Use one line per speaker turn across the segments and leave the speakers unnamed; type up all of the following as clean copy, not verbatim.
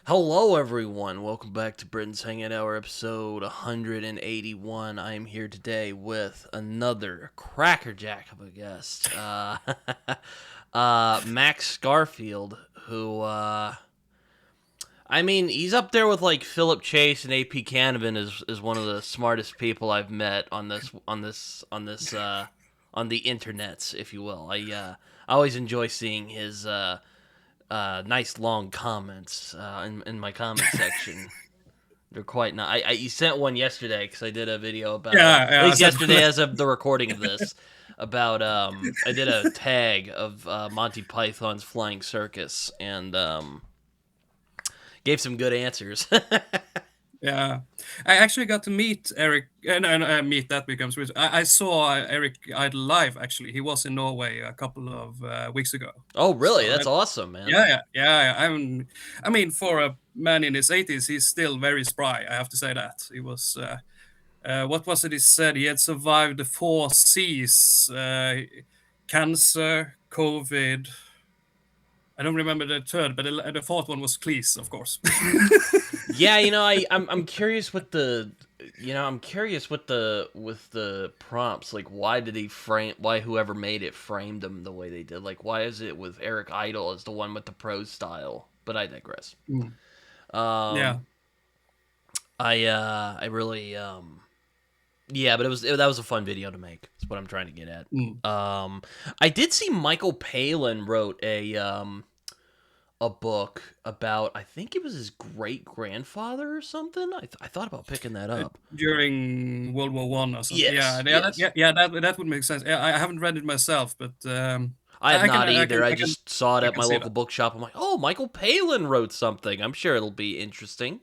Hello, everyone. Welcome back to Britton's Hangout Hour, episode 181. I am here today with another crackerjack of a guest, Mac Scarfield, who, he's up there with like Philip Chase and AP Canavan is one of the smartest people I've met on the internets, if you will. I always enjoy seeing his nice long comments in my comment section. They're quite nice. You sent one yesterday because I did a video about at
Yeah,
least yesterday as of the recording of this about I did a tag of Monty Python's Flying Circus and gave some good answers.
yeah. I actually got to meet Eric, and meet that becomes weird. I saw Eric Idle live. Actually, he was in Norway a couple of weeks ago.
Oh, really?
So
That's awesome, man.
yeah. I mean, for a man in his 80s, he's still very spry. I have to say that he was. What was it? He said he had survived the four C's: cancer, COVID. I don't remember the third, but the fourth one was Cleese, of course.
Yeah, I'm curious with the I'm curious with the prompts, like why whoever made it framed them the way they did. Like why is it with Eric Idle as the one with the prose style? But I digress.
Mm. Yeah.
Um I really yeah, but that was a fun video to make. That's what I'm trying to get at.
Mm.
I did see Michael Palin wrote a book about, I think it was his great grandfather or something. I thought about picking that up.
During World War One or something.
Yes,
That,
yes.
that would make sense. Yeah, I haven't read it myself, but
I have not either. I
I can
just saw it
I
at
can
my
see
local
that.
bookshop. I'm like, oh, Michael Palin wrote something. I'm sure it'll be interesting.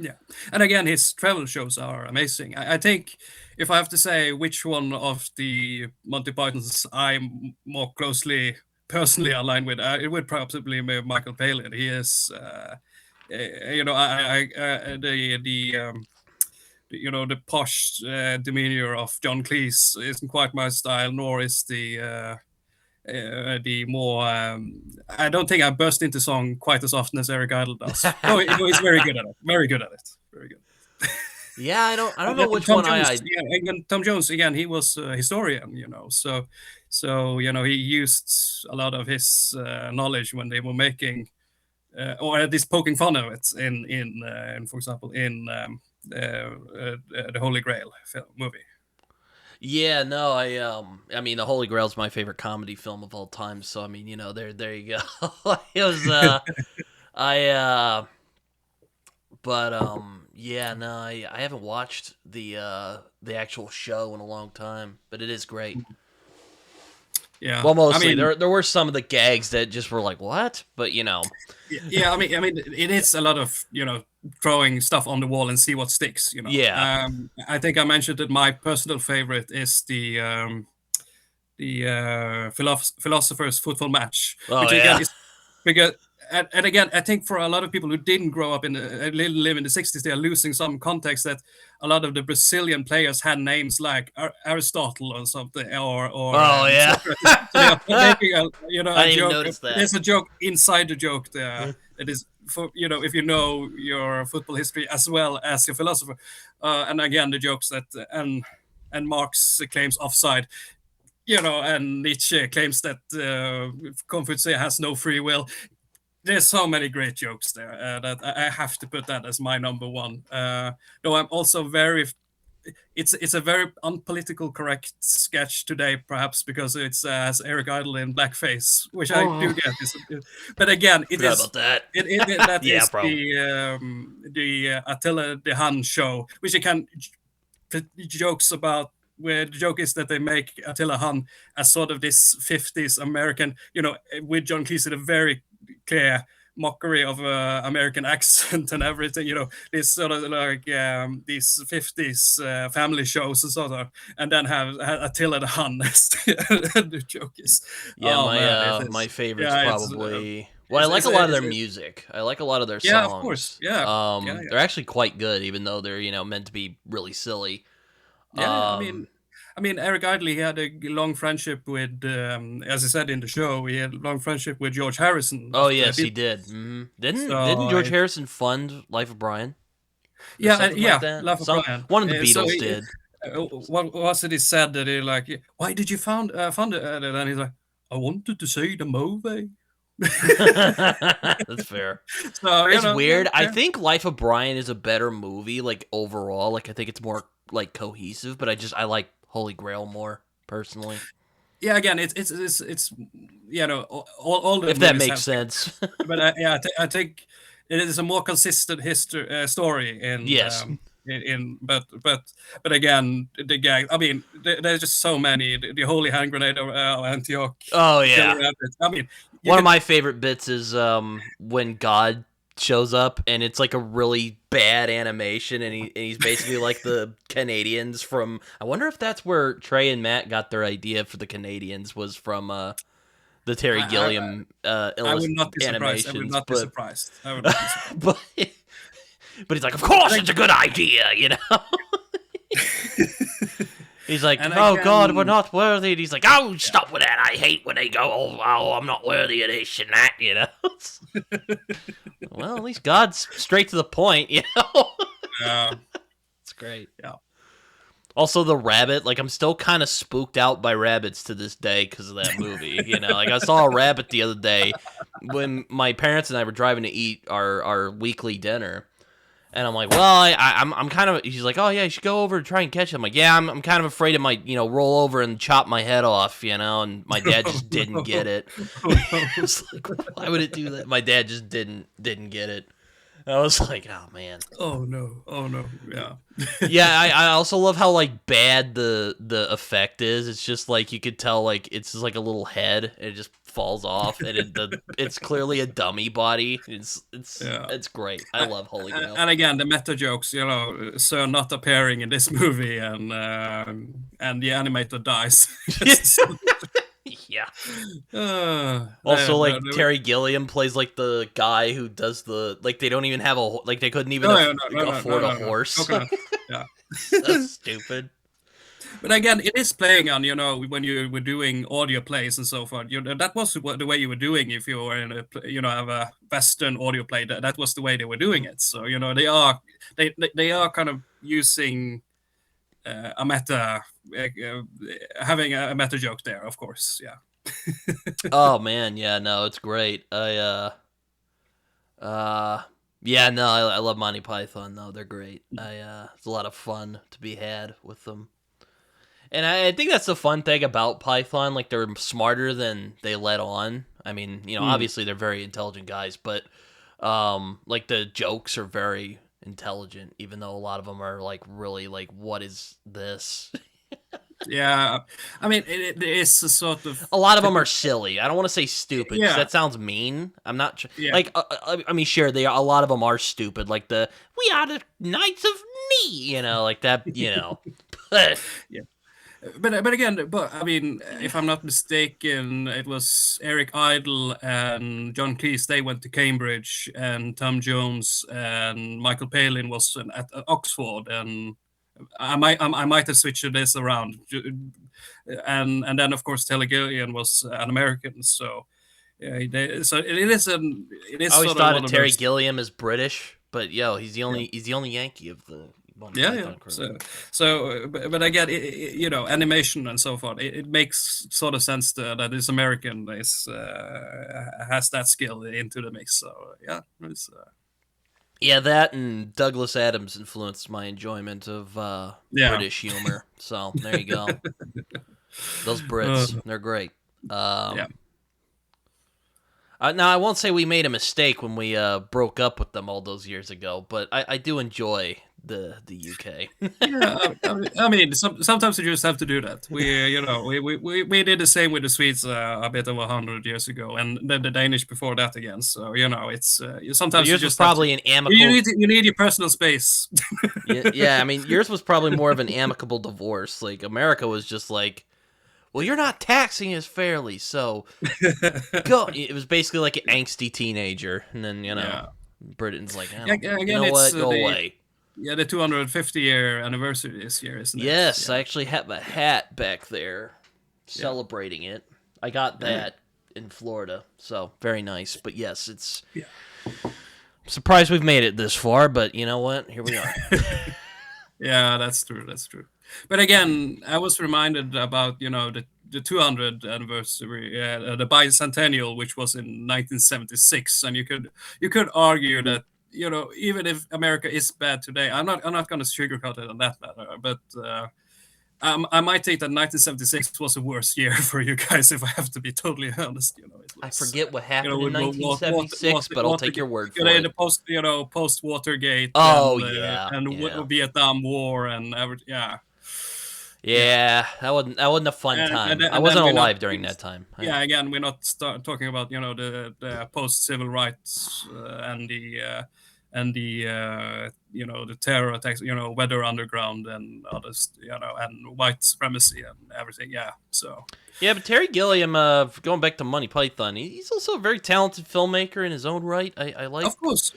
Yeah, and again, his travel shows are amazing. I think if I have to say which one of the Monty Pythons I'm more closely personally aligned with, it would probably be Michael Palin. He is, the posh demeanor of John Cleese isn't quite my style, nor is the more. I don't think I burst into song quite as often as Eric Idle does. No, he's very good at it. Very good at it. Very good.
Yeah, I don't
And
know which
Tom
one
Jones, yeah, again, Tom Jones again. He was a historian, so he used a lot of his knowledge when they were making, or at least poking fun of it in for example, in the Holy Grail film movie.
Yeah, no, I mean, The Holy Grail's my favorite comedy film of all time. So I mean, there you go. It was I but yeah, no, I haven't watched the actual show in a long time, but it is great.
Yeah,
Well,
I
mostly
mean,
there were some of the gags that just were like, what? But
yeah, I mean, it is a lot of throwing stuff on the wall and see what sticks.
yeah.
I think I mentioned that my personal favorite is the philosopher's football match,
Oh
which again
yeah.
is because. And again, I think for a lot of people who didn't grow up didn't live in the 60s, they are losing some context that a lot of the Brazilian players had names like Aristotle or something, or
Oh yeah.
Socrates. So they are making
I
a
didn't even
joke.
notice that.
There's a joke inside the joke there that is for if you know your football history as well as your philosopher. And again, the jokes that and Marx claims offside, and Nietzsche claims that Confucius has no free will. There's so many great jokes there that I have to put that as my number one. Though I'm also very, it's a very unpolitical correct sketch today, perhaps because it's as Eric Idle in blackface, which I do
Oh,
get. But again, it
forgot
is
about that.
that
Yeah,
is
bro.
the Attila the Hun show, which you can jokes about, where the joke is that they make Attila Hun as sort of this 50s American, with John Cleese, a very clear mockery of American accent and everything, this sort of like these 50s family shows and sort of, and then have Attila the Hun as the joke is.
Yeah,
Oh man, it
my
is.
favorite's
Yeah,
probably, well, I like a lot of their music. I like a lot of their
yeah, of course.
songs.
Yeah,
They're actually quite good, even though they're meant to be really silly.
yeah. I
Um,
mean, I mean, Eric Idle, he had a long friendship with, as I said in the show, he had a long friendship with George Harrison
Oh
of the
yes, he
Beatles.
did. Mm-hmm. Didn't
So
George Harrison fund Life of Brian or
yeah,
something like
yeah,
that?
Love of Brian.
One of the
So
Beatles
he,
did.
what was it he said that he like, why did you fund it? And he's like, I wanted to see the movie.
That's fair.
So
It's weird.
yeah,
I think Life of Brian is a better movie, like overall. Like I think it's more like cohesive, but I like Holy Grail more personally.
yeah. Again, it's all the
If that
movies
makes
have,
sense.
but I think it is a more consistent history story
Yes.
but again, the gag. I mean, there's just so many. The Holy Hand Grenade of Antioch.
Oh
the
yeah.
Killer Rabbit. I mean,
One of my favorite bits is when God shows up and it's like a really bad animation and he's basically like the Canadians from. I wonder if that's where Trey and Matt got their idea for the Canadians was from the Terry Gilliam
I would not be surprised. I would not be surprised. I would not be surprised.
but he's like, of course it's a good idea, you know. He's like, oh God, we're not worthy. And he's like, oh, stop with that. I hate when they go, oh, I'm not worthy of this and that, you know. Well, at least God's straight to the point, you know.
Yeah,
it's great.
Yeah.
Also, the rabbit, like, I'm still kind of spooked out by rabbits to this day because of that movie, you know. Like, I saw a rabbit the other day when my parents and I were driving to eat our weekly dinner. And I'm like, well, I'm kind of. He's like, oh yeah, you should go over and try and catch it. I'm like, yeah, I'm kind of afraid it might, roll over and chop my head off, you know. And my dad just didn't get it. I was like, why would it do that? My dad just didn't get it. I was like, oh man.
Oh no, yeah.
Yeah, I also love how like bad the effect is. It's just like you could tell like it's just like a little head and it just falls off and it's clearly a dummy body. It's great. I love Holy Grail.
And again, the meta jokes, so not appearing in this movie and the animator dies.
Yeah. Also, Terry Gilliam plays like the guy who does they don't even have they couldn't even afford a horse.
Yeah.
That's stupid.
But again, it is playing on, when you were doing audio plays and so forth. That was the way you were doing if you were in have a Western audio play. That was the way they were doing it. So they are kind of using a meta, having a meta joke there, of course. Yeah.
Oh man, yeah, no, it's great. I love Monty Python though. They're great. It's a lot of fun to be had with them. And I think that's the fun thing about Python. Like, they're smarter than they let on. I mean, obviously they're very intelligent guys, but like the jokes are very intelligent, even though a lot of them are like really like, what is this?
Yeah, I mean, it is a sort of.
A lot of them are silly. I don't want to say stupid because
Yeah.
that sounds mean. I'm not
Yeah.
like. I mean, sure, a lot of them are stupid. Like we are the Knights of Knee, like that, But
Yeah. But again, I mean, if I'm not mistaken, it was Eric Idle and John Cleese. They went to Cambridge, and Tom Jones and Michael Palin was at Oxford, and I might have switched this around, and then of course Terry Gilliam was an American, so yeah, it is I
always thought of Terry Gilliam as British, but he's the only Yankee of the.
Yeah. But again, animation and so forth, it makes sort of sense that this American has that skill into the mix. So yeah,
Yeah, that and Douglas Adams influenced my enjoyment of British humor. So there you go. Those Brits, they're great.
Yeah.
Now, I won't say we made a mistake when we broke up with them all those years ago, but I do enjoy the UK.
Yeah, I mean, sometimes you just have to do that. We did the same with the Swedes a bit over 100 years ago, and then the Danish before that again. So it's sometimes
yours was probably an amicable.
You need your personal space.
yeah, I mean, yours was probably more of an amicable divorce. Like America was just like, well, you're not taxing us fairly, so go. It was basically like an angsty teenager, and then Britain's like, you know what, go away.
Yeah, the 250-year anniversary this year, isn't it?
Yes,
Yeah.
I actually have a hat back there
Yeah.
celebrating it. I got
Yeah.
that in Florida, so very nice. But yes, it's
Yeah.
surprised we've made it this far, but you know what? Here we are.
Yeah, that's true. That's true. But again, I was reminded about the 200th anniversary, the bicentennial, which was in 1976, and you could argue that even if America is bad today, I'm not going to sugarcoat it on that matter, but I might think that 1976 was a worse year for you guys, if I have to be totally honest. It
I
was,
forget what happened in
with
1976, but I'll take your word for it.
the post Watergate
Oh yeah,
and
yeah,
Vietnam War and everything. Yeah, yeah.
yeah. That wasn't a fun time. I
And then
wasn't
we're not.
alive during that time.
Yeah, again, we're not talking about the post civil rights and the terror attacks, Weather Underground and others, and white supremacy and everything. Yeah, so.
Yeah, but Terry Gilliam, going back to Monty Python, he's also a very talented filmmaker in his own right. I like.
Of course,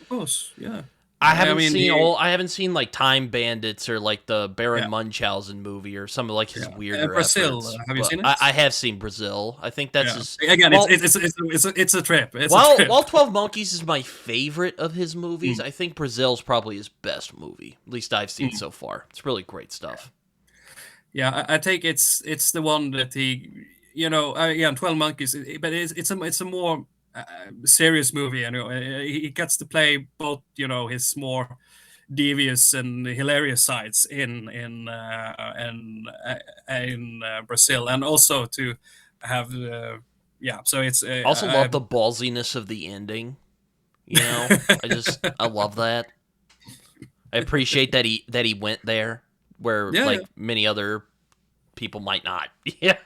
yeah.
I haven't
mean,
seen I haven't seen like Time Bandits or like the Baron
Yeah.
Munchausen movie or some of like his weirder
Brazil,
efforts.
have you
but
seen it?
I have seen Brazil. I think that's
Yeah.
his.
Again,
well,
it's a trip. It's a
while
trip.
while 12 Monkeys is my favorite of his movies, I think Brazil's probably his best movie. At least I've seen so far. It's really great stuff.
Yeah, I think it's the one that he, 12 Monkeys, but it's a more serious movie. He gets to play both, his more devious and hilarious sides in Brazil, and also to have So it's
I also love the ballsiness of the ending. I love that. I appreciate that he went there where
Yeah,
like many other people might not. Yeah.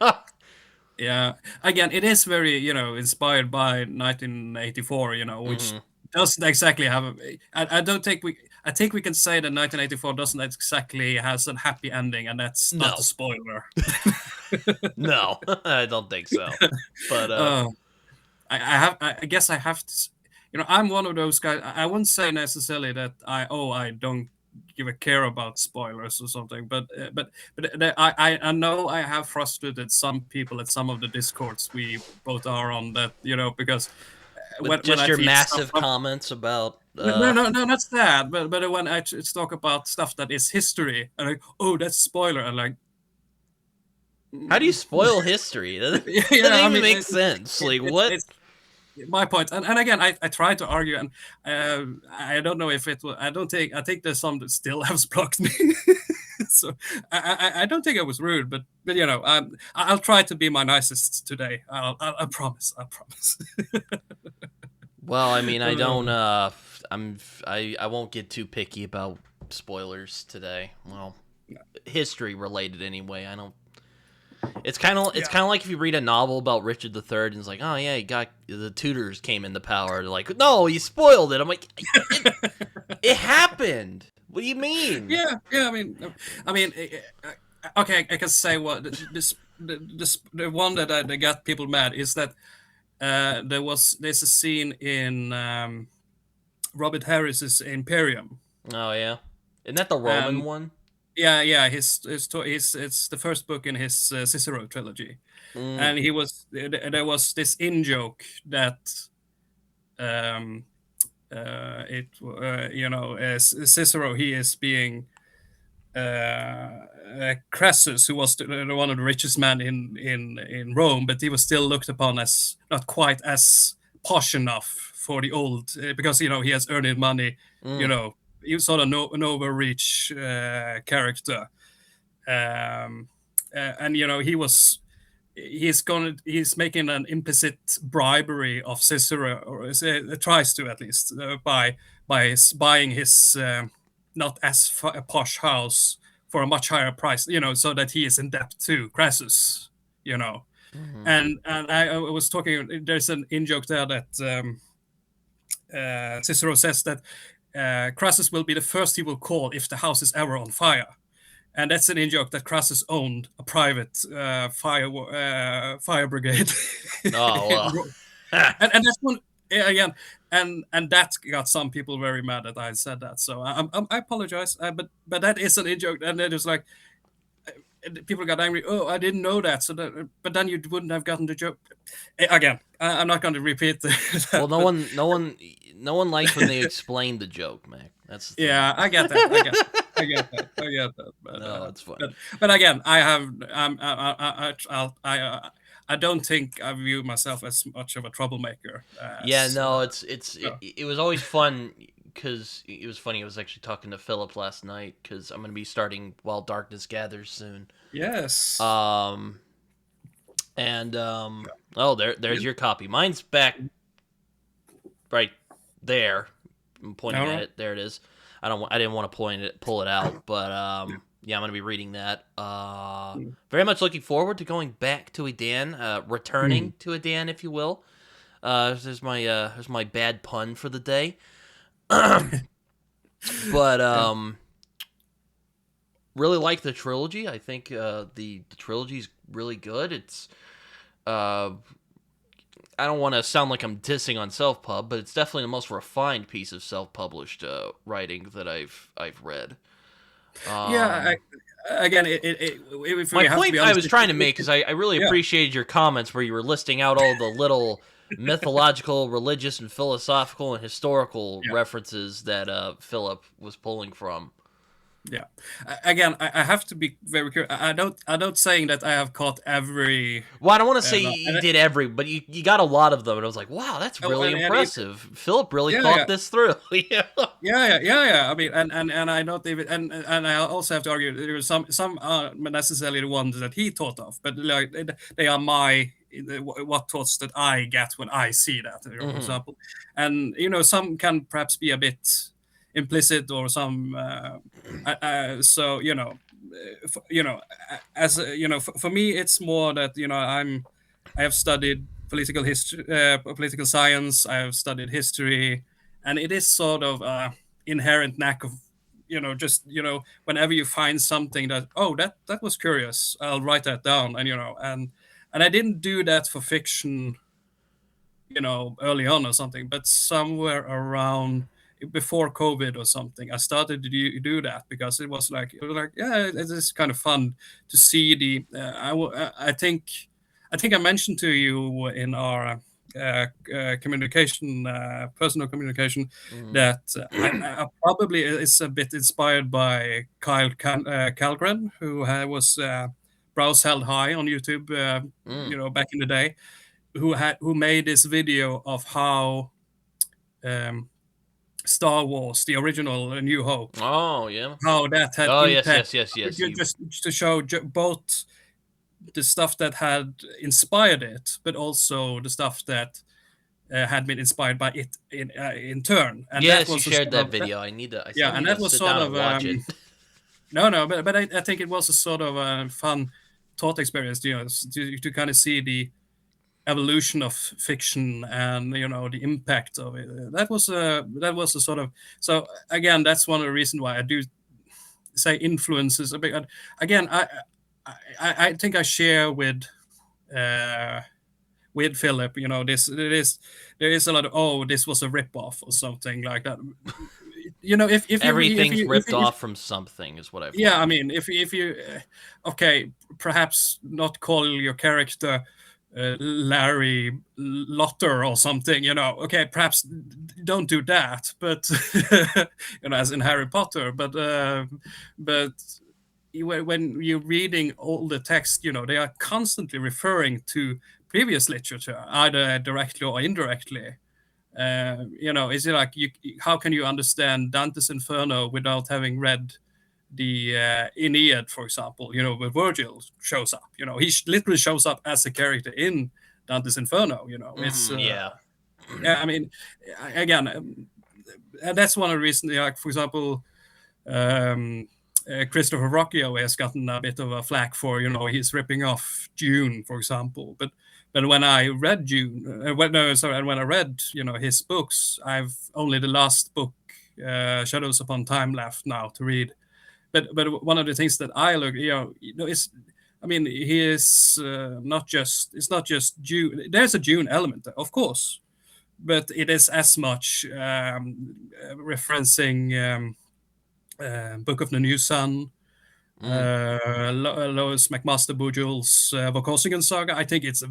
yeah. Again, it is very inspired by 1984. Which doesn't exactly have I don't think I think we can say that 1984 doesn't exactly has a happy ending, and that's not
No.
a spoiler.
No, I don't think so. But
I guess I have to. I'm one of those guys. I wouldn't say necessarily that I don't give a care about spoilers or something, but I know I have frustrated some people at some of the discords we both are on, that because
with just
I
your
tweet
massive
stuff,
comments about
no, that's that. But when I talk about stuff that is history, and like, oh, that's spoiler, and like,
how do you spoil history? That
yeah,
doesn't
I
even
mean,
make sense. Like what?
It's my point, and again, I tried to argue, and I don't know if it will. I think there's some that still have blocked me. So I don't think I was rude, but I'll try to be my nicest today. I promise. I promise.
Well, I mean, I don't. I won't get too picky about spoilers today. Well, history related anyway. I don't. It's kind of like if you read a novel about Richard III and it's like, oh yeah, the Tudors came into power. They're like, no, you spoiled it. I'm like, it happened. What do you mean?
Yeah. I mean, okay. I can say what the one that got people mad is that there's a scene in Robert Harris's Imperium.
Oh yeah, isn't that the Roman one?
Yeah. It's the first book in his Cicero trilogy, and there was this in joke that Cicero, he is being Crassus, who was one of the richest men in Rome, but he was still looked upon as not quite as posh enough for the old, because he has earned money. He was sort of an overreach character, and he's making an implicit bribery of Cicero, or tries to at least, by buying his not as posh house for a much higher price, so that he is in debt to Crassus, and I was talking. There's an in joke there that Cicero says that Crassus will be the first he will call if the house is ever on fire. And that's an in-joke that Crassus owned a private fire brigade.
Oh, well.
and that's one, again, and that got some people very mad that I said that. So I apologize. But that is an in joke, and it was like people got angry. Oh, I didn't know that. So that, but then you wouldn't have gotten the joke. Again, I'm not going to repeat that.
Well, no one likes when they explain the joke, Mac. That's the thing.
Yeah, I get that. I get that. But,
No, it's fine.
But again, I don't think I view myself as much of a troublemaker.
Yeah, no, it was always fun because it was funny. I was actually talking to Philip last night because I'm going to be starting While Darkness Gathers soon.
Yes.
There's your copy. Mine's back right there. I'm pointing at it. There it is. I didn't want to pull it out, but yeah, I'm gonna be reading that. Very much looking forward to going back to Edan, returning to Edan, if you will. There's my bad pun for the day. But really like the trilogy. I think the trilogy's really good. It's I don't want to sound like I'm dissing on self-pub, but it's definitely the most refined piece of self-published writing that I've read.
Again,
my point I was trying to make is I really appreciated your comments where you were listing out all the little mythological, religious, and philosophical and historical references that Philip was pulling from.
Yeah. Again, I have to be very clear. I don't saying that I have caught every.
Well, I don't want to say you did every, but you got a lot of them, and I was like, wow, that's really impressive. Philip really thought this through.
Yeah. I mean, and I don't even and I also have to argue there are some necessarily the ones that he thought of, but like they are what thoughts that I get when I see that, for example, and some can perhaps be a bit implicit or some so as for me it's more that I have studied political history, political science. I have studied history, and it is sort of inherent knack of just whenever you find something that that was curious, I'll write that down. And I didn't do that for fiction early on or something, but somewhere around before COVID or something, I started to do that because it was like yeah, it is kind of fun to see the. I think I mentioned to you in our communication, personal communication, that I probably is a bit inspired by Kyle Kalgren, who was Browse Held High on YouTube, back in the day, who made this video of how. Star Wars, the original A New Hope.
Oh, yeah.
How that had
impact. Yes.
Just to show both the stuff that had inspired it, but also the stuff that had been inspired by it in turn. And
yes, you shared that video. I need to.
And that was sort of
watch it.
No, but I think it was a sort of a fun thought experience, to kind of see the evolution of fiction and the impact of it. That was a sort of. So again, that's one of the reasons why I do say influences a bit. Again, I think I share with Philip. There is a lot of this was a rip-off or something like that. If
everything's ripped off from something is what I've.
Yeah, I mean, if you perhaps not call your character Larry Lotter or something, perhaps don't do that, but as in Harry Potter, but when you're reading all the text, they are constantly referring to previous literature, either directly or indirectly. Is it like how can you understand Dante's Inferno without having read the Aeneid, for example, where Virgil shows up. He literally shows up as a character in Dante's Inferno. It's I mean, again, that's one of the reasons. Like, for example, Christopher Rocchio has gotten a bit of a flack for he's ripping off Dune, for example. But when I read Dune, when I read his books, I've only the last book, Shadows Upon Time, left now to read. But one of the things that I look, is, I mean, he is it's not just Dune. There's a Dune element, of course, but it is as much referencing Book of the New Sun, Lois McMaster Bujoul's Vokosigan saga. I think it's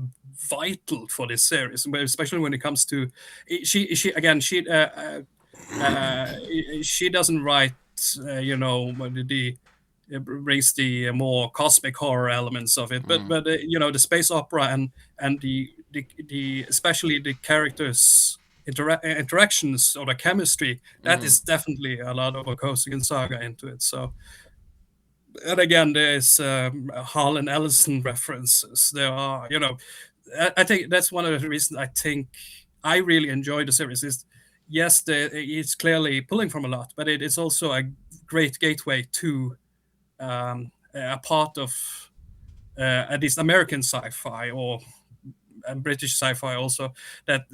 vital for this series, especially when it comes to she again she doesn't write the it brings the more cosmic horror elements of it, but the space opera and the especially the characters interactions or the chemistry, that is definitely a lot of a Vokosigan saga into it. So, and again, there's Harlan Ellison references. There are, I think that's one of the reasons I think I really enjoy the series. Is yes, it's clearly pulling from a lot, but it is also a great gateway to a part of at least American sci-fi or British sci-fi also that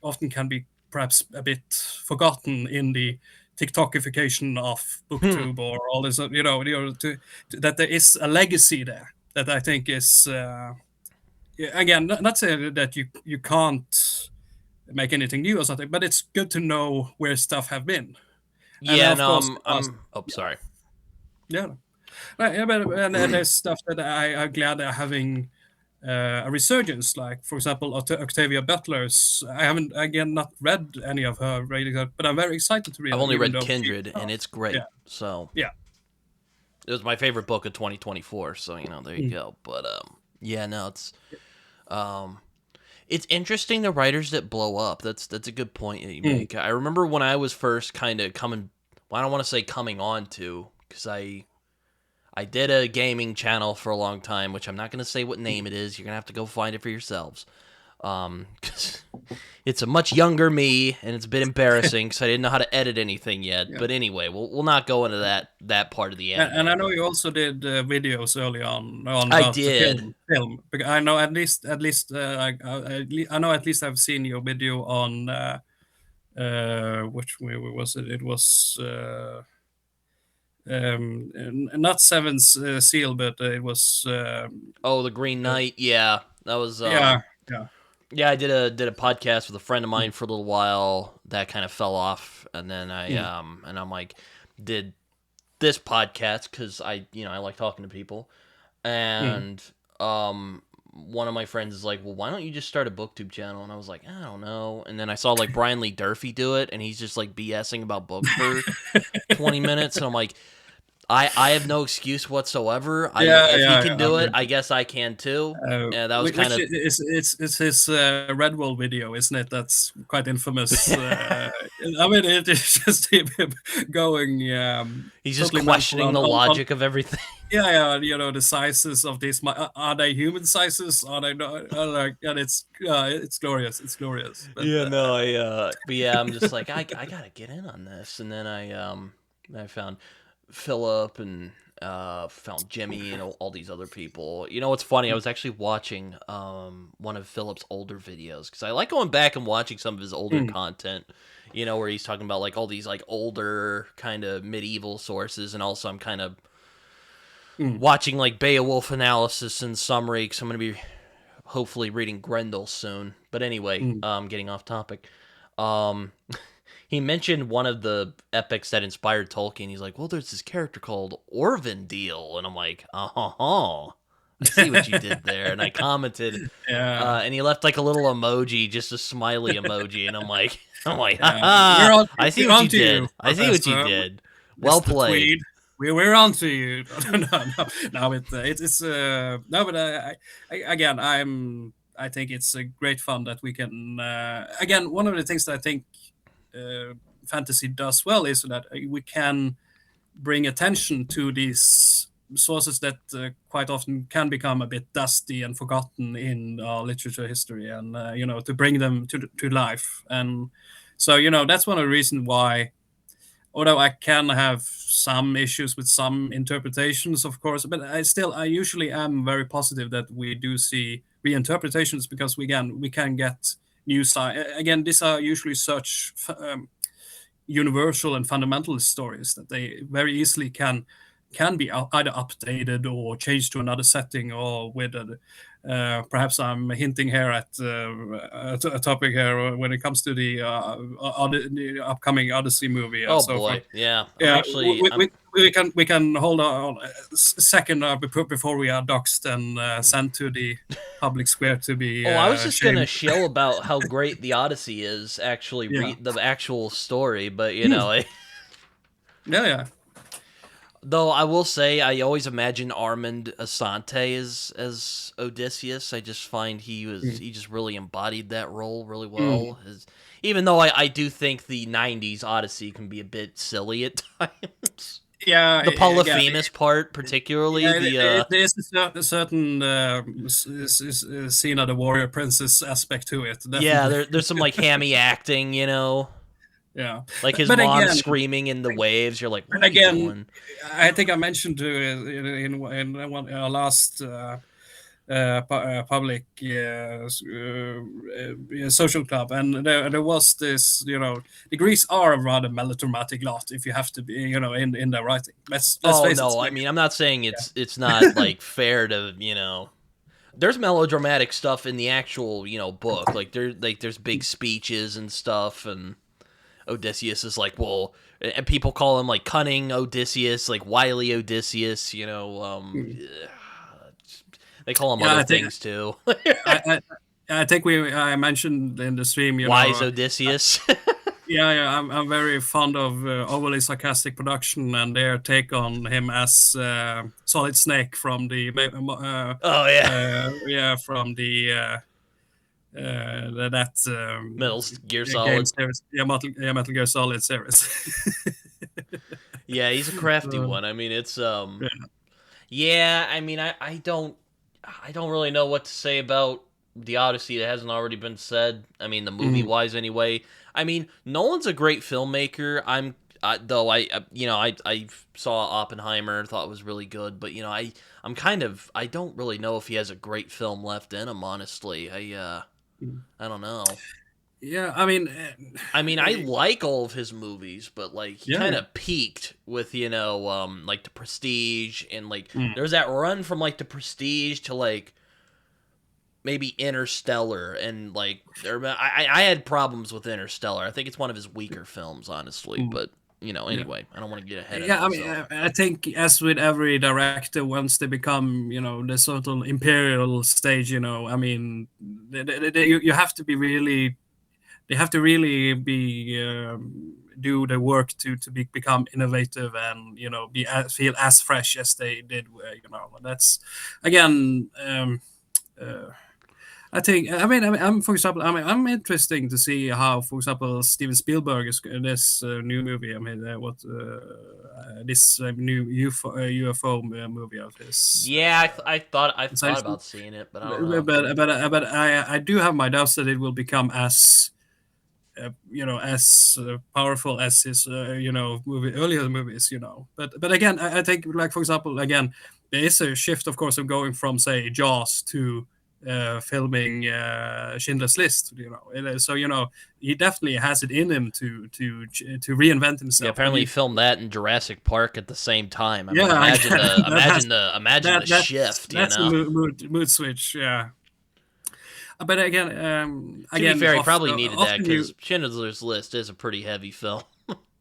often can be perhaps a bit forgotten in the TikTokification of BookTube or all this, that there is a legacy there that I think is again, not saying that you can't make anything new or something, but it's good to know where stuff have been.
Yeah,
and of course,
sorry.
Yeah, but and there's stuff that I'm glad they're having a resurgence. Like, for example, Octavia Butler's. I haven't not read any of her writing, but I'm very excited to read.
I've only read Kindred, and it's great.
Yeah.
So
yeah,
it was my favorite book of 2024. So there you go. But it's interesting the writers that blow up. That's a good point that you make. I remember when I was first kind of coming. Well, I don't want to say coming on to, because I did a gaming channel for a long time, which I'm not going to say what name it is. You're going to have to go find it for yourselves. Because it's a much younger me, and it's a bit embarrassing because I didn't know how to edit anything yet. Yeah. But anyway, we'll not go into that part of the end.
And I know you also did videos early on
I did.
Film. I know at least I know at least I've seen your video on which way was it? It was not Seventh Seal, but it was
the Green Knight. Yeah, that was
yeah.
I did a podcast with a friend of mine for a little while. That kind of fell off, and then I'm like, did this podcast because I like talking to people, and one of my friends is like, well, why don't you just start a BookTube channel? And I was like, I don't know. And then I saw like Brian Lee Durfee do it, and he's just like BSing about books for 20 minutes, and I'm like, I have no excuse whatsoever. If he can do it, I guess I can too. Yeah, that was kind of.
It's his Redwall video, isn't it? That's quite infamous. I mean, it's just him going.
He's just questioning the logic of everything.
Yeah, the sizes of these. Are they human sizes? Are they not? And it's glorious. It's glorious.
But, I'm just like, I gotta get in on this, and then I found Philip and found Jimmy and all these other people. You know what's funny? I was actually watching one of Philip's older videos because I like going back and watching some of his older content. Where he's talking about like all these like older kind of medieval sources, and also I'm kind of watching like Beowulf analysis and summary because I'm going to be hopefully reading Grendel soon. But anyway, getting off topic. He mentioned one of the epics that inspired Tolkien. He's like, well, there's this character called Orvindil. And I'm like, I see what you did there. And I commented, and he left like a little emoji, just a smiley emoji. And I'm like, I see what you did. I see what you did. Well played.
We're on to you. No, it's no, but again, I think it's a great fun that we can, again, one of the things that I think fantasy does well is that we can bring attention to these sources that quite often can become a bit dusty and forgotten in our literature history, and to bring them to life. And so that's one of the reasons why, although I can have some issues with some interpretations, of course, but I usually am very positive that we do see reinterpretations, because we can get new again, these are usually such universal and fundamentalist stories that they very easily can be either updated or changed to another setting, or with perhaps I'm hinting here at a topic here when it comes to the upcoming Odyssey movie and
Oh
so forth.
boy, yeah. I'm
Yeah,
actually.
we can hold on a second before we are doxxed and sent to the public square to be
Oh, I was just gonna
shamed.
shill about how great the Odyssey is. Actually,
Yeah.
read the actual story, but
Yeah, yeah.
though I will say, I always imagine Armand Asante as Odysseus. I just find he just really embodied that role really well. Even though I do think the '90s Odyssey can be a bit silly at times.
Yeah,
The
again,
Polyphemus part, particularly
yeah,
the
there is a certain Xena the warrior princess aspect to it,
yeah,
definitely.
there's some like hammy acting,
Yeah,
like his
but
mom
again,
screaming in the waves. You're like, what
but
are you
again,
doing?
I think I mentioned in one our last public social club, and there was this, the Greeks are a rather melodramatic lot if you have to be, in their writing. Let's
Oh
face it.
no, I
Like,
mean I'm not saying it's not like fair to There's melodramatic stuff in the actual book. There's big speeches and stuff, and Odysseus is like, well, and people call him like cunning Odysseus, like wily Odysseus. They call him
yeah,
other
I think
things too.
I, I think I mentioned in the stream,
Wise Odysseus.
yeah, I'm very fond of overly sarcastic production and their take on him as Solid Snake from the
Oh yeah,
yeah, from the that
Metal Gear
game
Solid.
series, yeah, Metal Gear Solid series.
Yeah, he's a crafty
Uh,
one. I mean, it's
yeah.
yeah. I mean, I don't really know what to say about the Odyssey that hasn't already been said. I mean, the movie
Mhm.
wise, anyway. I mean, Nolan's a great filmmaker. Though I saw Oppenheimer, thought it was really good, but I don't really know if he has a great film left in him. Honestly, I don't know.
Yeah, I mean,
I mean, I like all of his movies, but like he
yeah,
kind
yeah.
of peaked with like The Prestige, and like
Mm.
there's that run from like The Prestige to like maybe Interstellar, and like I had problems with Interstellar. I think it's one of his weaker films, honestly.
Mm.
But
Yeah.
anyway, I don't want to get ahead of
Yeah, I mean,
myself.
I think as with every director, once they become, the sort of imperial stage, I mean, you have to be really, they have to really be do the work become innovative and feel as fresh as they did. That's again. Uh, I think. I'm for example. I'm interesting to see how, for example, Steven Spielberg is this new movie. I mean, this new UFO movie of his.
Yeah, I thought
Science,
about seeing it, but I don't know.
but I do have my doubts that it will become as as powerful as his earlier movies. But again, I think, like, for example, again, there is a shift, of course, of going from, say, Jaws to filming Schindler's List. So he definitely has it in him to reinvent
Yeah,
himself.
apparently he filmed that in Jurassic Park at the same time. I mean,
Yeah,
imagine
again,
the
that has
imagine the shift.
that's a mood switch. Yeah. But
To be
again,
fair, he probably needed that
often you.
because Schindler's List is a pretty heavy film.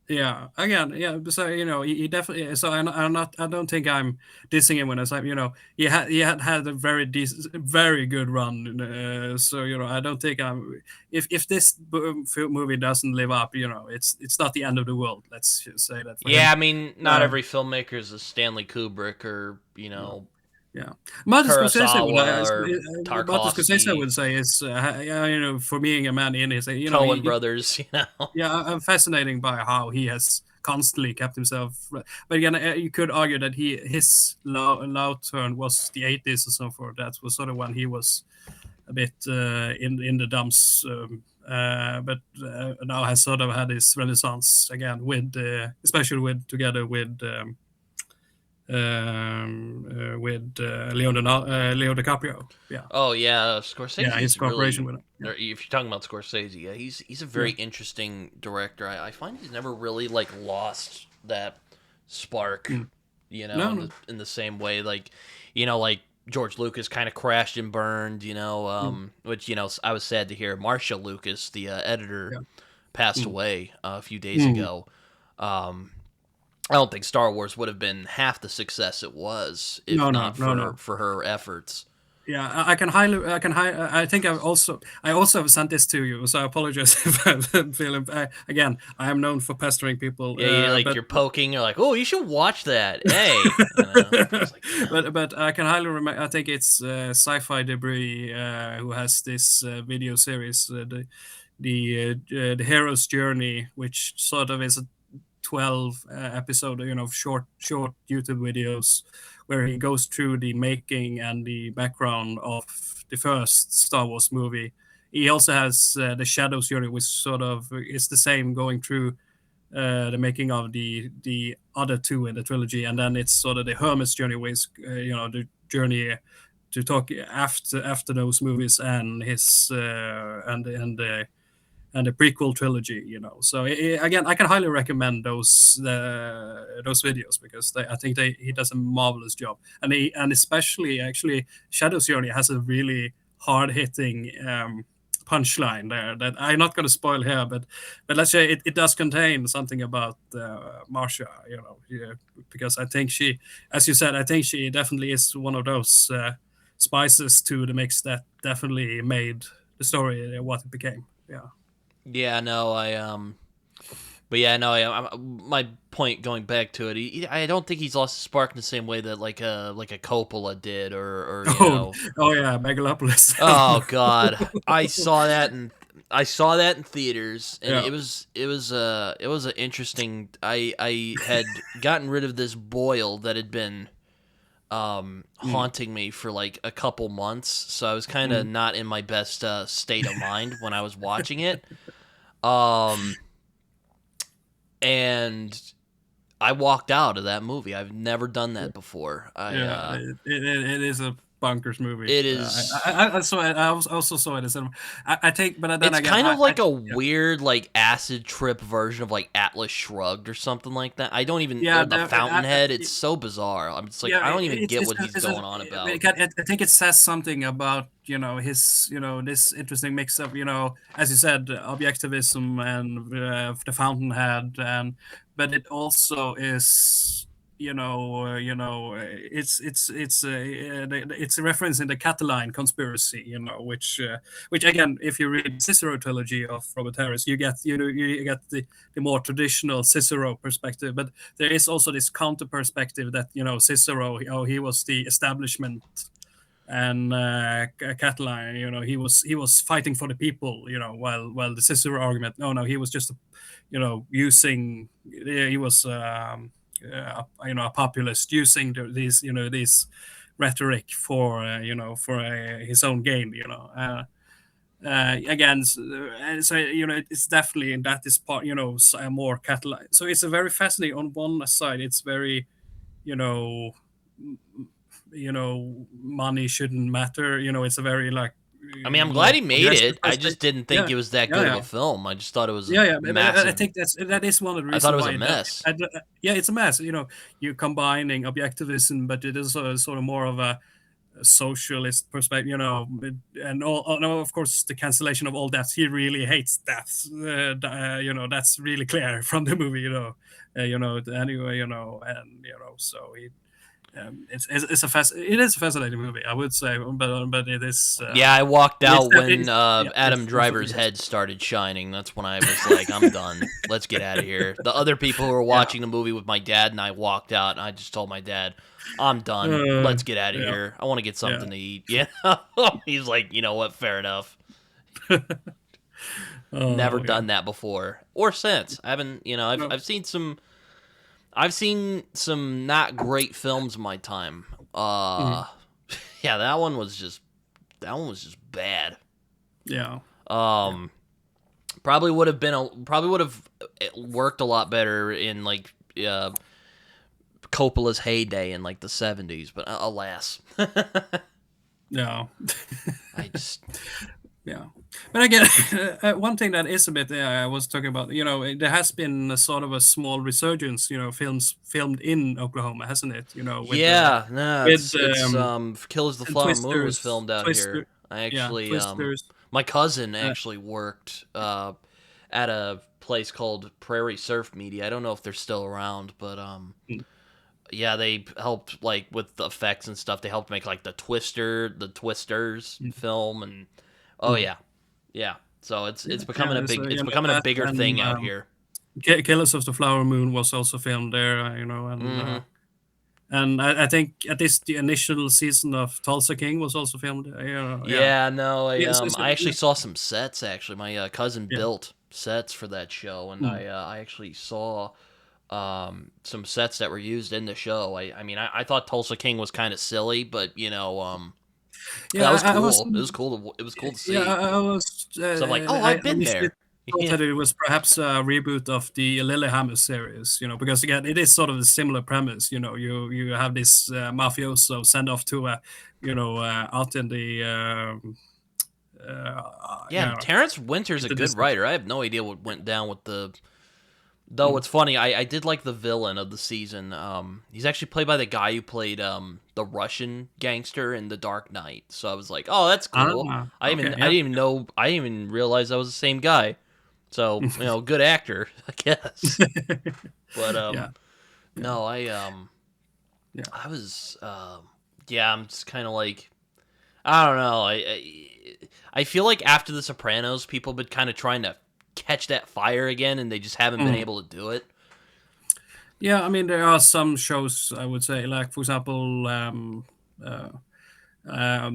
Yeah, again, yeah. So he definitely. So I'm not. I don't think I'm dissing him when I say, he had a very decent, very good run. So I don't think I'm. If this movie doesn't live up, it's not the end of the world. Let's just say that for
Yeah,
him.
I mean, not
Uh,
every filmmaker is a Stanley Kubrick or
no. Yeah, Martin Scorsese
Kurosawa or
Martin Scorsese
Tarkovsky,
would say is for being a man in his,
Coen Brothers.
yeah, I'm fascinating by how he has constantly kept himself. But again, you could argue that his loud turn was the 80s or so forth. That was sort of when he was a bit in the dumps. But now has sort of had his renaissance again, with especially together with Leo DiCaprio. Yeah,
Oh yeah,
yeah, his
Scorsese's
cooperation
really.
with him. Yeah.
Or if you're talking about Scorsese, yeah, he's a
Yeah.
very interesting director. I find he's never really like lost that spark,
Mm. No,
in
no.
the same way. Like, like George Lucas kind of crashed and burned, which, I was sad to hear Marcia Lucas, the editor,
Yeah.
passed away a few days ago. I don't think Star Wars would have been half the success it was if
No,
not
no.
for her efforts.
Yeah, I think I also have sent this to you, so I apologize if I'm feeling. Again, I am known for pestering people.
Yeah,
But
you're poking. You're like, oh, you should watch that. Hey, It's like,
but I can highly recommend. I think it's Sci-Fi Debris who has this video series, the hero's journey, which sort of is a 12 episode, short YouTube videos where he goes through the making and the background of the first Star Wars movie. He also has the Shadows journey, which sort of is the same, going through the making of the other two in the trilogy, and then it's sort of the Hermes journey, which is the journey to talk after those movies and his and the prequel trilogy, So again, I can highly recommend those videos because I think he does a marvelous job, and especially actually Shadow's Journey has a really hard hitting punchline there that I'm not going to spoil here, but let's say it does contain something about Marcia, because I think she, as you said, I think she definitely is one of those spices to the mix that definitely made the story what it became. Yeah.
Yeah, no, but yeah, no, my point going back to it, I don't think he's lost his spark in the same way that like a Coppola did, or
oh yeah, Megalopolis.
Oh God, I saw that in theaters, and
Yeah.
it was an interesting. I had gotten rid of this boil that had been haunting me for like a couple months, so I was kind of not in my best state of mind when I was watching it. And I walked out of that movie. I've never done that before.
It is a bonkers movie.
It is.
I saw it. I also saw it as I think, but then
It's
again,
kind of like a weird, like acid trip version of like Atlas Shrugged or something like that. I don't even. The Fountainhead. It's so bizarre. I'm just like, I don't even get what he's going on about.
I think it says something about his this interesting mix of as you said, objectivism and the Fountainhead, and but it also is it's a reference in the Catalan conspiracy, which again, if you read Cicero trilogy of Robert Harris, you get you get the more traditional Cicero perspective, but there is also this counter perspective that Cicero, he was the establishment, and Catalan, he was fighting for the people, while the Cicero argument, no, he was just using, he was a populist using these rhetoric for his own gain, again, so it's definitely in that is part, more Catalan. So it's a very fascinating. On one side, it's very, money shouldn't matter. It's a very like.
I mean, I'm glad he made it. I just didn't think it was that good of a film. I just thought it was massive.
I think that is one of the reasons.
I thought it was a mess.
It's a mess. You're combining objectivism, but it is sort of more of a socialist perspective. And of course the cancellation of all deaths. He really hates deaths. That's really clear from the movie. Anyway, and so he. It is a fascinating movie, I would say, but it is.
I walked out when Adam Driver's head started shining. That's when I was like, I'm done. Let's get out of here. The other people who were watching the movie with my dad and I walked out, and I just told my dad, I'm done. Let's get out of here. I want to get something to eat. Yeah. He's like, you know what? Fair enough. Never done that before or since. I haven't. I've seen some not great films in my time. Yeah, that one was just bad.
Yeah.
Probably would have worked a lot better in like Coppola's heyday in like the 70s, but alas.
No.
I just
Yeah, but again, one thing that is a bit I was talking about, there has been a sort of a small resurgence, films filmed in Oklahoma, hasn't it? With
Yeah, no,
with
it's Killers of the
and
Flower Moon was
Twisters,
filmed out here. I
yeah,
actually
Twisters.
my cousin
Uh,
actually worked at a place called Prairie Surf Media. I don't know if they're still around, but
mm,
yeah, they helped like with the effects and stuff. They helped make like the Twisters
mm,
film, and oh
mm.
yeah, yeah. So it's becoming a
Yeah, so
big, it's becoming a
that
bigger thing
and
out here.
Killers of the Flower Moon was also filmed there,
Hmm.
and I think at least the initial season of Tulsa King was also filmed. Yeah.
Yeah, no,
Yes,
I actually saw some sets. Actually, my cousin
yeah.
built sets for that show, and
Mm.
I actually saw some sets that were used in the show. I mean, I thought Tulsa King was kind of silly, but that
Yeah,
was
I was.
cool. It was cool to
Yeah,
see.
I was.
So I'm like, oh, I've
I
been
initially
there.
thought
Yeah.
that it was perhaps a reboot of the Lillehammer series. Because again, it is sort of a similar premise. You have this mafioso sent off to a, out in the
Yeah, Terrence Winter's a
into
good
this.
writer. I have no idea what went down with the. Though it's funny, I did like the villain of the season. He's actually played by the guy who played the Russian gangster in The Dark Knight. So I was like, oh, that's cool.
Okay,
I
yeah.
didn't even know, I didn't even realize that was the same guy. So good actor, I guess. But
Yeah, yeah,
no,
yeah.
I was yeah, I'm just kind of like, I don't know. I feel like after The Sopranos, people have been kind of trying to catch that fire again, and they just haven't been
Mm.
able to do it.
Yeah, I mean, there are some shows I would say, like for example, uh, Mad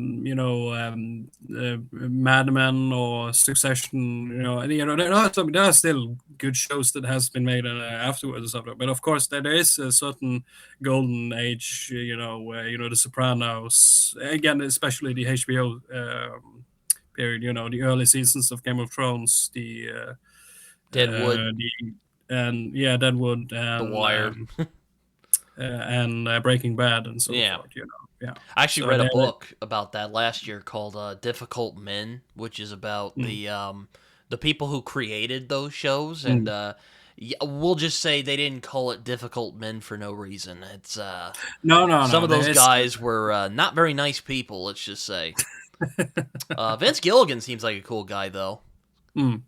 Men or Succession. And, there are still good shows that has been made afterwards or something. But of course, there is a certain golden age. Where The Sopranos, again, especially the HBO period. The early seasons of Game of Thrones,
Deadwood,
the and yeah, Deadwood
The Wire.
and Breaking Bad and so
Yeah.
forth. Yeah.
I actually
So
read a
there.
book about that last year called Difficult Men, which is about
Mm,
the people who created those shows, and
mm.
we'll just say they didn't call it Difficult Men for no reason. It's
No, no,
some
no.
of
There
those
is.
guys were not very nice people. Let's just say. Vince Gilligan seems like a cool guy though,
Mm,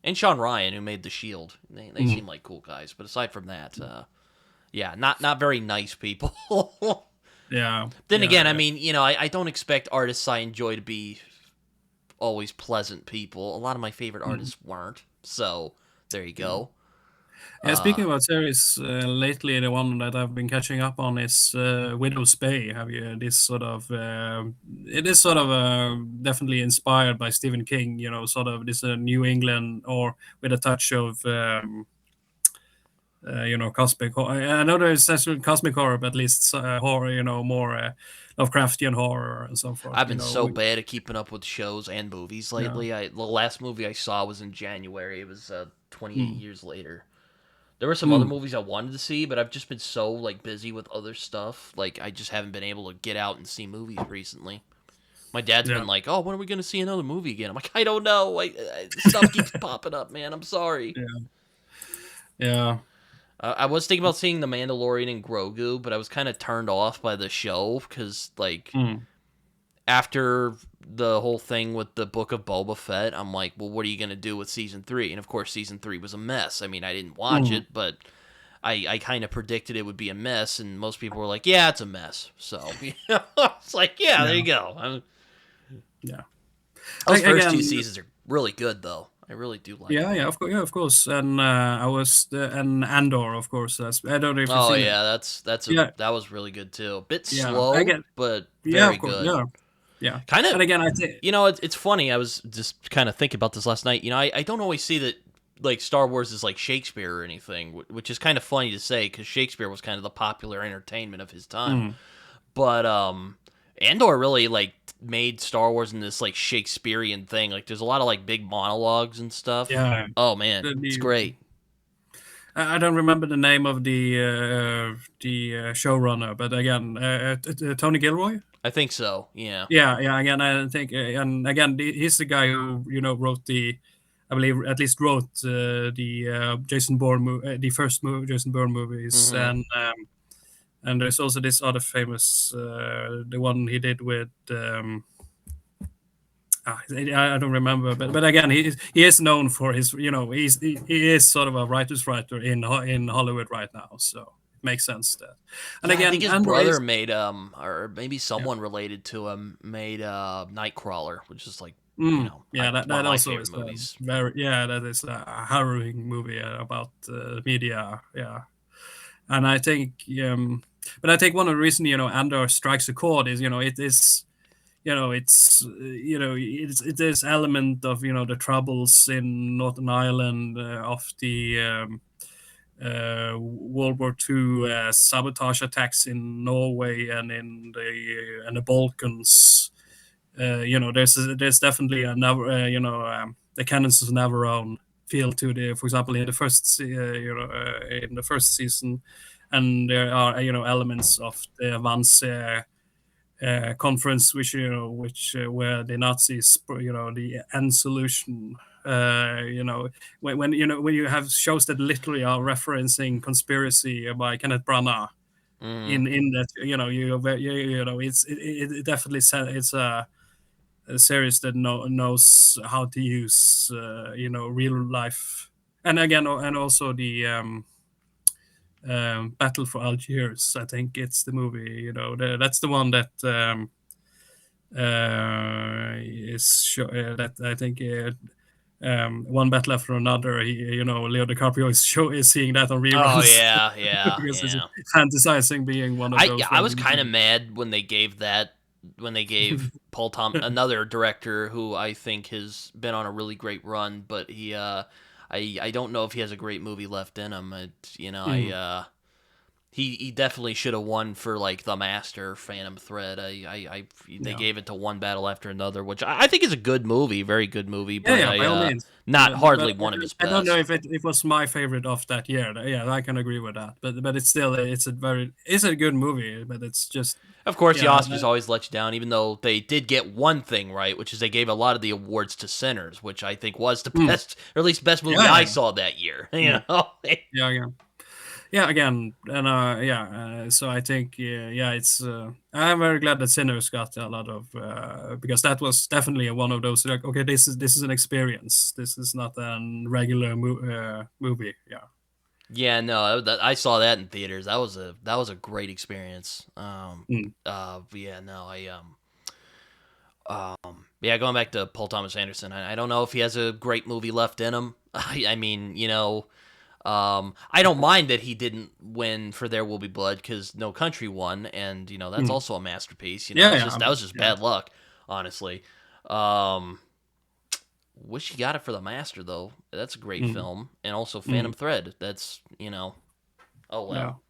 and Sean Ryan, who made The Shield. They
mm,
seem like cool guys, but aside from that, yeah, not very nice people.
yeah,
Then
yeah,
again, I
yeah.
mean, I don't expect artists I enjoy to be always pleasant people. A lot of my favorite
Mm.
artists weren't. So there you
Yeah.
go.
Yeah,
Uh,
speaking about series, lately the one that I've been catching up on is Widow's Bay. Have you this sort of? It is sort of definitely inspired by Stephen King. Sort of this New England or with a touch of cosmic. I know there is actually cosmic horror, but at least horror. More Lovecraftian horror and so forth.
I've been so bad at keeping up with shows and movies
Yeah.
lately. The last movie I saw was in January. It was 28
Mm,
years later. There were some other
mm,
movies I wanted to see, but I've just been so like busy with other stuff. Like I just haven't been able to get out and see movies recently. My dad's
yeah.
been like, "Oh, when are we gonna see another movie again?" I'm like, "I don't know. Stuff keeps popping up, man. I'm sorry."
Yeah. Yeah.
I was thinking about seeing The Mandalorian and Grogu, but I was kind of turned off by the show because, like,
Mm,
after the whole thing with the Book of Boba Fett, I'm like, well, what are you gonna do with season 3? And of course, season 3 was a mess. I mean, I didn't watch
mm,
it, but I kind of predicted it would be a mess, and most people were like, yeah, it's a mess. So it's like, yeah, there
yeah.
you go.
Yeah.
Those first two
Again,
seasons are really good, though. I really do like
yeah,
them.
yeah, of course, and I was and Andor, of course. I don't know if you've
Oh
seen it.
yeah,
Yeah,
that was really good too. A bit
yeah.
slow, but
Yeah,
very
of course,
good.
yeah, yeah.
Kind of,
And again, I think,
it's funny. I was just kind of thinking about this last night. I don't always see that like Star Wars is like Shakespeare or anything, which is kind of funny to say because Shakespeare was kind of the popular entertainment of his time.
mm,
But Andor really like made Star Wars in this like Shakespearean thing. Like there's a lot of like big monologues and stuff.
yeah,
Oh man,
the,
it's
the-
great.
I don't remember the name of the showrunner, but again, Tony Gilroy.
I think so. Yeah.
Yeah, yeah. Again, I think, and again, he's the guy who wrote I believe at least wrote the Jason Bourne, the first Jason Bourne movies,
Mm-hmm.
and there's also this other famous, the one he did with. I don't remember, but again, he is known for his, he is sort of a writer's writer in Hollywood right now, so it makes sense that. And
Yeah, I think
again,
his
Andor
brother
is,
made or maybe
yeah,
someone related to him made Nightcrawler, which is like,
yeah,
one
that
of my
also
favorite
is
movies.
that is a harrowing movie about media, yeah. And I think, but I think one of the reasons Andor strikes a chord is it is it is element of the troubles in Northern Ireland, of the World War II sabotage attacks in Norway and in the Balkans. There's definitely a never the cannons of Navarone feel to the, for example, in the in the first season, and there are elements of the Vance conference, which where the Nazis, the end solution. When you have shows that literally are referencing conspiracy by Kenneth Branagh
Mm.
in that, it definitely it's a series that knows how to use real life, and again, and also the Battle for Algiers. I think it's the movie. That's the one that that I think one battle after another. Leo DiCaprio is seeing that on
Oh
reruns
yeah, yeah,
because it's
yeah.
fantasizing being one of those
I was
Roman
kind of
leaders.
mad when they gave Paul another director who I think has been on a really great run, but I don't know if he has a great movie left in him.
Mm,
He definitely should have won for like The Master, Phantom Thread. They
yeah.
gave it to One Battle After Another, which I think is a good movie, very good movie,
Yeah,
but
yeah, by all means.
not
But
hardly one of his
I don't know
best.
if it was my favorite of that year. Yeah, I can agree with that. But it's still, it's a good movie. But it's just,
Of course, the
yeah,
Oscars always let you down, even though they did get one thing right, which is they gave a lot of the awards to Sinners, which I think was the
mm,
best, or at least best movie
yeah,
I
yeah,
saw that year.
mm, yeah, yeah, yeah. Again, and yeah. So I think, yeah, it's. I'm very glad that Sinners got a lot of, because that was definitely one of those, like, okay, this is an experience. This is not a regular movie. Yeah.
Yeah, no, I saw that in theaters. That was a great experience.
Mm,
Yeah, no, yeah, going back to Paul Thomas Anderson, I don't know if he has a great movie left in him. I mean, I don't mind that he didn't win for There Will Be Blood because No Country won, and that's
mm.
also a masterpiece.
Yeah,
That's
yeah,
just that was just
yeah.
bad luck, honestly. Um, Wish he got it for The Master though. That's a great
Mm,
film, and also
mm,
Phantom Thread. That's oh
yeah.
well.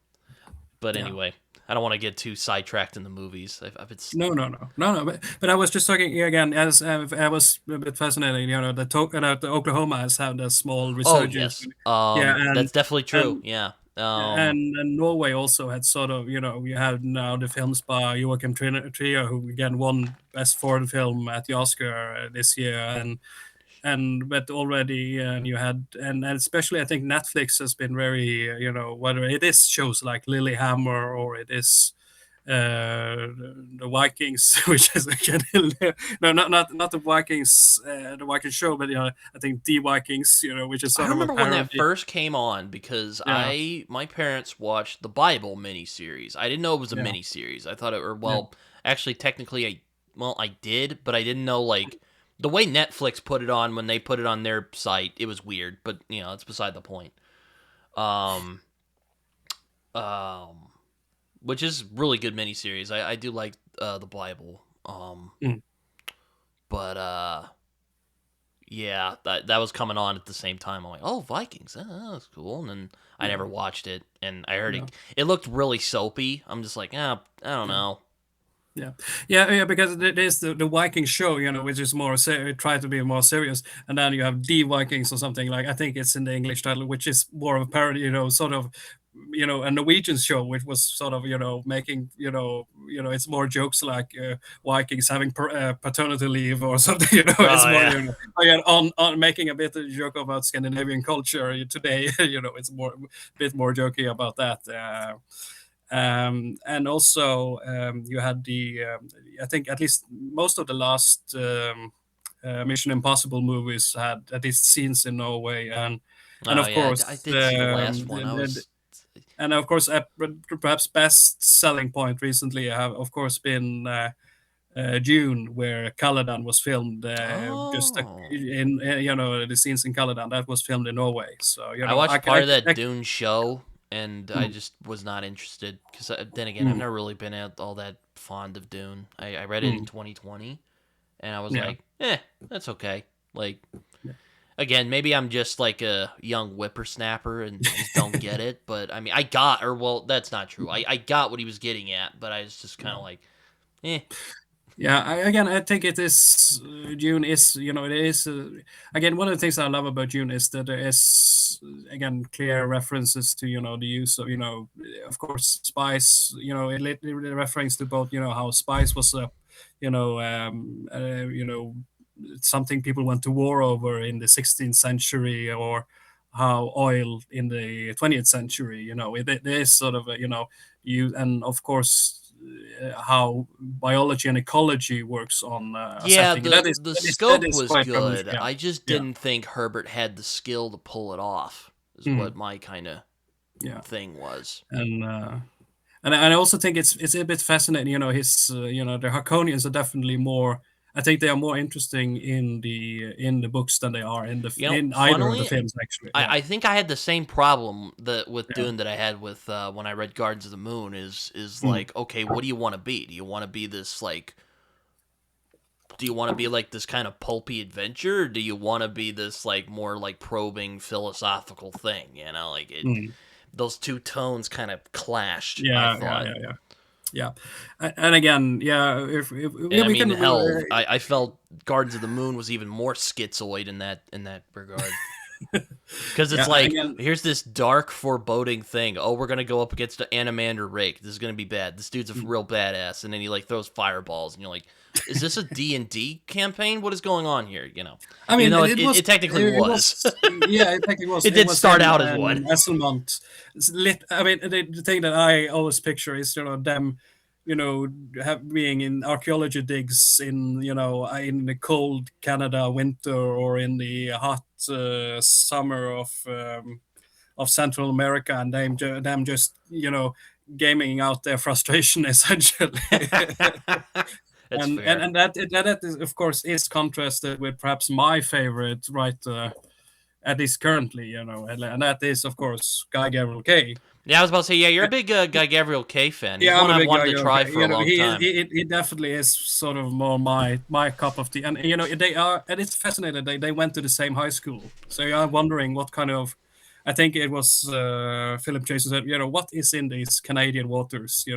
But
Yeah.
anyway, I don't want to get too sidetracked in the movies. It's
No, no, no, no, no. But I was just talking again, as I was a bit fascinated. The Oklahoma has had a small
oh
resurgence.
yes,
Yeah,
that's definitely true.
and
Yeah.
and Norway also had sort of, you have now the films by Joachim Trier, who again won best foreign film at the Oscar this year, and but already you had, and especially I think Netflix has been very, whether it is shows like Lilyhammer or it is the Vikings, which is again no, not the Vikings, the Viking show, but I think the Vikings, which is
I
sort of a
remember when that
parody.
first came on because
Yeah,
my parents watched the Bible miniseries. I didn't know it was a
yeah,
miniseries. I thought it were
yeah.
well, actually technically I did, but I didn't know like the way Netflix put it on when they put it on their site. It was weird, but it's beside the point. Um, um, which is really good miniseries. I do like the Bible.
Mm,
But yeah, that was coming on at the same time. I'm like, oh, Vikings, that's cool. And then I
yeah,
never watched it, and I heard
yeah,
it looked really soapy. I'm just like, I don't
yeah.
know.
yeah, because there's the Viking show, which is more try to be more serious, and then you have the Vikings or something like, I think it's in the English title, which is more of a parody, sort of, a Norwegian show, which was sort of, making, it's more jokes like Vikings having paternity leave or something, it's
Oh
more,
yeah.
again, on making a bit of joke about Scandinavian culture today, it's more a bit more jokey about that. And also, you had I think at least most of the last Mission Impossible movies had at least scenes in Norway, and
Oh
of
yeah. I
course,
did see the last one. I was.
and of course, perhaps best selling point recently have of course been June, where Caladan was filmed.
Oh.
In the scenes in Caladan that was filmed in Norway. So
I
I,
watched
I,
part of that
I
Dune show, and I
mm,
just was not interested. Because then again, I've
mm,
never really been all that fond of Dune. I read it in
mm,
2020, and I was
yeah.
like, that's okay. Like,
Yeah.
again, maybe I'm just like a young whippersnapper and just don't get it. But I mean, I got, or well, that's not true. I got what he was getting at, but I was just kind of like, eh.
Yeah, again, I think it is June is it is again, one of the things I love about June is that there is again clear references to the use of of course spice, it reference to both how spice was a you know something people went to war over in the 16th century, or how oil in the 20th century, it is sort of you, and of course how biology and ecology works on a
Yeah,
setting.
the the
That
scope
is
was
quite revolutionary.
good. I just
Yeah,
didn't think Herbert had the skill to pull it off. Is
yeah,
what my kind of
yeah,
thing was.
and I also think it's a bit fascinating. His the Harkonians are definitely more. I think they are more interesting in the books than they are in either of the
Funnily,
films. Actually, yeah,
I think I had the same problem that with
yeah,
Dune that I had with when I read Gardens of the Moon. Is
mm,
like, okay, what do you want to be? Do you want to be this like? Do you want to be like this kind of pulpy adventure? Or do you want to be this like more like probing philosophical thing? Like it.
mm,
Those two tones kind of clashed. I
yeah, yeah,
thought.
yeah, yeah. Yeah, and again, yeah, if
And
yeah,
I
we
mean,
can.
hell, I felt Gardens of the Moon was even more schizoid in that regard. Because it's
Yeah,
like,
again,
here's this dark, foreboding thing. Oh, we're gonna go up against the Animander Rake. This is gonna be bad. This dude's a
mm,
real badass, and then he like throws fireballs, and you're like, is this a D&D campaign? What is going on here?
I
Even
mean,
though it technically
it
was.
was, yeah, it technically was.
It
It
did
was
start
in
out as one.
Esselmont. I mean, the thing that I always picture is them, being in archaeology digs in the cold Canada winter, or in the hot summer of Central America, and them just gaming out their frustration essentially.
That's
And
fair.
that is, of course, is contrasted with perhaps my favorite writer, at least currently, and that is of course Guy Gavriel Kay.
Yeah, I was about to say, yeah, you're a big Guy Gavriel Kay fan. He's
Yeah, I'm
one
a
I've
big
wanted
Guy
to
Gavriel
try
Kay.
for a long time.
He definitely is sort of more my cup of tea. And they are, and it's fascinating. They went to the same high school, so I'm wondering what kind of. I think it was Philip Chase said, what is in these Canadian waters? You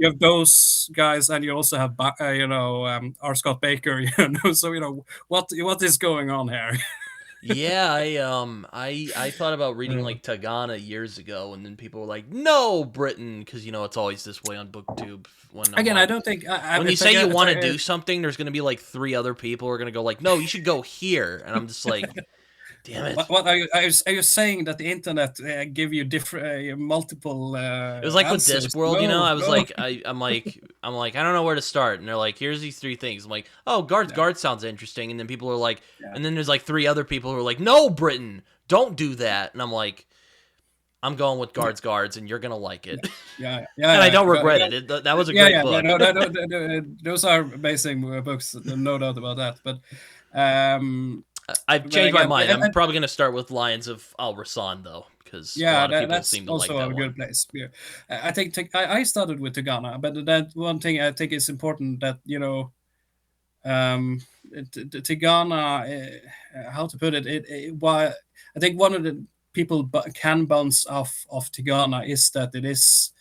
have those guys, and you also have, R. Scott Baker. So what is going on here?
Yeah, I thought about reading
Uh,
like Tagana years ago, and then people were like, "No, Britton," because it's always this way on BookTube. When I'm
Again, I
like,
don't think
when
I
you say
think
you want to do something, there's gonna be like three other people who are gonna go like, "No, you should go here," and I'm just like, "Damn it!"
what are you saying that the internet give you different multiple
It was like with
answers?
Discworld,
No,
I was
no.
like, I'm like, I don't know where to start, and they're like, here's these three things. I'm like, oh,
Yeah,
guard sounds interesting, and then people are like,
yeah,
and then there's like three other people who are like, no, Britain, don't do that, and I'm like, I'm going with
yeah,
guards, and you're gonna like it,
yeah,
and I
yeah,
don't regret it. That was a
yeah,
great
yeah.
book.
No, those are amazing books, no doubt about that.
I've
But
changed my
again,
mind. I'm probably gonna start with Lions of Al Rasan though, because a
yeah,
lot of people
that's
seem to like
also
that
a good
one.
place. Yeah. I think I started with Tigana, but that one thing I think is important, that um, Tigana, how to put it, why I think one of the people can bounce off of Tigana is that it is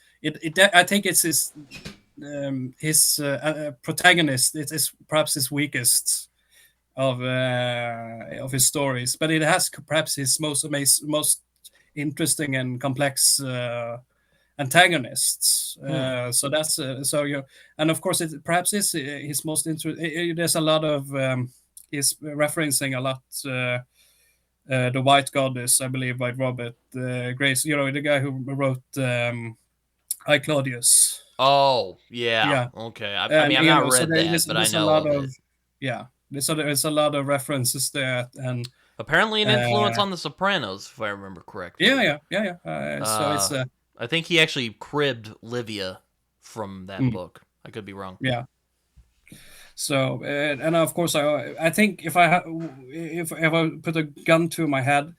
I think it's this. his protagonist is perhaps his weakest of his stories, but it has perhaps his most interesting and complex antagonists.
Hmm.
So that's so you and of course it perhaps is his most interesting. There's a lot of he's referencing a lot. The White Goddess, I believe, by Robert Grace. You know, the guy who wrote I Claudius.
Oh, yeah.
Yeah,
Okay. I
and
mean, I've
you
not
know, so
read that, but I
there's a
know
lot
of
of
it.
yeah, there's a lot of references there, and
Apparently, an influence
uh,
on The Sopranos, if I remember
yeah,
correctly.
yeah, yeah, yeah. So it's
Uh, I think he actually cribbed Livia from that
mm,
book. I could be wrong.
yeah. So and of course I think if if I put a gun to my head,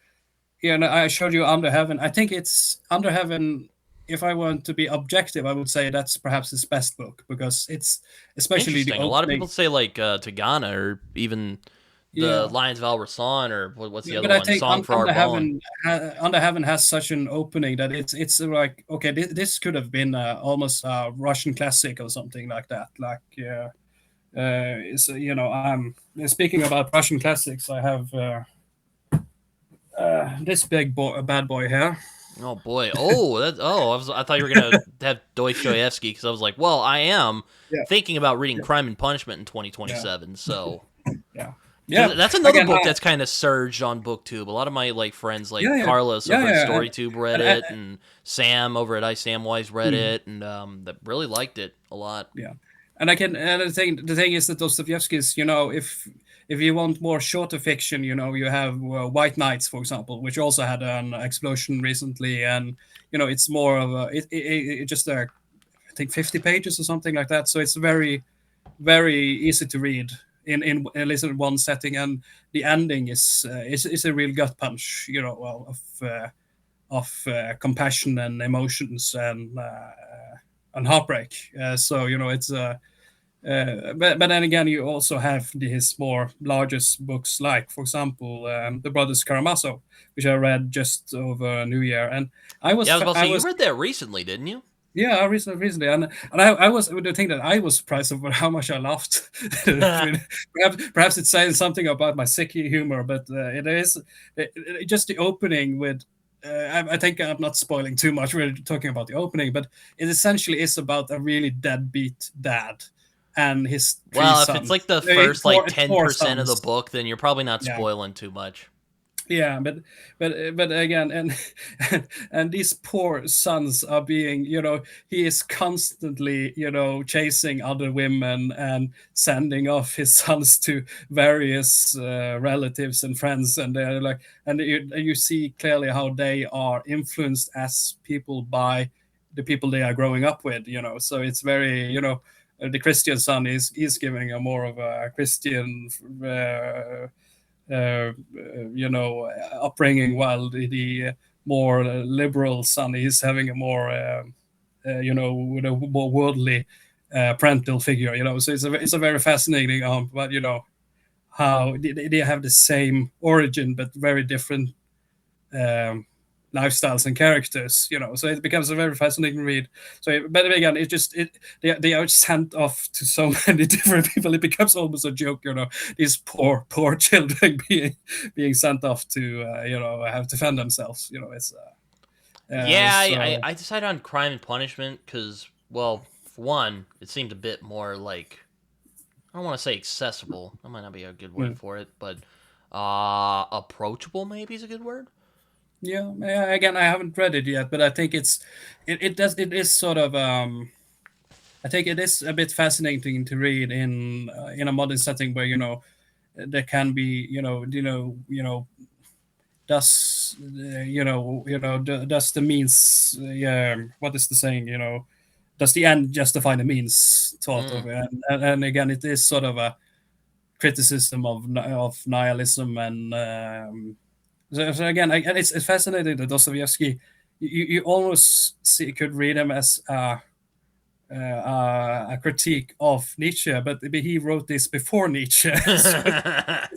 yeah, and I showed you Under Heaven. I think it's Under Heaven. If I want to be objective, I would say that's perhaps his best book because it's especially the
Interesting. A lot of
opening.
people say like Tagana or even the
Yeah,
Lions of Al Rasan or what's the other
but I
one?
think
Song for Our
Under
Bone.
Heaven, Under Heaven has such an opening that it's like okay, this could have been almost a Russian classic or something like that. Like it's you know I'm speaking about Russian classics. I have this big boy, bad boy here.
Oh boy. I thought you were gonna have Dostoevsky because I was like, well, I am
Yeah,
thinking about reading
yeah,
Crime and Punishment in
yeah,
2027. So
yeah, yeah.
because that's another
Again,
book that's kind of surged on BookTube. A lot of my like friends, like
yeah, yeah,
Carlos
yeah,
over at
yeah,
StoryTube, read
and
it, and Sam over at iSamwise read
mm,
it, and that really liked it a lot.
yeah. And I can, and the thing is that Dostoevsky's, you know, if you want more shorter fiction, you know, you have White Knights, for example, which also had an explosion recently, and you know, it's more of a it just I think 50 pages or something like that. So it's very easy to read in at least in one setting, and the ending is a real gut punch, you know, well, of compassion and emotions and heartbreak. So you know, it's but then again, you also have his more largest books, like for example, the Brothers Karamazov, which I read just over New Year, and
Yeah, I was about to
I
say you
was
read that recently, didn't you?
yeah, recently, and I was the thing that I was surprised about how much I laughed. Perhaps it's saying something about my sick humor, but it is just the opening with. I think I'm not spoiling too much. We're talking about the opening, but it essentially is about a really deadbeat dad and his three
Well, if it's
sons.
like the first like
Four
10% of the
sons.
book, then you're probably not
Yeah,
spoiling too much.
yeah, but again, and these poor sons are being, you know, he is constantly, you know, chasing other women and sending off his sons to various relatives and friends, and they're like, and you see clearly how they are influenced as people by the people they are growing up with, you know. So it's very, you know, the Christian son is giving a more of a Christian uh, you know, upbringing, while the more liberal son is having a more you know, with a more worldly parental figure, you know. So it's a very fascinating but you know how they have the same origin but very different um, lifestyles and characters, you know. So it becomes a very fascinating read. So, but again, it just they are sent off to so many different people. It becomes almost a joke, you know. These poor children being sent off to you know, have to defend themselves. You know, it's
Yeah,
so
I decided on Crime and Punishment because, well, for one, it seemed a bit more like, I don't want to say accessible. That might not be a good word
mm,
for it, but approachable maybe is a good word.
yeah. Again, I haven't read it yet, but I think it is sort of I think it is a bit fascinating to read in a modern setting where, you know, there can be, you know, does does the means yeah, what is the saying, you know, does the end justify the means thought
Mm.
of it, and again, it is sort of a criticism of nihilism, and so again, and it's fascinating that Dostoevsky, you almost could read him as a critique of Nietzsche, but he wrote this before Nietzsche. So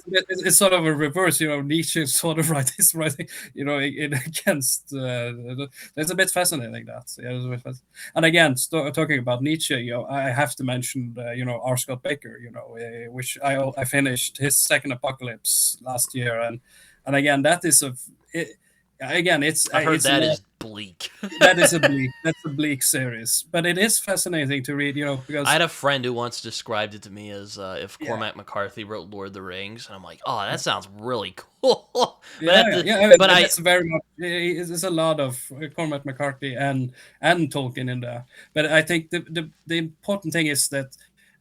it's sort of a reverse, Nietzsche sort of is writing, against. It's a bit fascinating that. Yeah, it's a bit fascinating. And again, talking about Nietzsche, I have to mention, R. Scott Baker, which I finished his second Apocalypse last year, and again, that is again,
I've heard
it's a
that
lot.
is bleak.
That's a bleak series, but it is fascinating to read,
I
because
had a friend who once described it to me as if
yeah,
Cormac McCarthy wrote Lord of the Rings, and I'm like, oh, that sounds really cool.
yeah,
But I
that's very much. It's a lot of Cormac McCarthy and Tolkien in there. But I think the important thing is that,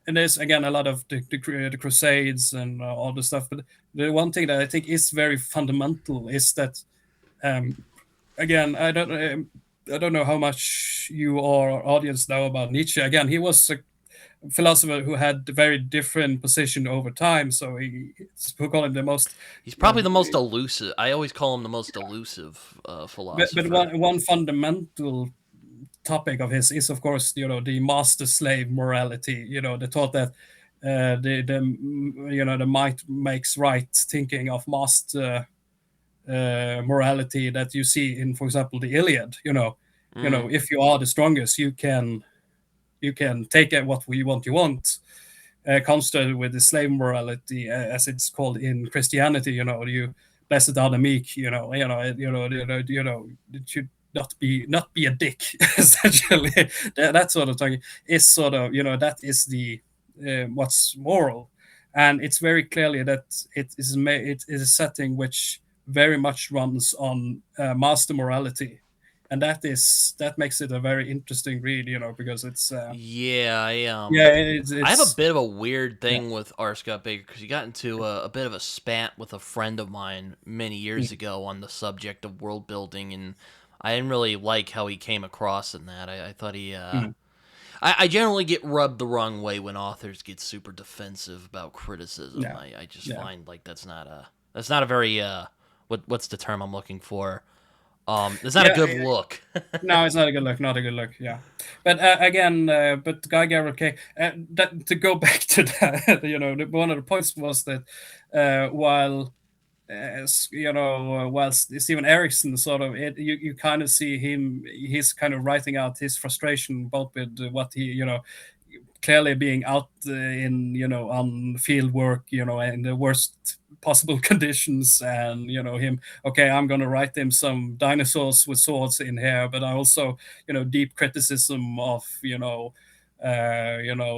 and there's again a lot of the Crusades and all the stuff. But the one thing that I think is very fundamental is that, um, again, I don't know how much you or our audience know about Nietzsche. Again, he was a philosopher who had a very different position over time. So we call him the most,
he's
you know,
probably the most elusive. I always call him the most elusive
but
philosopher.
one fundamental topic of his is, of course, the master slave morality. The thought that the might makes right thinking of master morality that you see in, for example, the Iliad.
Mm.
If you are the strongest, you can take it what you want. Contrasted with the slave morality, as it's called in Christianity. You blessed are the meek. It should not be a dick. Essentially, that sort of thing is sort of, that is the what's moral, and it's very clearly that it is a setting which very much runs on master morality, and that makes it a very interesting read. Because it's
Yeah,
yeah,
I have a
it's
bit of a weird
yeah.
thing with R. Scott Baker because he got into a bit of a spat with a friend of mine many years
Mm,
ago on the subject of world building, and I didn't really like how he came across in that. I thought he,
mm,
I generally get rubbed the wrong way when authors get super defensive about criticism.
yeah,
I just
yeah,
find like that's not a very what's the term I'm looking for? It's not a
yeah.
good look.
No, it's not a good look. Not a good look. Yeah, but again, but Guy Gavriel Kay. To go back to that, one of the points was that while while Steven Erickson sort of you kind of see him, he's kind of writing out his frustration both with what he, clearly being out in, on field work, in the worst possible conditions, and him, okay, I'm going to write him some dinosaurs with swords in here, but I also, deep criticism of,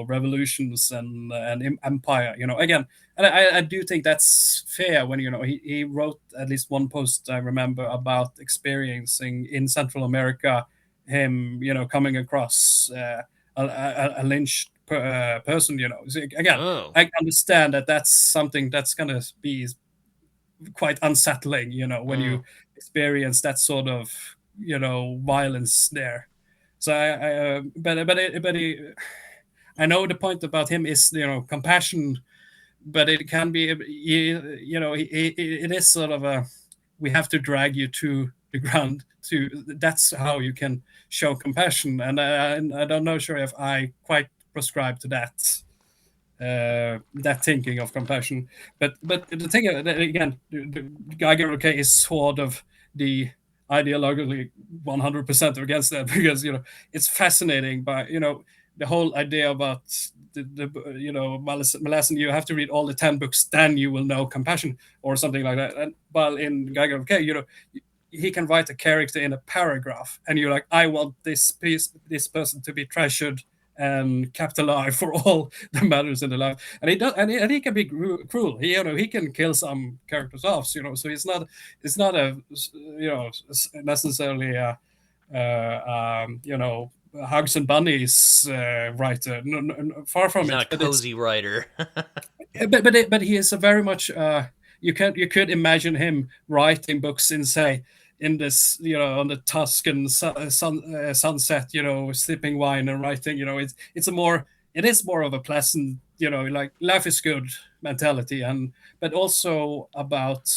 revolutions and empire, again. And I do think that's fair when, he wrote at least one post I remember about experiencing in Central America, him, coming across a lynched person. So again,
Oh.
I understand that that's something that's going to be quite unsettling, when
Mm.
you experience that sort of, violence there. So I know the point about him is, compassion, but it can be, it is sort of a, we have to drag you to the ground to, that's how you can show compassion, and I don't know sure if I quite prescribe to that thinking of compassion. But the thing again, the Guy Gavriel Kay is sort of the ideologically 100% against that, because it's fascinating, by the whole idea about Malazan, you have to read all the 10 books, then you will know compassion, or something like that. And while in Guy Gavriel Kay, he can write a character in a paragraph, and you're like, I want this person to be treasured and kept alive for all the matters in the life. And he does, and he can be cruel. He can kill some characters off. So it's not a necessarily a Hugs and Bunnies writer. No, far
He's
from
not
it.
a
But it's
cozy writer.
but he is a very much you could imagine him writing books in, say, in this, on the Tuscan sunset, sipping wine and writing. It is more of a pleasant, like life is good mentality, and but also about,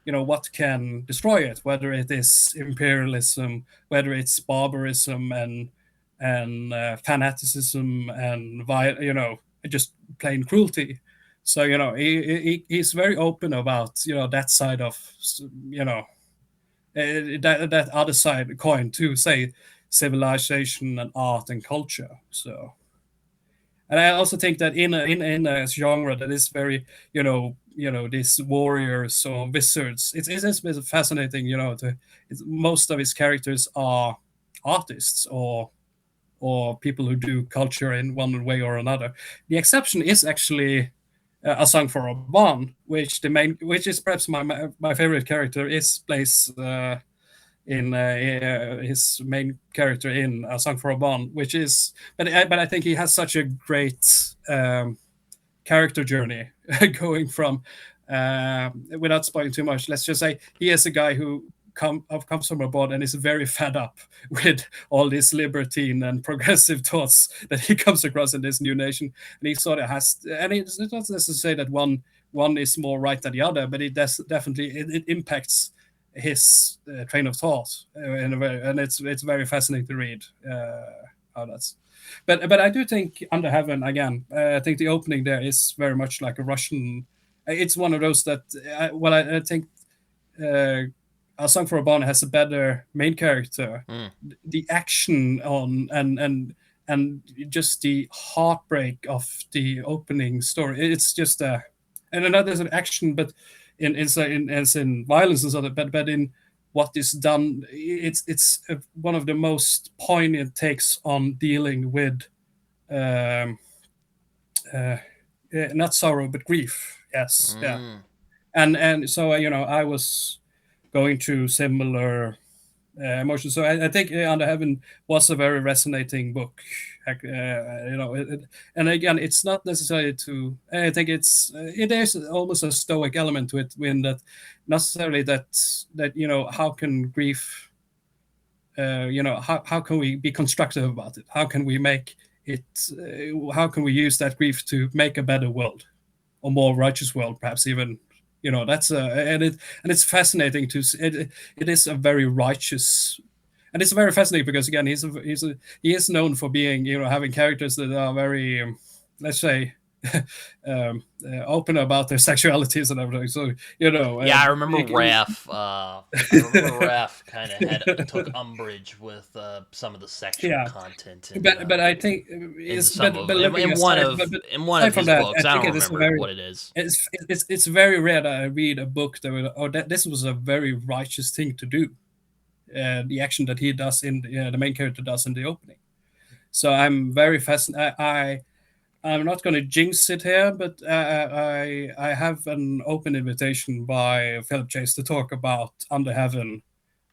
what can destroy it, whether it is imperialism, whether it's barbarism, and fanaticism and just plain cruelty. So he's very open about that side of that other side of the coin to say civilization and art and culture. So, and I also think that in a genre that is very these warriors or wizards, it's fascinating. Most of his characters are artists or people who do culture in one way or another. The exception is actually A Song for a Vaughan, which is perhaps my favorite character, is plays in his main character in A Song for a Vaughan, which is, but I think he has such a great character journey going from, without spoiling too much, let's just say he is a guy who comes from abroad and is very fed up with all these libertine and progressive thoughts that he comes across in this new nation, and he sort of has, and it's not necessarily to say that one is more right than the other, but it definitely it impacts his train of thought, and it's very fascinating to read how that's. But I do think Under Heaven again. I think the opening there is very much like a Russian. It's one of those that I think A Song for a Vaughan has a better main character. The action on and just the heartbreak of the opening story. It's just and another is an action, but in violence and sort of, but in what is done, it's one of the most poignant takes on dealing with not sorrow but grief. Yes, yeah, and so I was going through similar emotions. So I think Under Heaven was a very resonating book. And again, it's not necessarily to. I think it is almost a stoic element to it, when that necessarily that how can grief, how can we be constructive about it? How can we make it? How can we use that grief to make a better world, or more righteous world, perhaps even. That's and it's fascinating to see. It is a very righteous, and it's very fascinating because again he is known for being having characters that are very let's say open about their sexualities and everything. So
yeah, I remember Raph. I remember Raph kind of took umbrage with some of the sexual content.
But I think
in one of his books, I don't remember what it is.
It's very rare that I read a book that this was a very righteous thing to do. The action that he does the main character does in the opening. So I'm very fascinated. I'm not going to jinx it here, but I have an open invitation by Philip Chase to talk about Under Heaven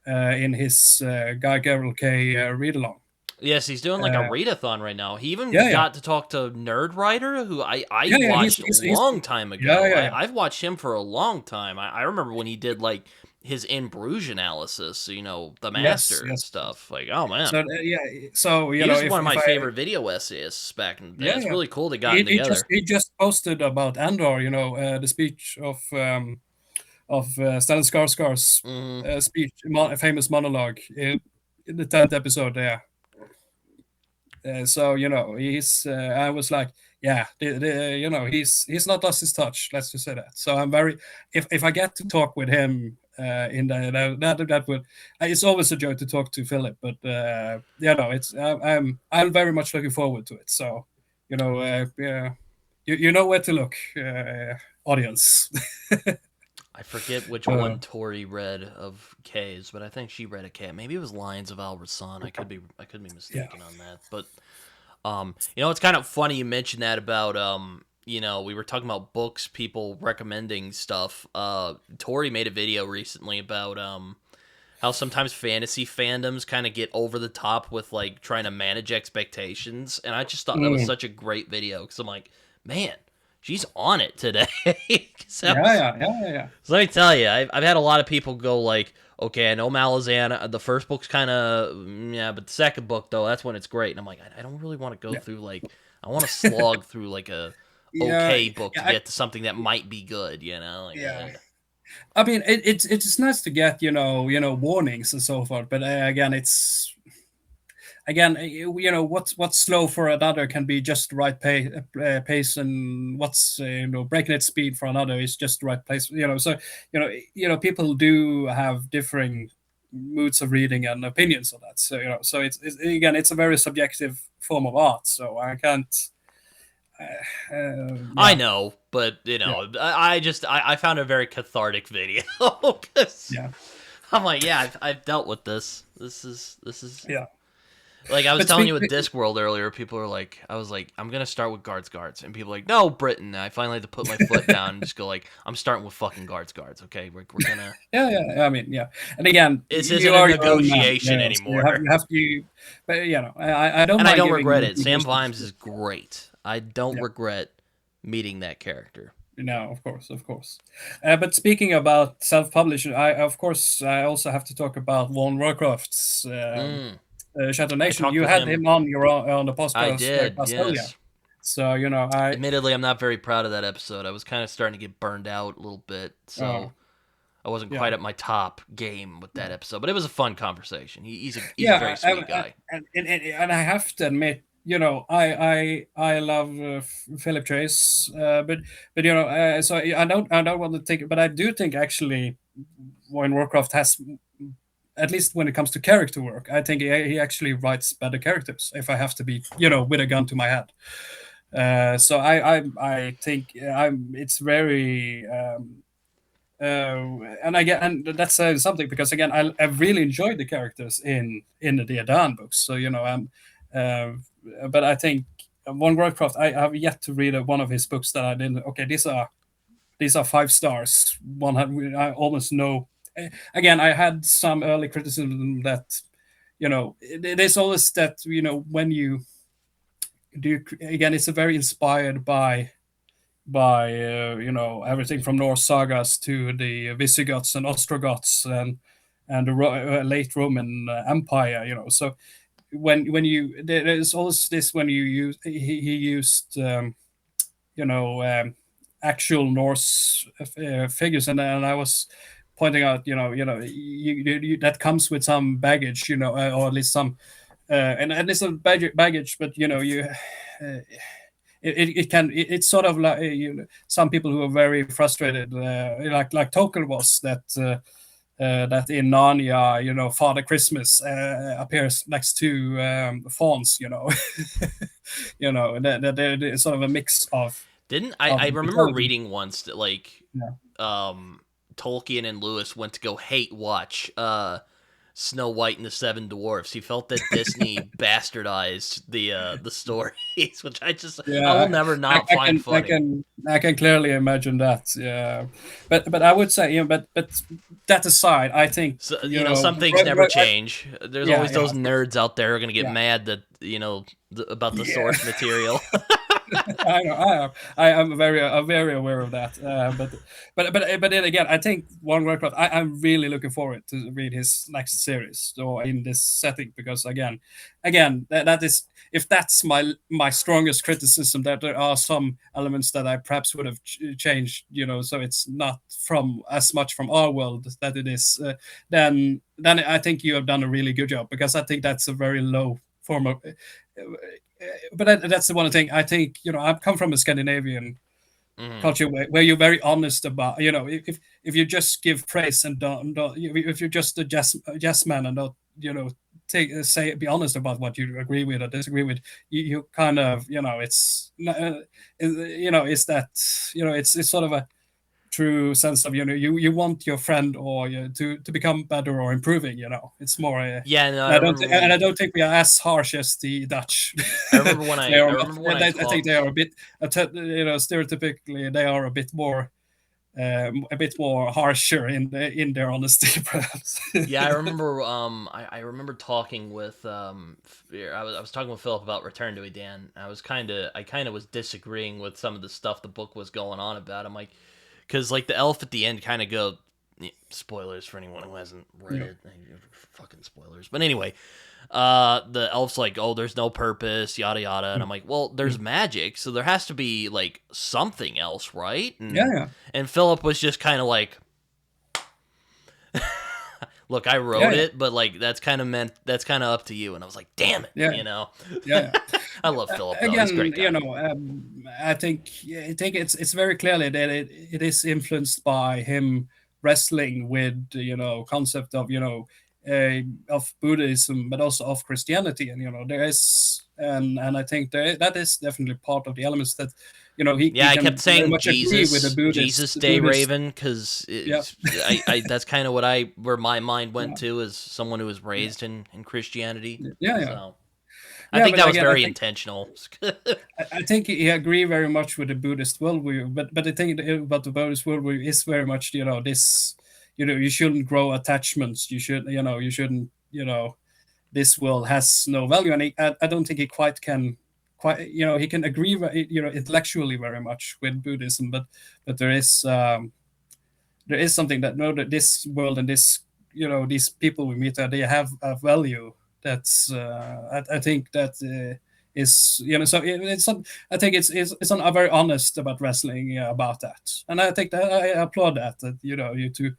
in his Guy Gavriel Kay read-along.
Yes, he's doing like a readathon right now. He even got to talk to Nerd Writer, who I watched a long time ago. I've watched him for a long time. I remember when he did like his In Bruges analysis, the Master and stuff. Like, oh man,
so
he was one of my favorite video essayists back in the day. It's really cool they got together.
He just posted about Andor, the speech of Stellan Skarsgård's speech, famous monologue in the 10th episode there. So he's. I was like, yeah, he's not lost his touch. Let's just say that. So I'm very. If I get to talk with him that would. It's always a joy to talk to Philip, but it's. I'm very much looking forward to it. So you know where to look, audience.
I forget which one Tori read of Kay's, but I think she read a Kay. Maybe it was Lions of Al Rassan. I could be mistaken on that. But it's kind of funny you mentioned that about we were talking about books, people recommending stuff. Tori made a video recently about how sometimes fantasy fandoms kind of get over the top with like trying to manage expectations, and I just thought that was such a great video because I'm like, man, she's on it today.
Yeah.
So let me tell you, I've had a lot of people go like, okay, I know Malazan, the first book's kind of, but the second book, though, that's when it's great. And I'm like, I don't really want to go through, like, I want to slog through, like, a okay book to get to something that might be good, Like,
I mean, it's nice to get, warnings and so forth. But again, again, what's slow for another can be just the right pace, and what's breakneck speed for another is just the right place. So people do have differing moods of reading and opinions on that. So so it's again, it's a very subjective form of art. So I can't.
I
Yeah,
know, but
yeah,
I found a very cathartic video because
yeah,
I'm like, yeah, I've dealt with this. This is
yeah.
like I was
But
telling you
speak.
with Discworld earlier. People are like, I was like, I'm gonna start with guards, and people are like, no, Britton. And I finally had to put my foot down and just go like, I'm starting with fucking guards. Okay, we're gonna.
Yeah, yeah. I mean, yeah. And again,
This
you
isn't a
are your own man.
negotiation
So you have
anymore.
you have to. But I don't
And I
mind
don't
giving
regret it. Sam
recommendations.
Vimes is great. I don't
Yeah.
regret meeting that character.
No, of course, of course. But speaking about self-publishing, I also have to talk about Vaughan Roycroft's
Mm,
Shadow
I
Nation.
talked
You
with
had
him.
him on your on the
I
podcast
did,
earlier.
yes.
So I
Admittedly, I'm not very proud of that episode. I was kind of starting to get burned out a little bit,
uh,
so I wasn't
yeah.
quite at my top game with that episode. But it was a fun conversation. He's a very
Yeah,
sweet guy.
and I have to admit, I love Philip Chase, but so I don't want to take, but I do think actually, when Warcraft has, at least when it comes to character work, I think he actually writes better characters. If I have to be, with a gun to my head, so I think it's very. And I get, and that's something, because again, I really enjoyed the characters in the Daedan books. So uh, but I think Von Roycroft, I have yet to read one of his books that I didn't. Okay, these are 5 stars. I almost know. Again, I had some early criticism that there's always that when you do, again, it's a very inspired by everything from Norse sagas to the Visigoths and Ostrogoths and the late Roman Empire. So when you there's always this, when you use he used you know um, actual Norse figures, and I was pointing out, that comes with some baggage, or at least some and it's a baggage, but you. It's sort of like some people who are very frustrated, like Tolkien was, that in Narnia, Father Christmas appears next to fawns, that they're sort of a mix of
Didn't
of
I remember
mythology.
reading once that like
Yeah.
um Tolkien and Lewis went to go hate watch Snow White and the Seven Dwarfs. He felt that Disney bastardized the stories, which I will
Yeah,
never
I,
not
I
find
can I
funny.
can I can clearly imagine that. Yeah, but I would say, but that aside, I think
So some things never change. There's
yeah,
always
yeah,
those nerds out there who are gonna get
yeah,
mad that about the
yeah.
source material.
I know, I'm very aware of that. But then again, I think One Warcraft. I'm really looking forward to read his next series, or in this setting, because again, that is, if that's my strongest criticism, that there are some elements that I perhaps would have changed. So it's not from as much from our world that it is. Then I think you have done a really good job, because I think that's a very low form of but that's the one thing I think. I've come from a Scandinavian
Mhm.
culture where you're very honest about. If you just give praise and don't if you're just a yes man and don't be honest about what you agree with or disagree with, you kind of it's that it's sort of a true sense of you want your friend or to become better or improving. It's more
Yeah, no,
and I don't think we are as harsh as the Dutch.
I remember when
They are
I remember when I
I think they
talked.
are a bit stereotypically they are a bit more harsher in their honesty, perhaps.
Yeah, I remember. I remember talking with. I was talking with Philip about Return to Eden. I kind of was disagreeing with some of the stuff the book was going on about. I'm like, because like the elf at the end kind of go. Spoilers for anyone who hasn't read
Yeah.
it. Fucking spoilers. But anyway, the elf's like, oh, there's no purpose, yada yada, and I'm like, well, there's magic, so there has to be like something else, right?
Yeah, yeah.
And Philip was just kind of like. look, I
Yeah,
wrote
yeah,
it, but like that's kind of up to you. And I was like, damn it,
yeah,
you know.
yeah.
I love Philip though; he's a
Again,
great guy.
I think it's very clearly that it is influenced by him wrestling with concept of of Buddhism, but also of Christianity, and there is and I think that is definitely part of the elements that
Yeah,
he
I kept
can very
saying
much agree with
Jesus
the
Day
Buddhist.
Raven, because
Yeah,
I that's kind of where my mind went
yeah,
to as someone who was
yeah,
raised in Christianity.
yeah, yeah.
So I
Yeah,
think
but
that was
again,
very intentional.
I think he agree very much with the Buddhist worldview, but I think about the Buddhist worldview is very much this, you shouldn't grow attachments. You shouldn't, this world has no value, and I don't think he quite can, he can agree, intellectually very much with Buddhism, but there is something that no, that this world and this, these people we meet, they have a value that's I think that is so it's some, I think it's very honest about wrestling, about that, and I think that I applaud that you two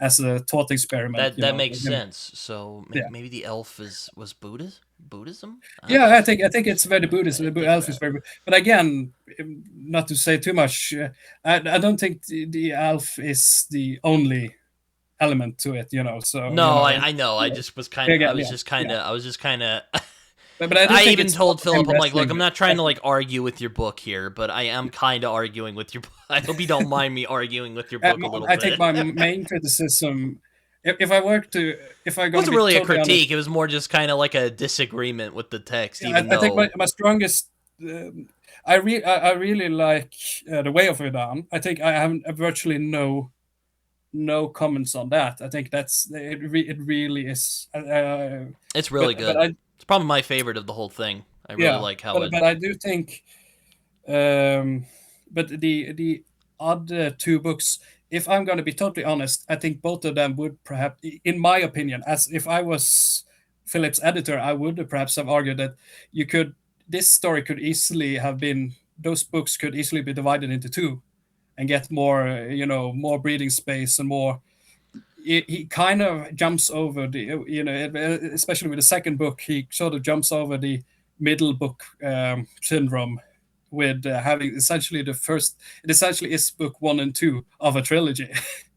as a thought experiment,
That makes sense. So
yeah.
maybe the elf was Buddhism. I don't
Yeah,
know.
I think it's very Buddhist.
I didn't
The
think
elf is
about it.
very, but again, not to say too much. I don't think the elf is the only element to it. So
No, I know. I
yeah,
just was kind of.
again, yeah, yeah.
I was just kind of.
But I do
I
think
even
it's not
told
him
Philip, I'm like, look,
wrestling
I'm
with.
not trying to
Definitely.
like argue with your book here, but I am kind of arguing with your. I hope you don't mind me arguing with your book a little
I think
bit.
my main criticism, if I were to, if I'm
It
going to
wasn't
be
really a
totally honest,
critique. It was more just kind of like a disagreement with the text,
yeah,
even
I think
though.
my strongest. I really like the way of Vaughan. I think I have virtually no comments on that. I think that's it really is.
It's really
But
good.
I
It's probably my favorite of the whole thing. I really
yeah,
like how it.
but I do think um, but the other two books, if I'm going to be totally honest, I think both of them would perhaps, in my opinion, as if I was Philip's editor, I would perhaps have argued that you could this story could easily have been those books could easily be divided into two and get more more breathing space and more he kind of jumps over the especially with the second book he sort of jumps over the middle book syndrome with having essentially the first it essentially is book one and two of a trilogy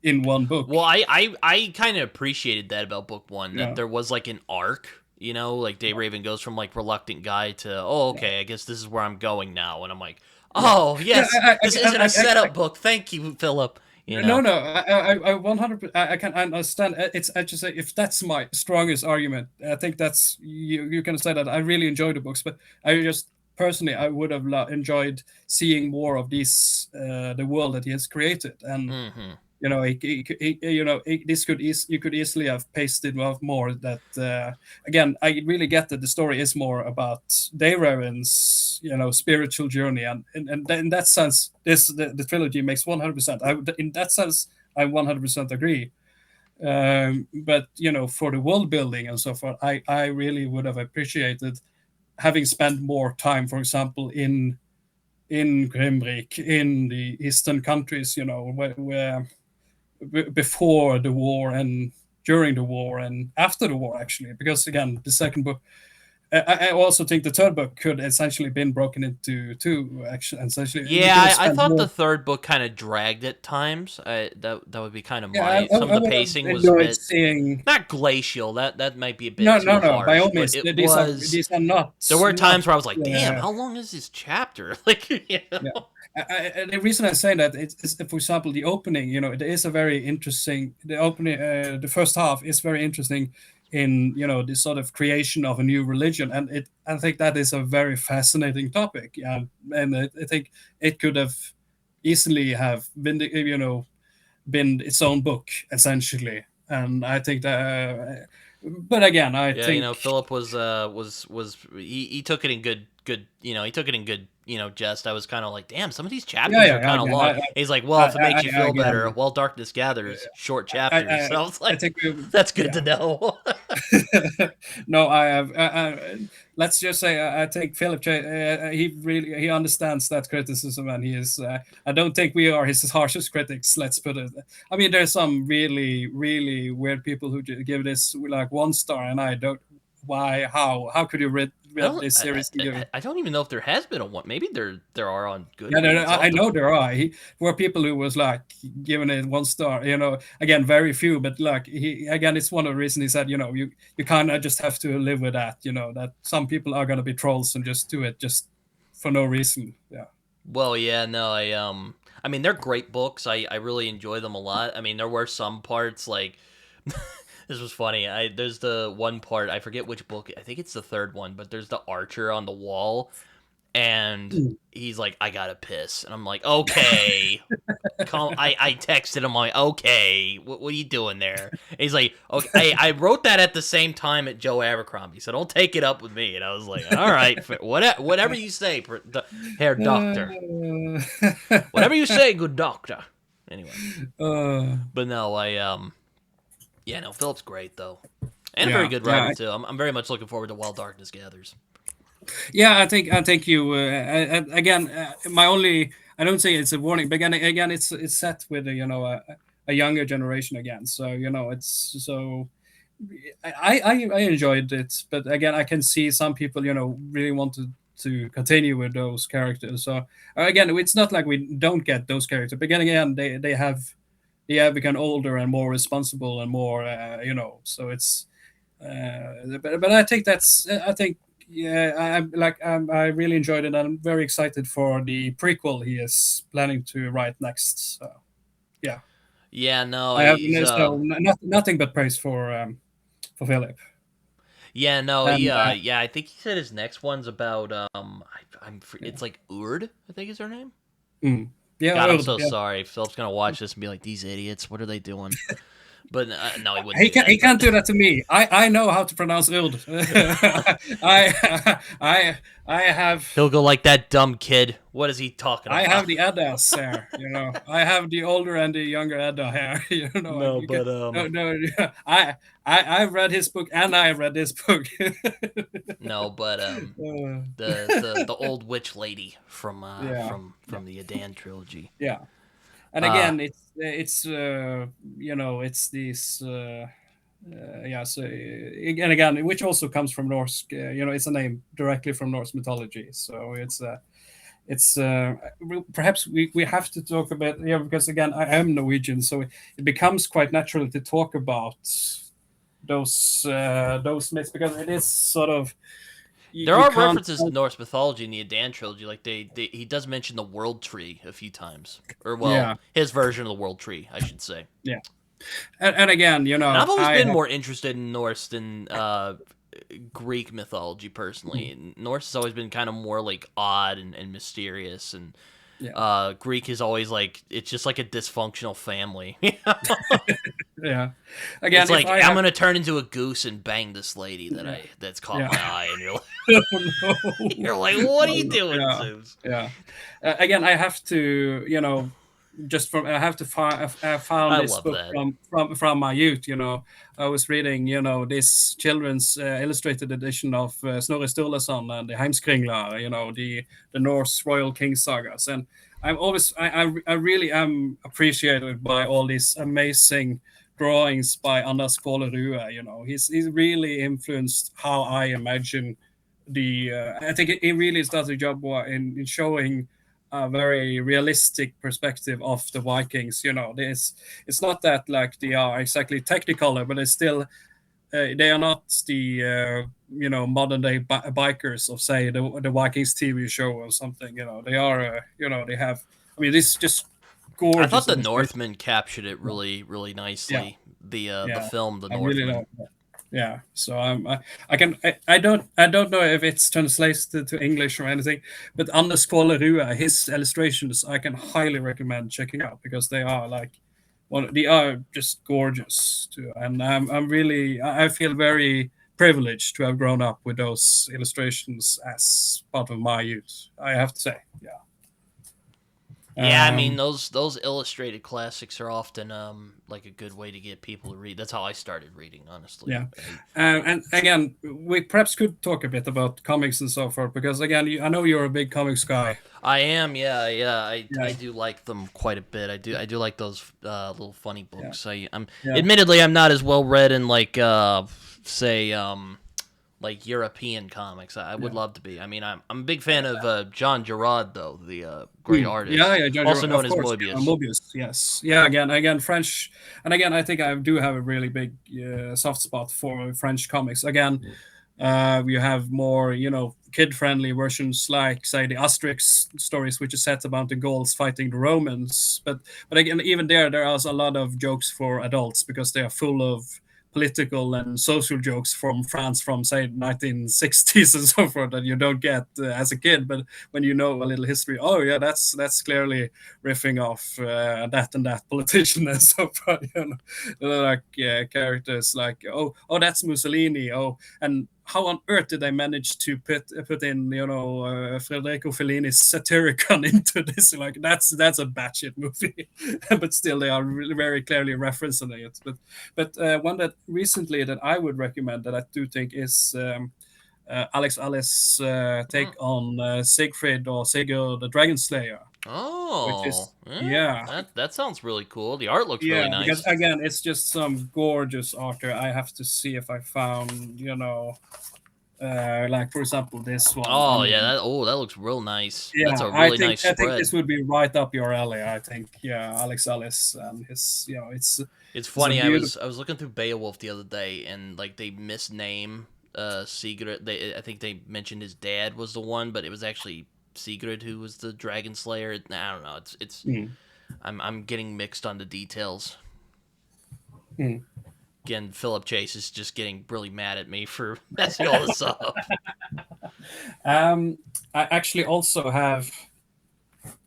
in one book.
Well, I kind of appreciated that about book one, that
Yeah,
there was like an arc. Like Day Raven goes from like reluctant guy to, oh,
yeah,
okay, I guess this is where I'm going now, and I'm like,
yeah,
oh
yeah.
yes, this isn't a setup book. Thank you, Philip.
No, no, I 100. I can understand. It's I just say if that's my strongest argument, I think that's you can say that I really enjoy the books, but I just personally I would have enjoyed seeing more of this the world that he has created, and
Hmm.
this you could easily have pasted off more that again I really get that the story is more about Dayraven's spiritual journey, and in that sense the trilogy makes 100%. In that sense I 100% agree, but for the world building and so forth I really would have appreciated having spent more time, for example, in Grimbrick, in the eastern countries, where before the war and during the war and after the war, actually, because again the second book I also think the third book could essentially been broken into two, actually, essentially you
Yeah,
could have
I
spent
thought
more.
the third book kind of dragged at times. That would be kind of
Yeah,
my, some of
I
the
would have
pacing was a
enjoyed
bit,
seeing.
not glacial. That might be a bit
No,
too
no, no, by all
harsh, but
means
it
these
was.
are not
There were
not
times where I was like, damn,
uh,
how long is this chapter? Like,
yeah. The reason I say that is, for example, the opening. It is a very interesting. The opening, the first half is very interesting in this sort of creation of a new religion, and I think that is a very fascinating topic. Yeah, and I think it could have easily have been, been its own book essentially, and I think that. But again, I
Yeah,
think
Philip was he took it in good, he took it in good, jest. I was kind of like, damn, some of these
Yeah,
chapters are
yeah.
kind of
Again,
long. He's like, well, if it makes you feel better,
again,
while darkness gathers, short chapters.
I,
So I was
I
like,
think
that's good to
yeah.
know.
No, I have. Let's just say I think Philip. He understands that criticism, and he is. I don't think we are his harshest critics. Let's put it. I mean, there's some really, really weird people who give this like 1 star, and I don't. Why? How could you read this series and give it?
I don't even know if there has been a one. Maybe there are on
Yeah,
Goodreads.
I know there are. Were people who was like giving it 1 star. Again, very few, but like it's one of the reasons he said, you kind of just have to live with that. That some people are gonna be trolls and just do it just for no reason. Yeah.
Well, yeah, no, I mean, they're great books. I really enjoy them a lot. I mean, there were some parts like this was funny. There's the one part, I forget which book. I think it's the third one, but there's the archer on the wall, and he's like, I gotta piss, and I'm like, okay. I texted him, I'm like, okay, what are you doing there? And he's like, okay, I wrote that at the same time at Joe Abercrombie, so don't take it up with me. And I was like, all right, whatever you say, Herr Doctor. Whatever you say, good doctor. Anyway. But no, yeah, no, Philip's great, though. And a very good writer, too. I'm very much looking forward to While Darkness Gathers.
Yeah, I think you again. My only, I don't say it's a warning, but again, it's set with a younger generation again. So it's so. I enjoyed it, but again, I can see some people really wanted to continue with those characters. So again, it's not like we don't get those characters, but again, they have become older and more responsible and more So it's. But I think I think yeah, I really enjoyed it. I'm very excited for the prequel he is planning to write next. So, yeah.
Yeah, no,
I have
he's
nothing but praise for Philip.
yeah, no,
And
yeah, I think he said his next one's about it's like Urd, I think is her name.
yeah,
God, I'm so sorry. Philip's gonna watch this and be like, these idiots, what are they doing? But no, he wouldn't.
He can't do that to me. I know how to pronounce Urd. I have.
He'll go like that dumb kid. What is he talking about?
I have the Eddas here, I have the older and the younger Edda here,
No, but
no, I read his book and I read this book.
No, but the old witch lady from the Adan trilogy.
Yeah, and again, it's these. Yeah, so again, which also comes from Norse. It's a name directly from Norse mythology. So it's perhaps we have to talk about because again I am Norwegian, so it becomes quite natural to talk about those myths because it is sort of.
There are references to Norse mythology in the Adan trilogy. Like he does mention the world tree a few times, or his version of the world tree, I should say.
Yeah. And again,
and I've always been more interested in Norse than Greek mythology, personally. Norse has always been kind of more like odd and mysterious, and Greek is always like it's just like a dysfunctional family.
Yeah. Again,
it's like I'm gonna turn into a goose and bang this lady that's caught my eye, and you're like, you're like, what are you doing, Zeus?
Yeah. Again, I have to, I have to found this book from my youth. I was reading this children's illustrated edition of Snorri Sturluson and the Heimskringla, the Norse royal king sagas, and I'm always I really am appreciated by all these amazing drawings by Anders Kvåle Rue. He's really influenced how I imagine I think he really does a job in showing a very realistic perspective of the Vikings. It's not that like they are exactly technicolor, but it's still they are not the modern day bikers of say the Vikings TV show or something. They are they have. I mean, this is just gorgeous.
I thought the Northman captured it really, really nicely. Yeah. The film, The Northman.
Really like that. Yeah, so I don't know if it's translated to English or anything, but Anders Kvåle Rue, his illustrations I can highly recommend checking out because they are they are just gorgeous too, and I feel very privileged to have grown up with those illustrations as part of my youth. I have to say, yeah.
Yeah, I mean those illustrated classics are often like a good way to get people to read. That's how I started reading, honestly.
Yeah, and again, we perhaps could talk a bit about comics and so forth because again, I know you're a big comics guy.
I am, yeah, yeah. I
Yeah,
do like them quite a bit. I do like those little funny
yeah,
books. I'm
yeah,
admittedly I'm not as well read in like say like European comics. I would
yeah.
love to be. I mean, I'm a big fan of John Gerard though, the great
Yeah,
artist,
yeah, John
also known
of
as
course,
Moebius.
Mobius. Yes, yeah. Again, French, and again, I think I do have a really big soft spot for French comics. Again, we have more, kid-friendly versions like, say, the Asterix stories, which is set about the Gauls fighting the Romans. But again, even there are a lot of jokes for adults because they are full of political and social jokes from France from say 1960s and so forth that you don't get as a kid, but when you know a little history, oh yeah, that's clearly riffing off that and that politician and so forth. Like characters like that's Mussolini. And how on earth did they manage to put in Federico Fellini's Satyricon into this? Like that's a batshit movie, but still they are really very clearly referencing it. But one that recently that I would recommend that I do think is Alex Alice take
Mm.
on Siegfried or Sigurd the Dragon Slayer, which
Oh,
is
yeah,
yeah.
that sounds really cool. The art looks really
Yeah, because
nice.
again, it's just some gorgeous art there. I have to see if I found, like for example this one. I
Oh yeah,
mean,
that looks real nice. That's
yeah,
a really nice
I think
spread.
this would be right up your alley. I think, yeah, Alex Ellis and his,
It's
it's a
funny. I
beautiful.
was I was looking through Beowulf the other day, and like they misname Sigurd. I think they mentioned his dad was the one, but it was actually Sigurd who was the dragon slayer. I don't know. It's
Mm,
I'm getting mixed on the details.
mm.
Again, Philip Chase is just getting really mad at me for messing all this up.
I actually also have.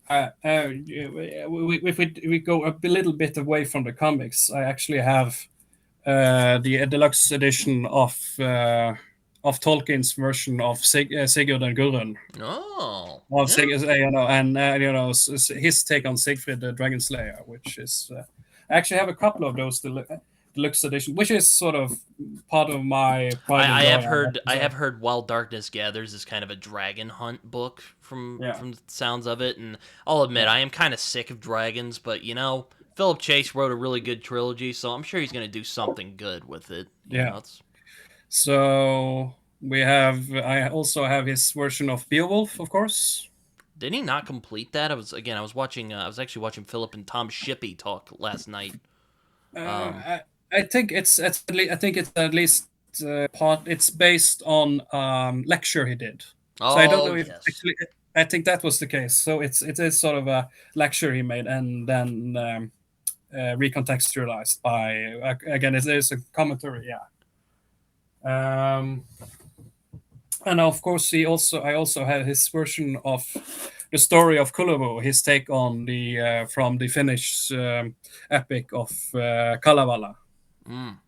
If we go a little bit away from the comics, I actually have the deluxe edition of Tolkien's version of Sigurd and Gudrun.
Oh,
Of
yeah.
and his take on Siegfried the Dragon Slayer, which is I actually have a couple of those deluxe edition, which is sort of part of my pride and
I
joy.
have
I have
heard
to
I
say.
have heard While Darkness Gathers is kind of a dragon hunt book
Yeah,
from the sounds of it, and I'll admit
yeah,
I am kind of sick of dragons, but Philip Chase wrote a really good trilogy, so I'm sure he's gonna do something good with it.
yeah.
It's
So we have. I also have his version of Beowulf, of course.
didn't he not complete that? I was watching I was actually watching Philip and Tom Shippey talk last night. Um,
I think I think it's at least part. It's based on lecture he did. So I don't
oh
know if
yes,
actually. I think that was the case. So it is sort of a lecture he made and then recontextualized by again. It is a commentary. Yeah. Um, and of course, I also had his version of the story of Kullervo, his take on the from the Finnish epic of Kalevala,
mm.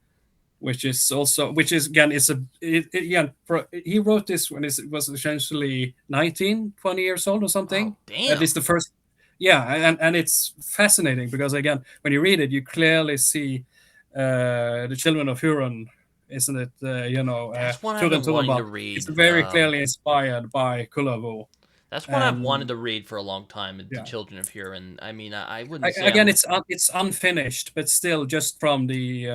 which is again is again he wrote this when it was essentially 19, 20 years old or
Oh
something. At
damn,
least the first, yeah, and it's fascinating because again when you read it you clearly see the children of Huron, isn't it?
that's one I've
Turin
been wanting
Turenbach.
to
It's
read.
very clearly inspired by Kullervo,
That's one I've wanted
and
to read for a long time. The
yeah.
Children of Huron. I mean, I wouldn't say
Again,
I'm.
it's unfinished, but still, just from the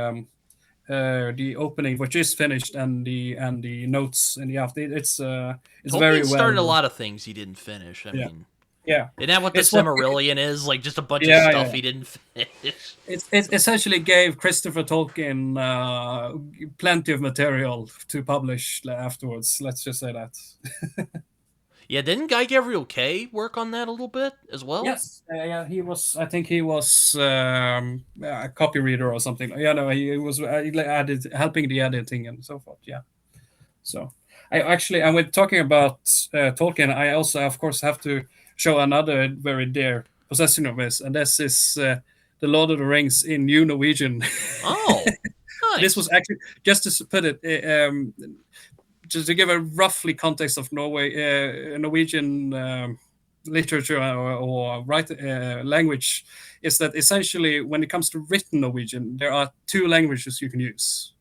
opening, which is finished, and the notes and the after, it's very
Tolkien
well.
started a lot of things he didn't finish. I
Yeah,
mean,
yeah.
isn't that what the
It's what
Silmarillion is? Like just a bunch of
yeah,
stuff
yeah.
he didn't finish.
It essentially gave Christopher Tolkien plenty of material to publish afterwards. Let's just say that.
Yeah, didn't Guy Gavriel Kay work on that a little bit as well?
Yes, yeah, he was. I think he was a copy reader or something. Yeah, no, he was helping the editing and so forth. Yeah. So and when talking about Tolkien, I also, of course, have to show another very dear possession of his, and this is the Lord of the Rings in New Norwegian.
Oh,
This was actually, just to put it, just to give a roughly context of Norwegian literature or language, is that essentially when it comes to written Norwegian, there are two languages you can use.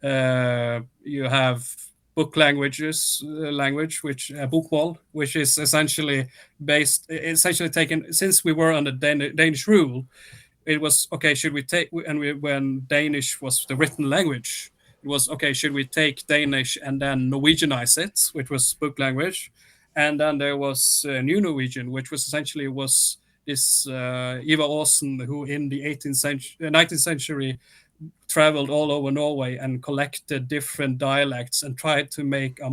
You have book language, which bokmål, which is essentially taken, since we were under Danish rule. It was okay. Should we take, when Danish was the written language, it was okay. Should we take Danish and then Norwegianize it, which was book language, and then there was New Norwegian, which was essentially this Ivar Aasen, who in the 19th century traveled all over Norway and collected different dialects and tried to make a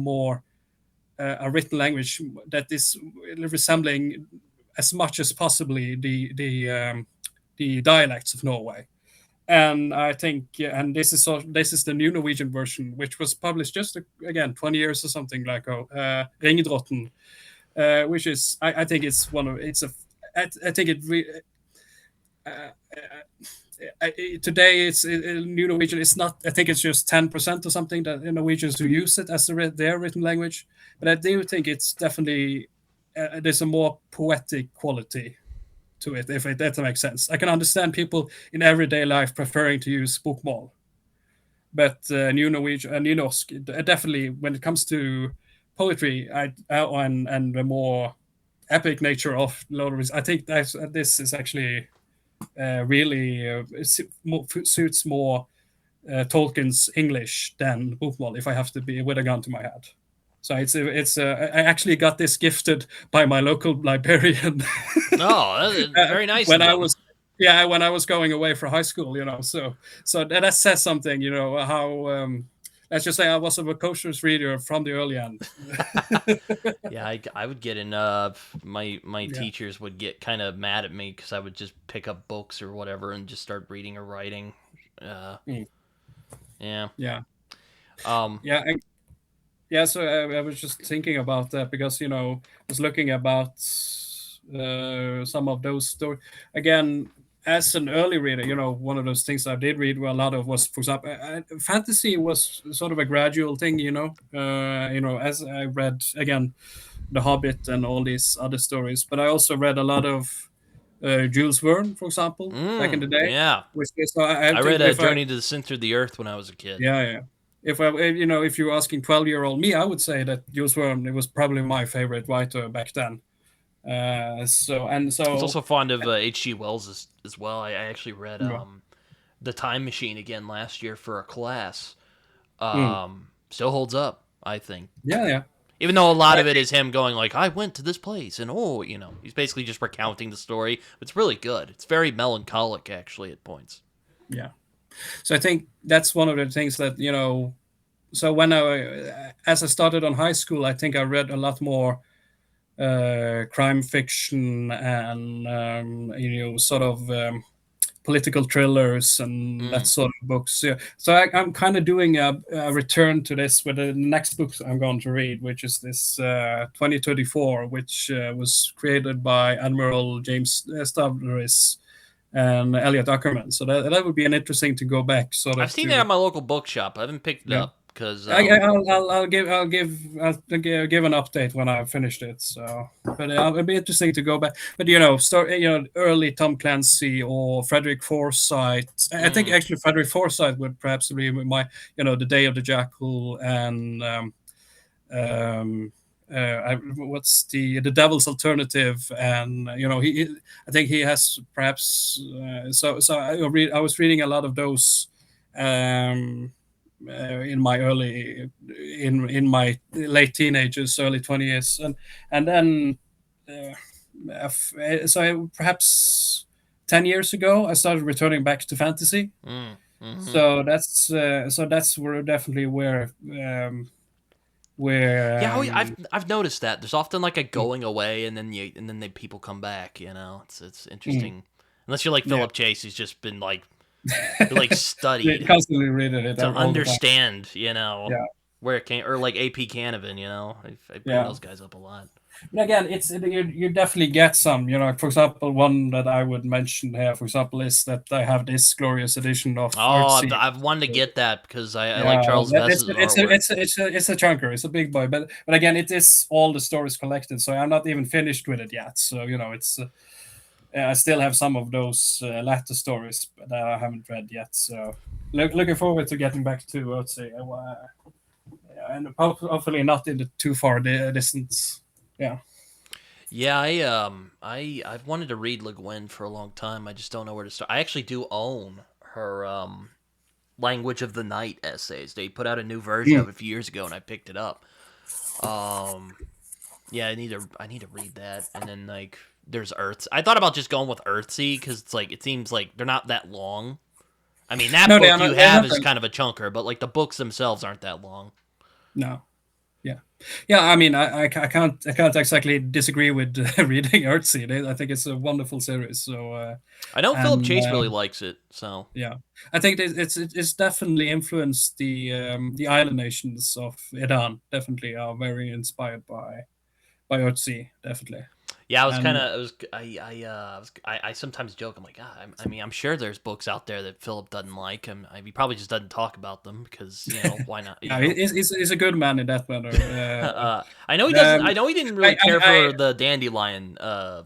written language that is resembling as much as possibly the dialects of Norway. And I think, and this is the New Norwegian version, which was published just again 20 years or something like Ringedrotten, which is I think it's I think it today it's New Norwegian. It's not. I think it's just 10% or something that Norwegians who use it as their written language. But I do think it's definitely there's a more poetic quality to it, if that makes sense. I can understand people in everyday life preferring to use bokmål, but New Norwegian and New Norsk definitely, when it comes to poetry, and the more epic nature of Lord of the Rings, I think this is actually really suits more Tolkien's English than bokmål, if I have to be with a gun to my head. So I actually got this gifted by my local librarian.
Oh, that's very nice.
When I was going away for high school, so that says something, how let's just say I was a precocious reader from the early end.
Yeah, I would get in. My teachers would get kind of mad at me because I would just pick up books or whatever and just start reading or writing. Yeah.
Yeah. So I was just thinking about that because I was looking about some of those stories again. As an early reader, one of those things I did read a lot of was, for example, fantasy was sort of a gradual thing, as I read, again, The Hobbit and all these other stories. But I also read a lot of Jules Verne, for example, back in the day.
Yeah. I read Journey to the Center of the Earth when I was a kid.
Yeah. If you're asking 12-year-old me, I would say that Jules Verne, it was probably my favorite writer back then. I was
also fond of H.G. Wells as well. I actually read The Time Machine again last year for a class. Still holds up, I think.
Yeah.
Even though a lot of it is him going like, I went to this place, and he's basically just recounting the story. It's really good. It's very melancholic, actually, at points.
Yeah. So I think that's one of the things that, so when as I started on high school, I think I read a lot more crime fiction and sort of political thrillers and that sort of books. Yeah. So I'm kind of doing a return to this with the next book I'm going to read, which is this 2034, which was created by Admiral James Stavridis and Elliot Ackerman. So that would be an interesting to go back.
I've seen that at my local bookshop. I haven't picked it up because
I'll give an update when I've finished it. So, but it'll be interesting to go back. But early Tom Clancy or Frederick Forsyth. I think actually Frederick Forsyth would perhaps be my The Day of the Jackal and what's the Devil's Alternative, and I think he has perhaps I was reading a lot of those in my late teenagers, early 20s, and then so perhaps 10 years ago I started returning back to fantasy. So that's where definitely where
I've noticed that there's often like a going away and then people come back. It's interesting. Unless you're like Philip Chase, who's just been like studied
constantly reading it
to understand where it came, or like AP Canavan. I bring those guys up a lot.
But again, you definitely get some. For example, one that I would mention here, for example, is that I have this glorious edition of
Oh,
Earthsea.
I've wanted to get that because I like
Yeah,
Charles
it's
Vess's
it's a
artwork.
it's a chunker. It's a big boy, but again, it is all the stories collected. So I'm not even finished with it yet. So it's I still have some of those latter stories that I haven't read yet. So looking forward to getting back to Earthsea, and hopefully not in the too far distance. Yeah.
Yeah, I've wanted to read Le Guin for a long time. I just don't know where to start. I actually do own her Language of the Night essays. They put out a new version
Mm.
of it a few years ago, and I picked it up. Um, yeah, I need to read that, and then like there's Earths. I thought about just going with Earthsea because it's like it seems like they're not that long. I mean, that
No, they
book
are
you
not. They're
have
not.
is kind of a chunker, but like the books themselves aren't that long.
No. Yeah, yeah. I mean, I can't exactly disagree with reading Earthsea. I think it's a wonderful series. So
I know Philip
and
Chase really likes it, so
yeah, I think it's definitely influenced the island nations of Iran. Definitely are very inspired by Earthsea. Definitely,
yeah, I was kind
and
of, I sometimes joke. I'm like, I mean, I'm sure there's books out there that Philip doesn't like. He probably just doesn't talk about them because why not?
yeah, he's a good man in that matter.
I know he doesn't.
Um,
I know he didn't really
I,
care
I,
for the Dandelion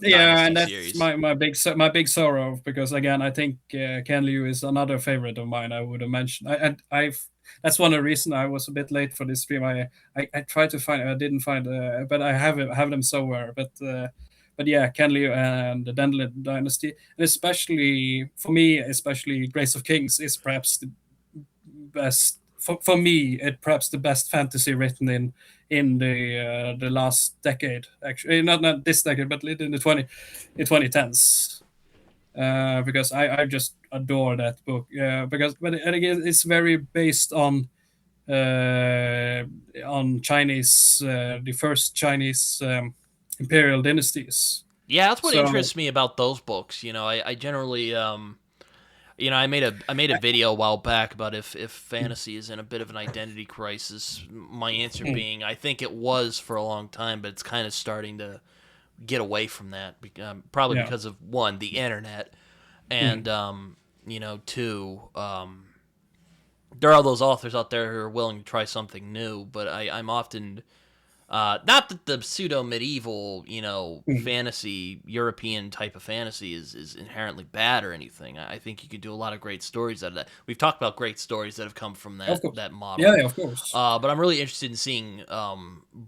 Yeah,
Dynasty
and that's
series.
my big sorrow because again, I think Ken Liu is another favorite of mine. I would have mentioned. I've That's one of the reason I was a bit late for this stream. I tried to find. I didn't find. But I have them somewhere. But yeah, Ken Liu and the Dandelion Dynasty, and especially for me, especially Grace of Kings is perhaps the best for me. It perhaps the best fantasy written in the last decade. Actually, not this decade, but in the 2010s. Because I just adore that book. But and again, it's very based on Chinese, the first Chinese imperial dynasties.
Yeah, that's what
So
interests me about those books. I generally I made a video a while back about if fantasy is in a bit of an identity crisis. My answer
mm,
being I think it was for a long time, but it's kind of starting to get away from that. Probably
yeah.
because of one, the internet, and
Mm,
two, there are those authors out there who are willing to try something new. But I'm often not that the pseudo medieval,
mm.
fantasy, European type of fantasy is inherently bad or anything. I think you could do a lot of great stories out of that. We've talked about great stories that have come from
Of
that
course.
that
Yeah,
model.
yeah, of course.
But I'm really interested in seeing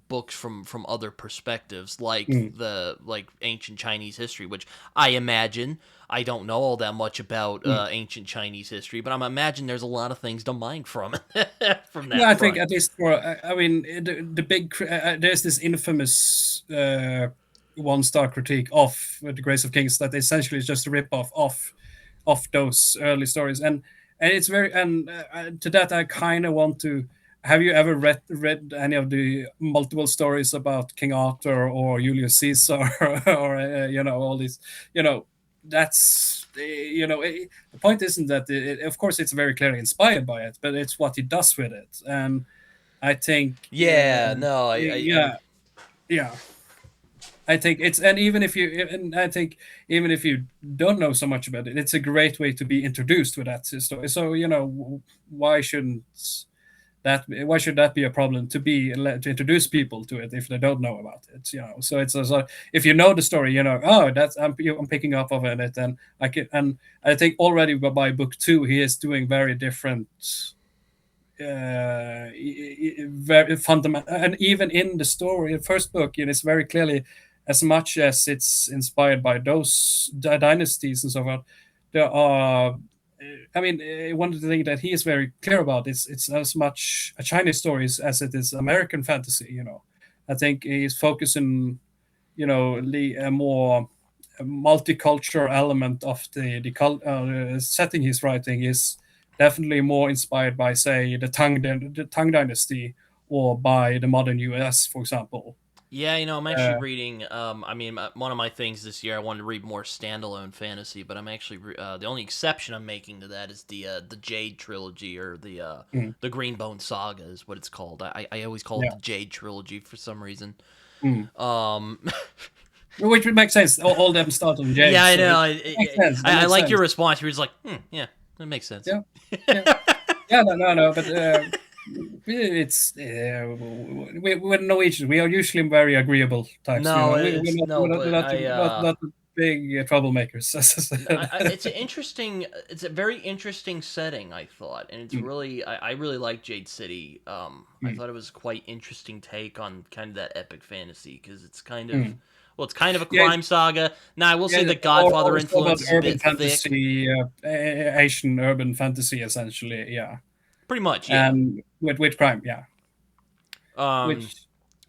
books from other perspectives, like
Mm.
ancient Chinese history, which I imagine I don't know all that much about
Mm.
ancient Chinese history, but I'm imagine there's a lot of things to mine from from
Yeah,
that
I think
front.
at least for I mean the big there's this infamous one-star critique of the Grace of Kings that essentially is just a rip-off of those early stories, and it's very and to that I kind of want to. Have you ever read any of the multiple stories about King Arthur or Julius Caesar or all these you know that's the point isn't that of course it's very clearly inspired by it, but it's what he does with it. And I think
Yeah, no, I'm
yeah, yeah, I think it's and even if you and I think even if you don't know so much about it, it's a great way to be introduced with that story. So why shouldn't why should that be a problem to introduce people to it if they don't know about it? So it's also if you know the story, oh, that's I'm picking up of it, and I think already by book two he is doing very different, very fundamental, and even in the story, the first book, it's very clearly, as much as it's inspired by those dynasties and so on, there are. I mean, one of the things that he is very clear about is it's as much a Chinese story as it is American fantasy. I think he's focusing, a more multicultural element of the setting he's writing is definitely more inspired by, say, the Tang Dynasty or by the modern U.S., for example.
Yeah, I'm actually
Uh,
reading. I mean, one of my things this year, I wanted to read more standalone fantasy, but I'm actually the only exception I'm making to that is the Jade trilogy or
mm,
the Greenbone Saga is what it's called. I always call it
yeah,
the Jade trilogy for some reason.
Mm.
Um,
Which would make sense. All them start on J.
yeah, I
So
know.
it makes sense. It
I
makes
like your
sense.
response. You were just like, yeah, that makes sense.
Yeah. Yeah. Yeah, no, but it's we're Norwegians. We are usually very agreeable types. You
No,
know,
it's no, but
not the big troublemakers. As I said.
it's an interesting, it's a very interesting setting. I thought, and it's
Mm,
really, I really like Jade City. I
mm,
thought it was quite interesting take on kind of that epic fantasy because it's kind of,
mm.
well, it's kind of a
Yeah,
crime saga. Now, I will say
yeah,
the Godfather
or sort of
influence is a
urban
bit thick,
fantasy, Asian urban fantasy, essentially. Yeah,
pretty much. Yeah.
and with crime. Yeah,
Um,
which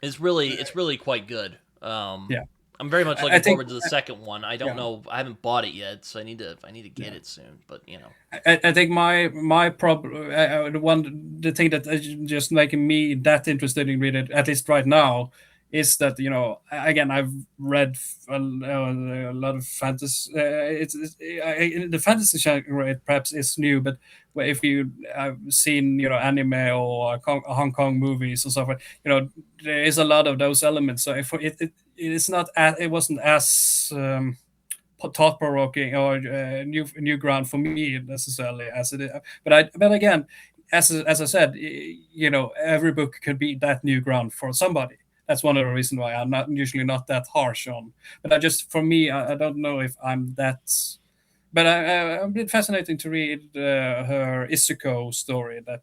it's really quite good.
yeah,
I'm very much
I
looking
think
forward to the second one. I don't
yeah.
know. I haven't bought it yet, so I need to get
Yeah.
it soon. But you know,
I think my problem, the thing that is just making me that interested in reading it, at least right now, is that again I've read a lot of fantasy. The fantasy genre perhaps is new, but if you have seen anime or Hong Kong movies or stuff, there is a lot of those elements. So if it is not it wasn't as thought provoking or new ground for me necessarily as it is. But again, as I said, every book could be that new ground for somebody. That's one of the reasons why I'm not usually not that harsh on. But I just for me, I don't know if I'm that. But I've been fascinating to read her Isuko story that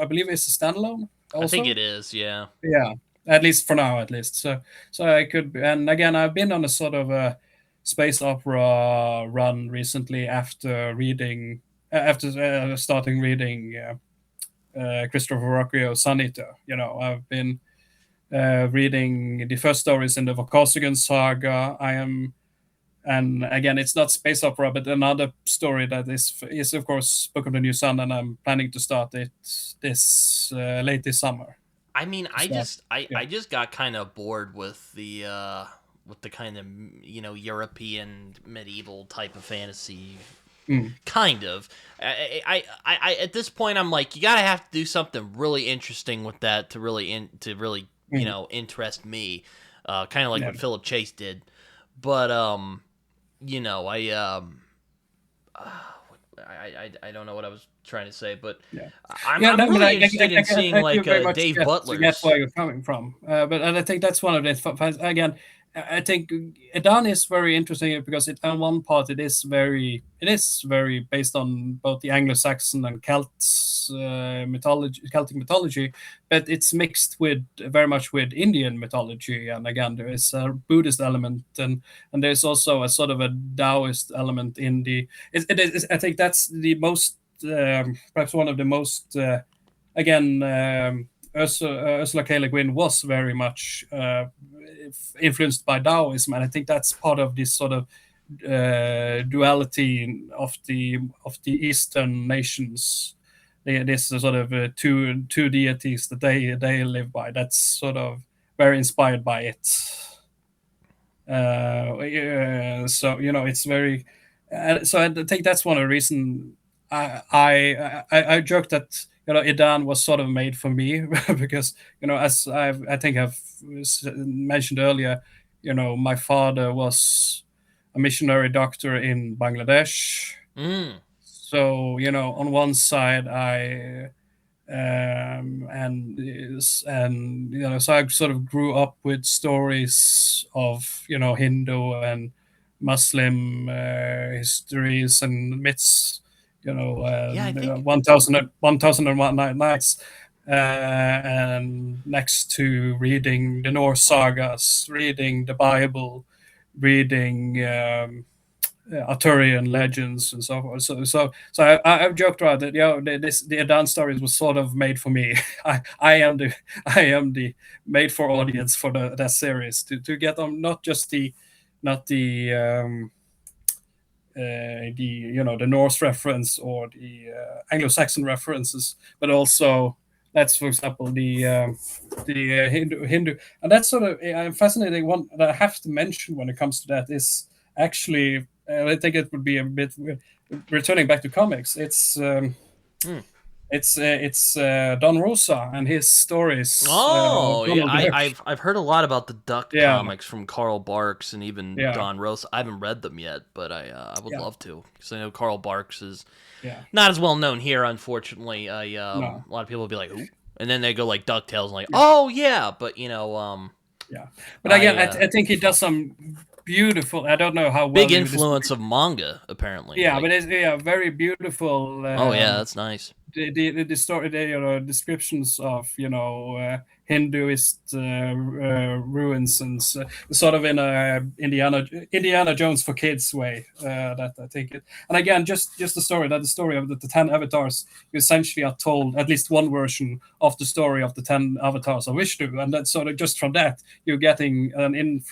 I believe is a standalone
I think
also.
it is. Yeah.
Yeah, at least for now, at least. So I could, and again, I've been on a sort of a space opera run recently after starting reading Christopher Rocchio's Sanito. I've been reading the first stories in the Vorkosigan saga. And again, it's not space opera, but another story that is of course Book of the New Sun, and I'm planning to start it this late this summer.
I mean,
To start, yeah.
I just got kind of bored with the kind of European medieval type of fantasy.
Mm,
Kind of. At this point, I'm like, you gotta have to do something really interesting with that to really
mm,
interest me. Kind of like
yeah.
what Philip Chase did, but I I don't know what I was trying to say, but
Yeah, yeah,
I'm
no, but
really interested in seeing
I do
like
very much
Dave
get
Butler's.
where you're coming from. But and I think that's one of the again. I think Edan is very interesting because on one part it is very based on both the Anglo-Saxon and Celtic mythology, but it's mixed with very much with Indian mythology, and again there is a Buddhist element, and there's also a sort of a Taoist element in the. It is, I think that's the most perhaps one of the most again Ursula K. Le Guin was very much influenced by Taoism, and I think that's part of this sort of duality of the Eastern nations. This sort of two deities that they live by. That's sort of very inspired by it. So it's very. So I think that's one of the reasons I joked that Idan was sort of made for me because as I think I've mentioned earlier, my father was a missionary doctor in Bangladesh.
Mm.
So on one side and so I sort of grew up with stories of Hindu and Muslim histories and myths,
Yeah, I think
1001 nights, and next to reading the Norse sagas, reading the Bible, reading Arthurian legends and so forth. So I've joked around that the advanced stories was sort of made for me. I am the made for audience for that series to get them not just the not the Norse reference or the Anglo-Saxon references, but also that's for example the Hindu, and that's sort of a fascinating one that I have to mention when it comes to that is actually I think it would be a bit returning back to comics. It's
mm.
It's Don Rosa and his stories.
Oh, yeah,
Donald Duck.
I've heard a lot about the Duck
Yeah,
comics from Carl Barks and even
yeah,
Don Rosa. I haven't read them yet, but I would
yeah,
love to because I know Carl Barks is
yeah.
not as well known here, unfortunately.
No,
A lot of people will be like, "Who?" And then they go like Ducktales and like,
yeah,
"Oh yeah," but
yeah. But again,
I
I think he does some beautiful. I don't know how
big
well you describe.
influence of manga apparently.
Yeah,
Like,
but it's very beautiful.
oh yeah, that's nice.
The story, descriptions of Hinduist ruins and sort of in a Indiana Jones for kids way. That I think it, and again, just the story of the 10 avatars. You essentially are told at least one version of the story of the 10 avatars of Vishnu, and that sort of just from that you're getting an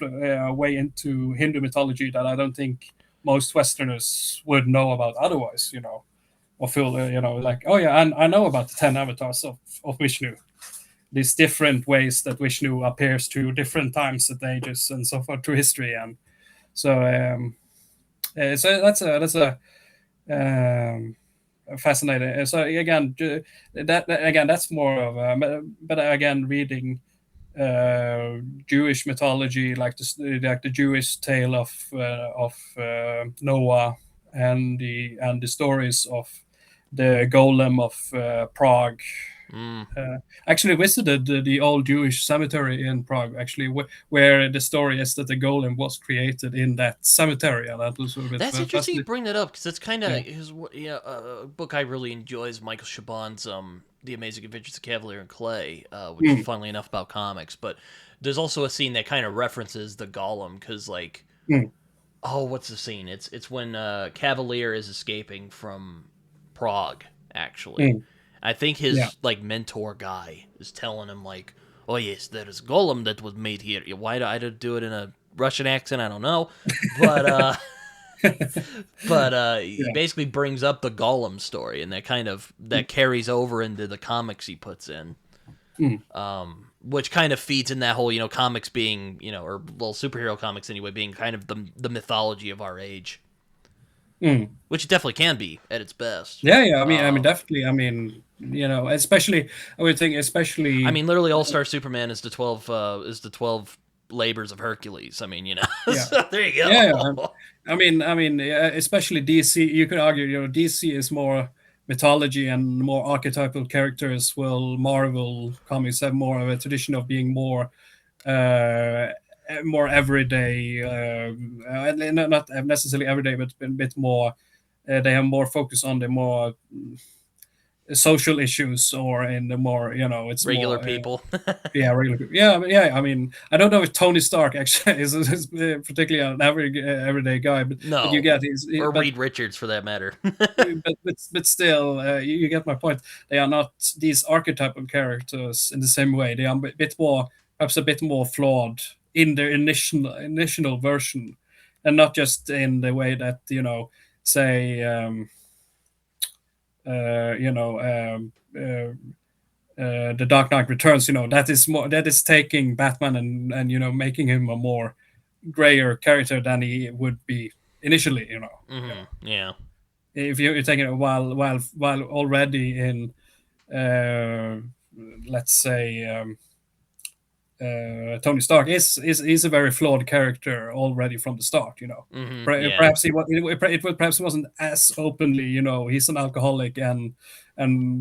way into Hindu mythology that I don't think most Westerners would know about otherwise. Or feel like, oh yeah, and I know about the 10 avatars of Vishnu, these different ways that Vishnu appears to different times at ages and so forth through history. And so so that's a fascinating. So again, that's more of but again, reading Jewish mythology, like the Jewish tale of Noah, and the stories of the golem of Prague.
Mm.
Actually visited the old Jewish cemetery in Prague, actually, where the story is that the golem was created in that cemetery, and that was a bit
That's interesting you
fascinating.
bring that up because it's kind
Yeah.
of his a book I really enjoy is Michael Chabon's The Amazing Adventures of Cavalier and Clay, which
Mm,
funnily enough about comics, but there's also a scene that kind of references the Golem because like
mm,
oh what's the scene? It's when Cavalier is escaping from Prague actually.
mm,
I think
yeah.
his like mentor guy is telling him like, "Oh yes, there is Golem that was made here." Why do I do it in a Russian accent? I don't know, but he
Yeah.
basically brings up the Gollum story, and that kind of that carries over into the comics he puts in,
Mm,
which kind of feeds in that whole comics being or well superhero comics anyway being kind of the mythology of our age,
mm.
which it definitely can be at its best.
Yeah, yeah. I mean, definitely. I mean, especially, I would think,
I
especially,
mean, literally, All Star Superman is the 12 labors of Hercules. I mean,
yeah,
so there you
yeah, yeah.
go.
I mean, yeah, especially DC. You could argue, DC is more mythology and more archetypal characters. Well, Marvel comics have more of a tradition of being uh, more everyday. Not necessarily everyday, but a bit more. They have more focus on the more social issues, or in the more, it's
Regular
more.
people.
Yeah, regular people. Yeah, yeah. I mean, I don't know if Tony Stark actually is particularly an everyday guy, but you
No,
get his.
or
But
Reed Richards for that matter.
but still, you get my point. They are not these archetypal characters in the same way. They are a bit more, perhaps a bit more flawed in their initial version, and not just in the way that say. You know, the Dark Knight Returns, that is taking Batman and making him a more grayer character than he would be initially.
Yeah.
If you're taking it while already in, uh, let's say, Tony Stark is a very flawed character already from the start.
Yeah.
Perhaps perhaps he wasn't as openly. He's an alcoholic, and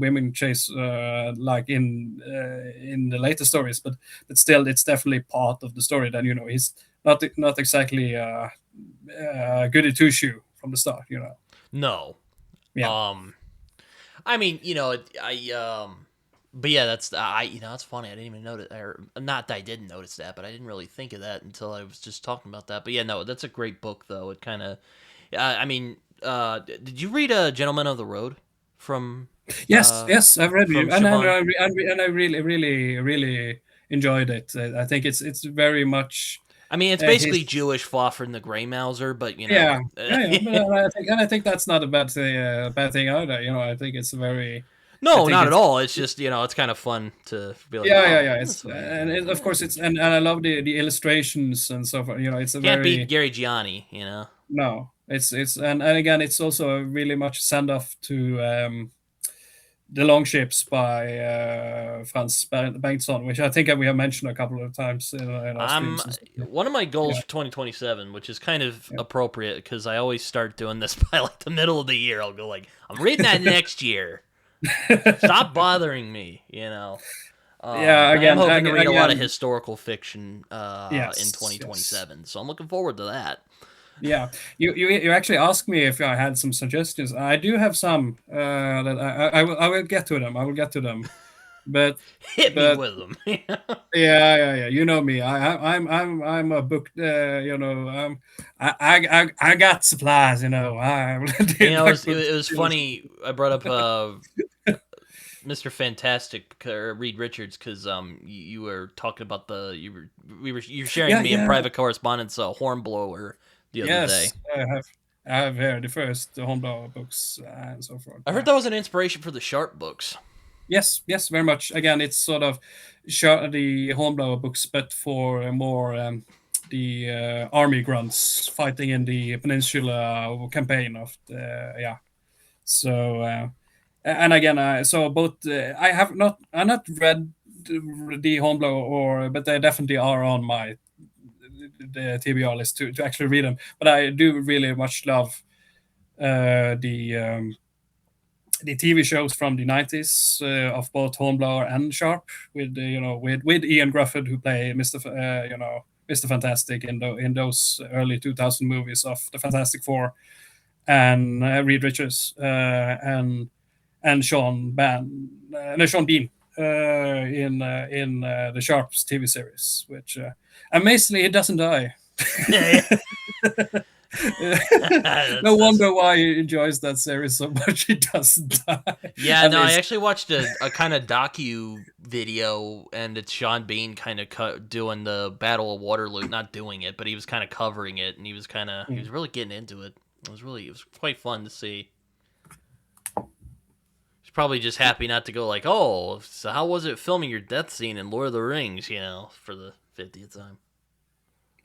women chase, like in the later stories, but still, it's definitely part of the story. That he's not exactly goody two shoe from the start.
No.
Yeah.
Um. I mean, but yeah, that's it's funny. I didn't even notice, or not that I didn't notice that, but I didn't really think of that until I was just talking about that. But yeah, no, that's a great book though. It kind of, I mean, did you read Gentleman of the Road from
Yes,
uh
yes, I've read
from
it, and
Chabon?
I really, really, really enjoyed it. I think it's very much
I mean, it's
his.
basically Jewish Fafhrd the Grey Mouser, but
Yeah, yeah, yeah. But I think that's not a bad thing either. I think it's very. I
no,
think
not at
it's.
all. It's just it's kind of fun to be like,
Yeah, yeah,
oh,
yeah.
that's
It's
what
and of
yeah,
course and I love the illustrations and so forth. It's a
can't beat
very.
Gary Gianni.
No, it's and again, it's also a really much send off to The Long Ships by Frans Bengtsson, which I think we have mentioned a couple of times in our
I'm
streams. And stuff.
one of my goals
Yeah,
for 2027, which is kind of
yeah,
appropriate because I always start doing this by like the middle of the year. I'll go like, I'm reading that next year. Stop bothering me, you know.
yeah.
But I am
Again,
hoping to read a lot of
again,
historical fiction in
yes, yes.
2027, so I'm looking forward to that.
Yeah, you actually asked me if I had some suggestions. I do have some that I will get to them. I will get to them. But
Hit me
but
with them.
yeah. You know me. I'm a book. I got supplies. I
You
did
know,
like
it
books.
was funny. I brought up Mr. Fantastic Reed Richards because you were talking about you were sharing
Yeah,
me in
yeah.
private correspondence Hornblower the other day.
Yes, I have the first Hornblower books and so forth.
I heard
Yeah.
that was an inspiration for the Sharp books.
Yes, very much. Again, it's sort of the Hornblower books, but for more the army grunts fighting in the Peninsula campaign of yeah. So and again, so both I not read the Hornblower but they definitely are on my the TBR list to actually read them. But I do really much love the TV shows from the 90s of both Hornblower and Sharp with with Ian Grufford who play Mr. Fantastic in those early 2000 movies of the Fantastic Four and Reed Richards and Sean Bean in the Sharps TV series, which amazingly he doesn't die. No
That's
wonder why he enjoys that series so much. He doesn't die.
Yeah,
At
no, I
least,
actually watched a kind of docu video, and it's Sean Bean kind of doing the Battle of Waterloo, not doing it, but he was kind of covering it, and he was really getting into it. It was quite fun to see. He's probably just happy not to go like, oh, so how was it filming your death scene in Lord of the Rings, for the 50th time?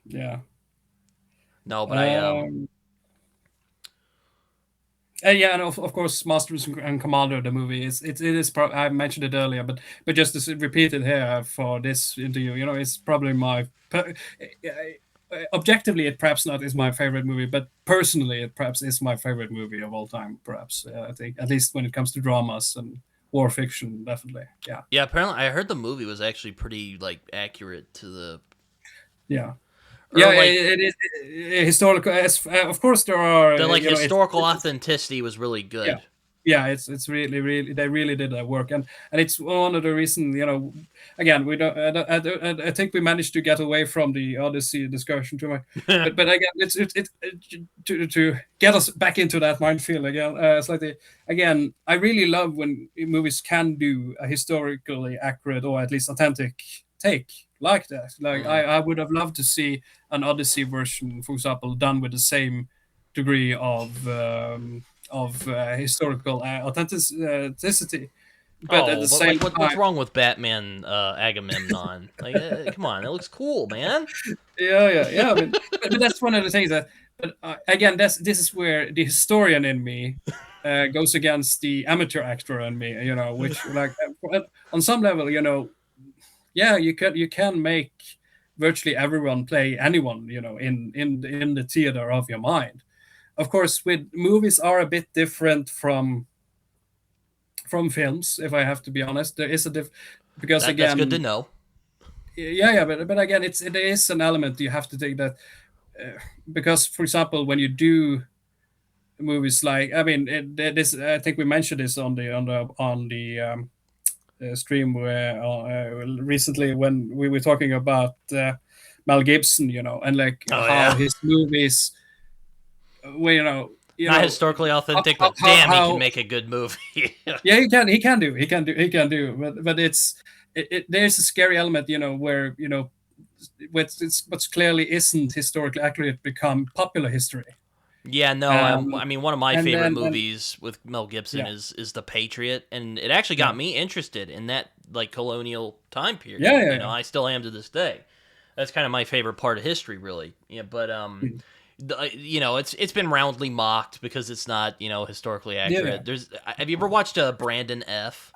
yeah.
No, but
Um, and yeah, and of course, Masters and Commander, the movie I mentioned it earlier, but just to repeat it here for this interview, it's probably objectively, it perhaps not is my favorite movie, but personally, it perhaps is my favorite movie of all time. Perhaps I think at least when it comes to dramas and war fiction, definitely. Yeah,
yeah, apparently I heard the movie was actually pretty like accurate to the
yeah.
or
Yeah,
like
it is historical. Of course, there are.
the like historical
it's
authenticity was really
yeah,
good.
yeah. It's really they really did that work, and it's one of the reasons. Again, we don't. I think we managed to get away from the Odyssey discussion too much, but again, to get us back into that minefield again. Slightly again, I really love when movies can do a historically accurate or at least authentic take like that. Like
Mm.
I would have loved to see an Odyssey version, for example, done with the same degree of historical authenticity, but at
Oh,
the
but
same
like, what's
time,
wrong with Batman Agamemnon? Like, come on, it looks cool, man.
yeah. I mean, but that's one of the things that. But again, this is where the historian in me goes against the amateur actor in me. Which like on some level, yeah, you can make virtually everyone play anyone, in the theater of your mind. Of course, with movies are a bit different from films. If I have to be honest, there is a because
That's good to
again,
know.
yeah, but again, it is an element you have to take that because, for example, when you do movies like, I mean, this I think we mentioned this on the stream where recently when we were talking about Mel Gibson, and like
Oh
how
yeah,
his movies, well,
not historically
how,
authentic,
how,
but
how,
damn, he can
how
make a good movie.
yeah, he can do, but there's a scary element, where what's clearly isn't historically accurate become popular history,
Yeah, no,
um,
I mean, one of my
and
favorite
then and
movies with Mel Gibson
yeah,
is The Patriot, and it actually
yeah,
got me interested in that like colonial time period.
yeah,
I still am to this day. That's kind of my favorite part of history, really. Yeah, but
Mm.
you know, it's been roundly mocked because it's not, you know, historically
Yeah.
accurate. Have you ever watched Brandon F?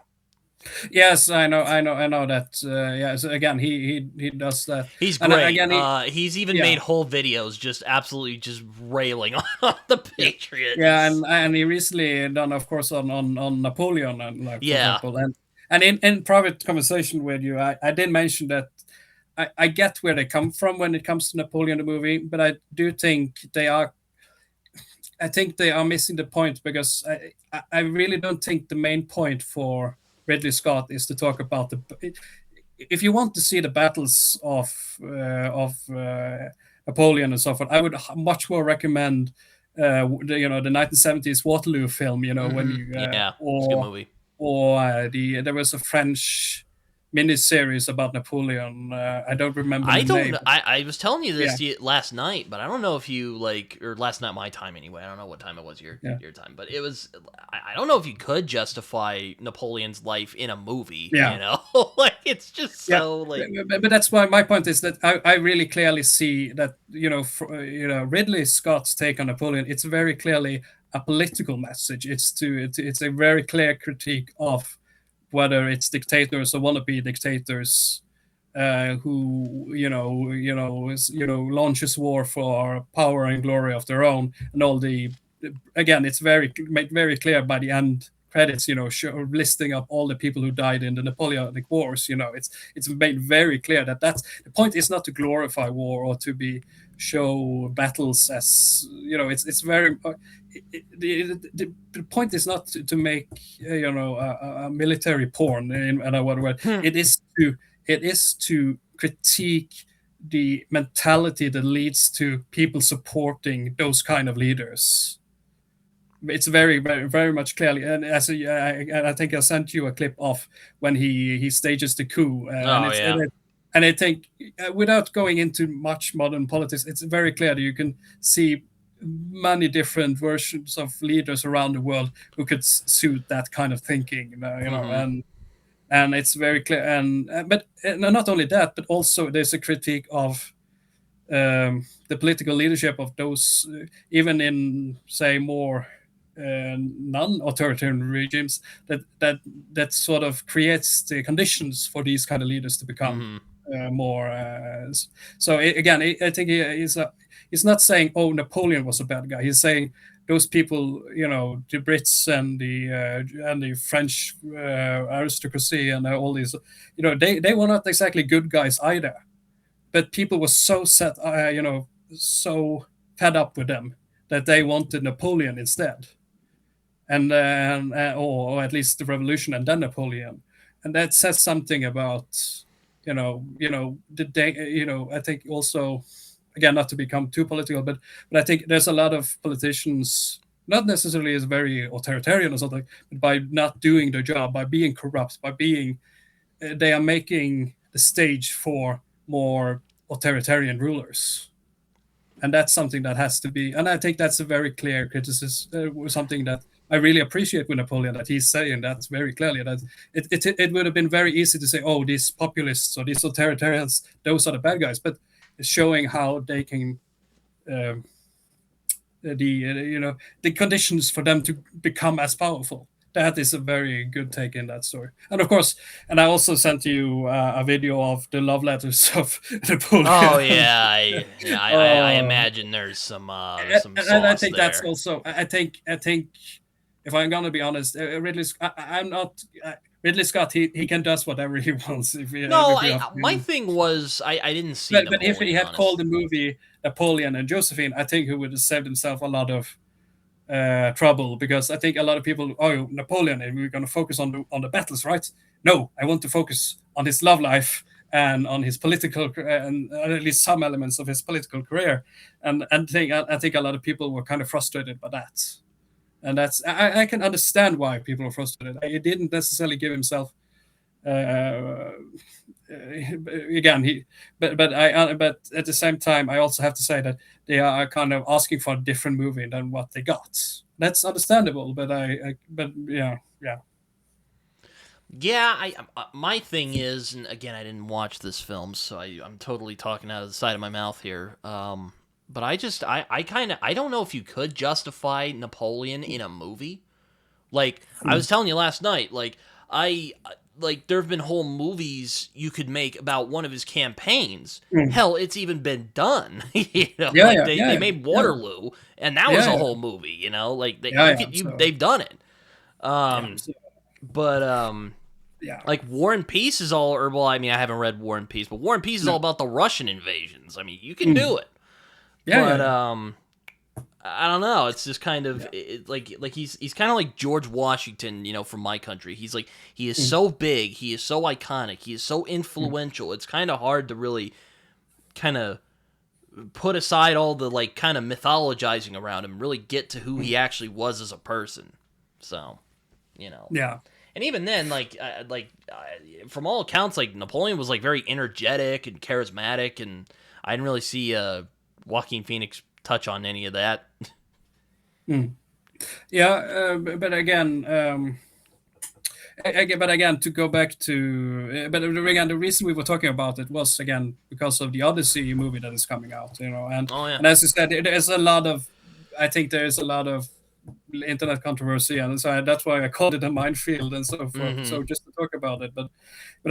Yes, I know that. Yeah. So again, he does that,
He's
and
great.
again,
He's even
yeah.
made whole videos just absolutely just railing on the
Yeah, yeah,
Patriots.
and he recently done, of course, on Napoleon, and like for
Yeah.
example, and in private conversation with you, I did mention that I get where they come from when it comes to Napoleon the movie, but I do think I think they are missing the point, because I really don't think the main point for Ridley Scott is to talk about if you want to see the battles of Napoleon and so forth, I would much more recommend the 1970s Waterloo film. You know, when you
Yeah. It's a good movie.
or there was a French miniseries about Napoleon. I don't remember
I
the
don't
name.
know. I was telling you
Yeah,
this last night, but I don't know if you like, or last night my time anyway. I don't know what time it was
yeah,
your time, but it was. I don't know if you could justify Napoleon's life in a movie. You
yeah.
know, like it's just
Yeah,
so like.
but that's why my point is that I really clearly see that, Ridley Scott's take on Napoleon. It's very clearly a political message. It's a very clear critique of whether it's dictators or wannabe dictators, who launches war for power and glory of their own, and all the again, it's very made very clear by the end credits, listing up all the people who died in the Napoleonic Wars. It's made very clear that that's the point, is not to glorify war or to be show battles as, it's very the point is not to make a military porn, in another word. It is to critique the mentality that leads to people supporting those kind of leaders. It's very, very, very much clearly, and I think I sent you a clip of when he stages the coup,
Oh yeah.
and I think, without going into much modern politics, it's very clear that you can see many different versions of leaders around the world who could suit that kind of thinking,
Mm-hmm.
and it's very clear, but not only that, but also there's a critique of the political leadership of those, even in, say, more non-authoritarian regimes, that sort of creates the conditions for these kind of leaders to become
Mm-hmm.
more. So again, I think he's not saying, "Oh, Napoleon was a bad guy." He's saying those people, the Brits and the French aristocracy and all these, they were not exactly good guys either, but people were so fed up with them that they wanted Napoleon instead, or at least the revolution and then Napoleon, and that says something about, the day. I think also, again, not to become too political, but I think there's a lot of politicians, not necessarily as very authoritarian or something, but by not doing their job, by being corrupt, by being they are making the stage for more authoritarian rulers, and that's something that has to be. And I think that's a very clear criticism, something that I really appreciate with Napoleon, that he's saying that very clearly, that it would have been very easy to say, oh, these populists or these authoritarians, those are the bad guys, but it's showing how they can um, the conditions for them to become as powerful. That is a very good take in that story. And of course, and I also sent you a video of the love letters of
Oh
Napoleon.
yeah. I
uh,
imagine there's some
and I
sauce
think that's
there.
also. I think if I'm gonna be honest, I'm not. Ridley Scott, he can does whatever he wants,
No,
if you have.
my thing was I didn't see
But if he
Napoleon,
had called
honest.
the movie Napoleon and Josephine, I think he would have saved himself a lot of trouble, because I think a lot of people, oh, Napoleon, and we're going to focus on the battles, right? No, I want to focus on his love life and on his political, and at least some elements of his political career, and I think a lot of people were kind of frustrated by that, and I can understand why people are frustrated. He didn't necessarily give himself. Uh, Again, but at the same time, I also have to say that they are kind of asking for a different movie than what they got. That's understandable, but yeah, yeah,
Yeah, my thing is, and again, I didn't watch this film, so I'm totally talking out of the side of my mouth here. but I kind of I don't know if you could justify Napoleon in a movie. Like I was telling you last night, I like there have been whole movies you could make about one of his campaigns.
Mm.
Hell, it's even been done.
Yeah,
Like
yeah,
they
yeah,
made
yeah,
Waterloo, and that was
yeah,
a
yeah,
whole movie. Like
yeah, yeah. So
they've done it.
yeah,
Um,
so,
but
yeah,
like War and Peace is all, or well, I mean, I haven't read War and Peace, but War and Peace is all
no,
about the Russian invasions. I mean, you can
mm.
do it,
Yeah, yeah,
but
yeah,
I don't know. It's just kind of
yeah.
like he's kind of like George Washington, from my country. He is
Mm.
so big, he is so iconic, he is so
Mm.
influential. It's kind of hard to really kind of put aside all the like kind of mythologizing around him, and really get to who
Mm.
he actually was as a person. So,
Yeah.
and even then, from all accounts, like Napoleon was like very energetic and charismatic, and I didn't really see Joaquin Phoenix touch on any of that.
Mm. Yeah, but again, but again, to go back to, but again, the reason we were talking about it was again because of the Odyssey movie that is coming out,
Oh yeah.
and as you said, there's a lot of, I think there is a lot of internet controversy, and so that's why I called it a minefield and so forth.
Mm-hmm.
So just to talk about it, but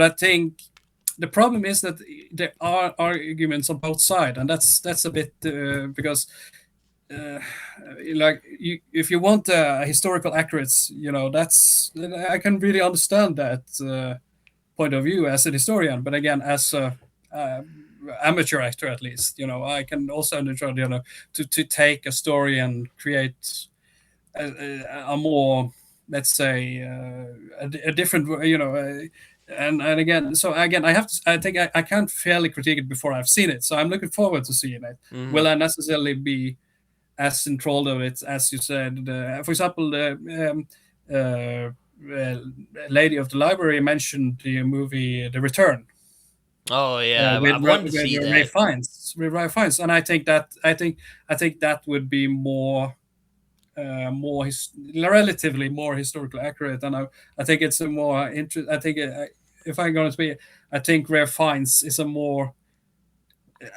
I think the problem is that there are arguments on both sides, and that's a bit because uh, like if you want historical accuracy, that's I can really understand that point of view as a historian. But again, as a amateur actor, at least, I can also understand, to take a story and create a more, let's say, a different, and again, so again, I think I can't fairly critique it before I've seen it. So I'm looking forward to seeing it.
Mm-hmm.
Will I necessarily be as enthralled of it as you said? For example, the lady of the library mentioned the movie The Return,
Oh yeah, I've wanted to see
Ray
that.
Fiennes, and I think that would be relatively more historically accurate, and I think it's a more interest. I think if I'm going to be, I think Rare Finds is a more.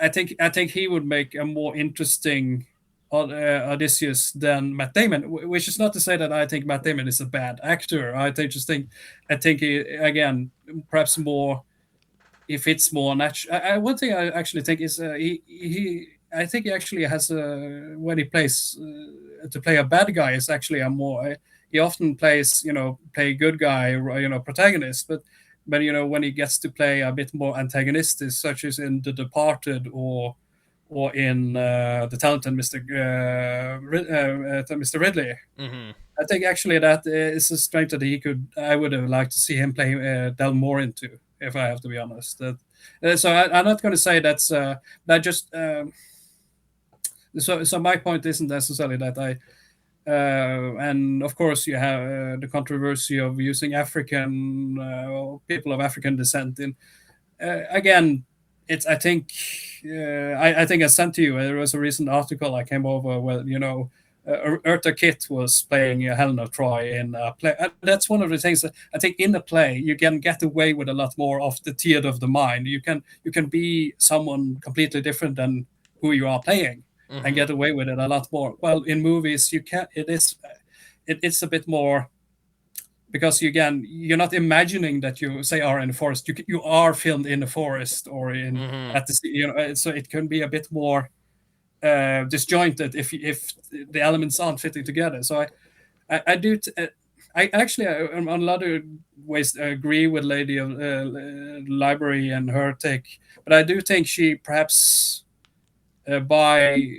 I think he would make a more interesting Odysseus than Matt Damon, which is not to say that I think Matt Damon is a bad actor. I think he, again, perhaps more, if it's more natural. One thing I actually think is he I think he actually has when he plays to play a bad guy is actually a more he often plays, play good guy, protagonist, but when he gets to play a bit more antagonistic, such as in The Departed or in The Talented Mr. Ridley.
Mm-hmm.
I think actually that is a strength that I would have liked to see him play delve more into, if I have to be honest. So I'm not going to say that just. So my point isn't necessarily that and of course you have the controversy of using African people of African descent in. Again, it's I think I think I sent to you. There was a recent article I came over where Eartha Kitt was playing Helen of Troy in a play. That's one of the things that I think in a play you can get away with a lot more of the theater of the mind. You can be someone completely different than who you are playing and
Mm-hmm.
get away with it a lot more. Well, in movies you can't. It's a bit more because you're not imagining that you say are in the forest. You are filmed in the forest or in
Mm-hmm.
at the sea, so it can be a bit more disjointed if the elements aren't fitting together. So I do. I actually, on a lot of ways, agree with Lady of Library and her take, but I do think she perhaps by,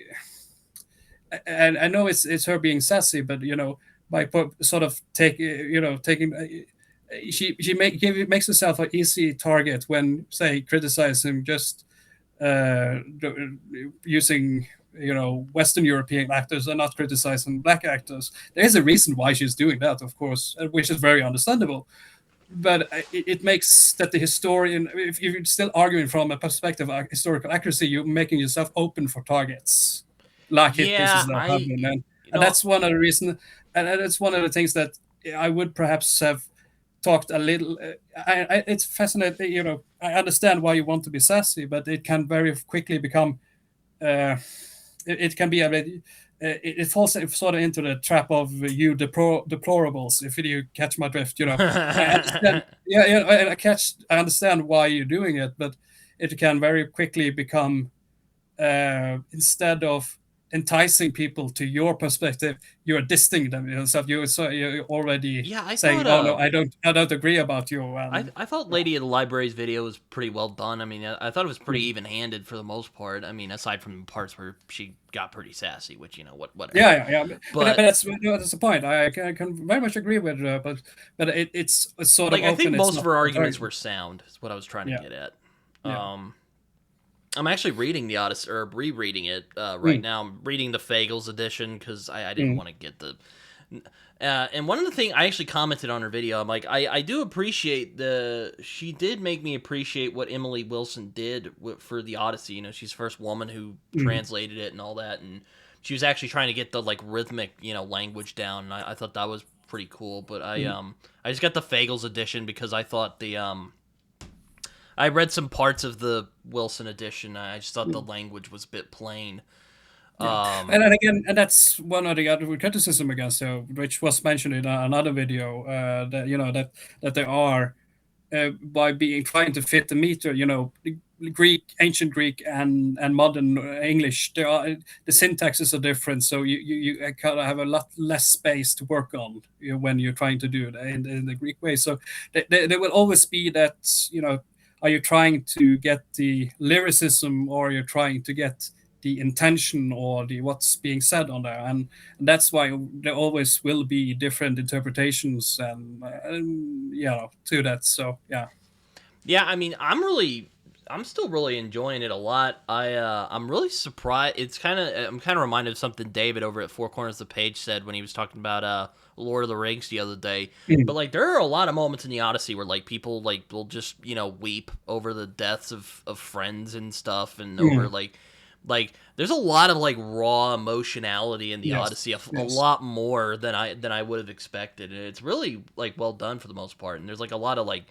and I know it's her being sassy, but by sort of taking. Makes herself an easy target when, say, criticizing just using Western European actors and not criticizing black actors. There is a reason why she's doing that, of course, which is very understandable. But it makes that the historian, if you're still arguing from a perspective of historical accuracy, you're making yourself open for targets like hit pieces
Yeah,
that happen,
you
and
know,
that's one of the reasons, and that's one of the things that I would perhaps have talked a little. It's fascinating, I understand why you want to be sassy, but it can very quickly become uh, it can be a bit. It falls sort of into the trap of you deplorables. If you catch my drift, I understand. Yeah, yeah, I understand why you're doing it, but it can very quickly become instead of enticing people to your perspective, you're dissing them yourself. You're already
Yeah, I
saying,
thought
"Oh no, I don't agree about you." And
I thought Lady of the Library's video was pretty well done. I mean, I thought it was pretty
mm,
even-handed for the most part. I mean, aside from the parts where she got pretty sassy, which whatever.
yeah, yeah, yeah. But
But
that's the point. I can very much agree with, but it's sort of
like, I think
open. It's
most of
not
her
very,
arguments were sound. Is what I was trying to
yeah,
get at.
yeah.
I'm actually reading the Odyssey, or rereading it right
Mm,
now. I'm reading the Fagles edition because I didn't
mm,
want to get the. And one of the things I actually commented on her video, I'm like, I do appreciate she did make me appreciate what Emily Wilson did for the Odyssey. You know, she's the first woman who
mm,
translated it and all that, and she was actually trying to get the like rhythmic, language down. And I thought that was pretty cool. But
mm,
I just got the Fagles edition because I thought I read some parts of the Wilson edition. I just thought the
mm.
language was a bit plain.
Yeah,
Um,
and again, and that's one of the other criticism against which was mentioned in another video, that that there are by being trying to fit the meter, the Greek, ancient Greek, and modern English, the syntaxes are different, so you kind of have a lot less space to work on, when you're trying to do it in the Greek way. So there will always be that, are you trying to get the lyricism, or you're trying to get the intention, or the what's being said on there, and that's why there always will be different interpretations, and to that. So yeah.
yeah, I mean, I'm still really enjoying it a lot. I'm really surprised. I'm kind of reminded of something David over at Four Corners of the Page said when he was talking about Lord of the Rings the other day.
Mm,
But like, there are a lot of moments in the Odyssey where like people like will just weep over the deaths of friends and stuff, and over
mm,
like there's a lot of like raw emotionality in the
yes,
Odyssey, a
yes.
lot more than I would have expected, and it's really like well done for the most part. And there's like a lot of like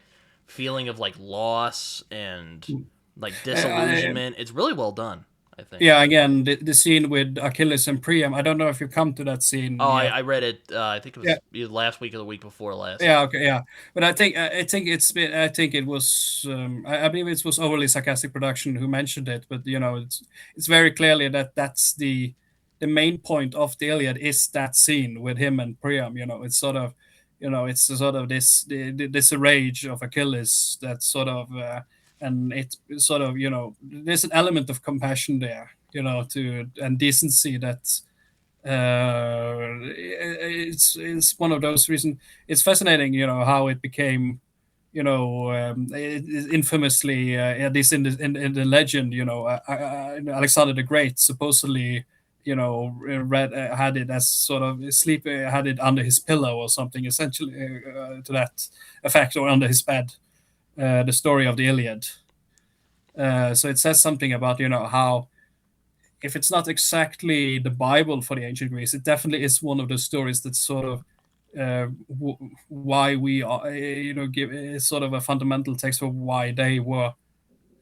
feeling of like loss and
Mm.
like
I,
disillusionment. It's really well done, I think.
yeah, again, the scene with Achilles and Priam. I don't know if you come to that scene
Oh,
yet.
I read it. I think it
Yeah,
was either last week or the week before last.
yeah, okay, yeah. But I think it was, I believe it was Overly Sarcastic Production who mentioned it. But it's very clearly that that's the main point of the Iliad, is that scene with him and Priam. It's sort of, it's sort of this rage of Achilles, that sort of, and it's sort of, there's an element of compassion there, to and decency, that it's one of those reasons. It's fascinating, how it became, infamously, at least in the legend, Alexander the Great supposedly, read had it as sort of sleep, had it under his pillow or something, essentially, to that effect, or under his bed. The story of the Iliad. So it says something about, how, if it's not exactly the Bible for the ancient Greeks, it definitely is one of the stories that sort of, why we are, give is sort of a fundamental text for why they were,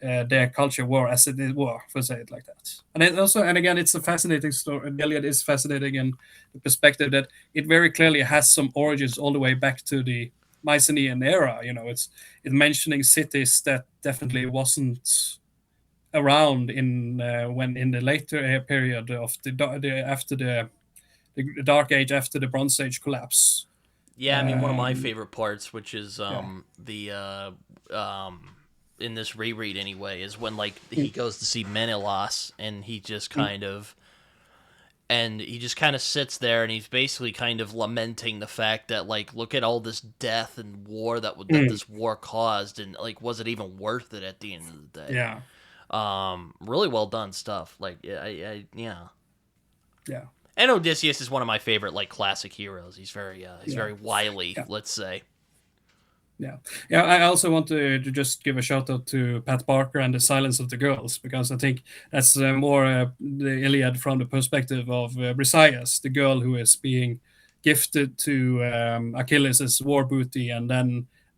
their culture were as it were, for say it like that. And it also, and again, it's a fascinating story. The Iliad is fascinating in the perspective that it very clearly has some origins all the way back to the Mycenaean era. It's mentioning cities that definitely wasn't around in, when in the later period of after the Dark Age, after the Bronze Age collapse.
Yeah, I mean, one of my
Um,
favorite parts, which is
yeah.
the in this reread anyway, is when like
Mm,
he goes to see Menelaus, and
mm,
he just kind of sits there, and he's basically kind of lamenting the fact that like, look at all this death and war that
mm,
this war caused, and like, was it even worth it at the end of the day?
yeah,
Really well done stuff. Like, yeah.
yeah,
And Odysseus is one of my favorite like classic heroes. He's
yeah,
very wily,
yeah,
let's say.
yeah, yeah. I also want to just give a shout out to Pat Barker and the Silence of the Girls, because I think that's, more, the Iliad from the perspective of, Briseis, the girl who is being gifted to, Achilles' war booty, and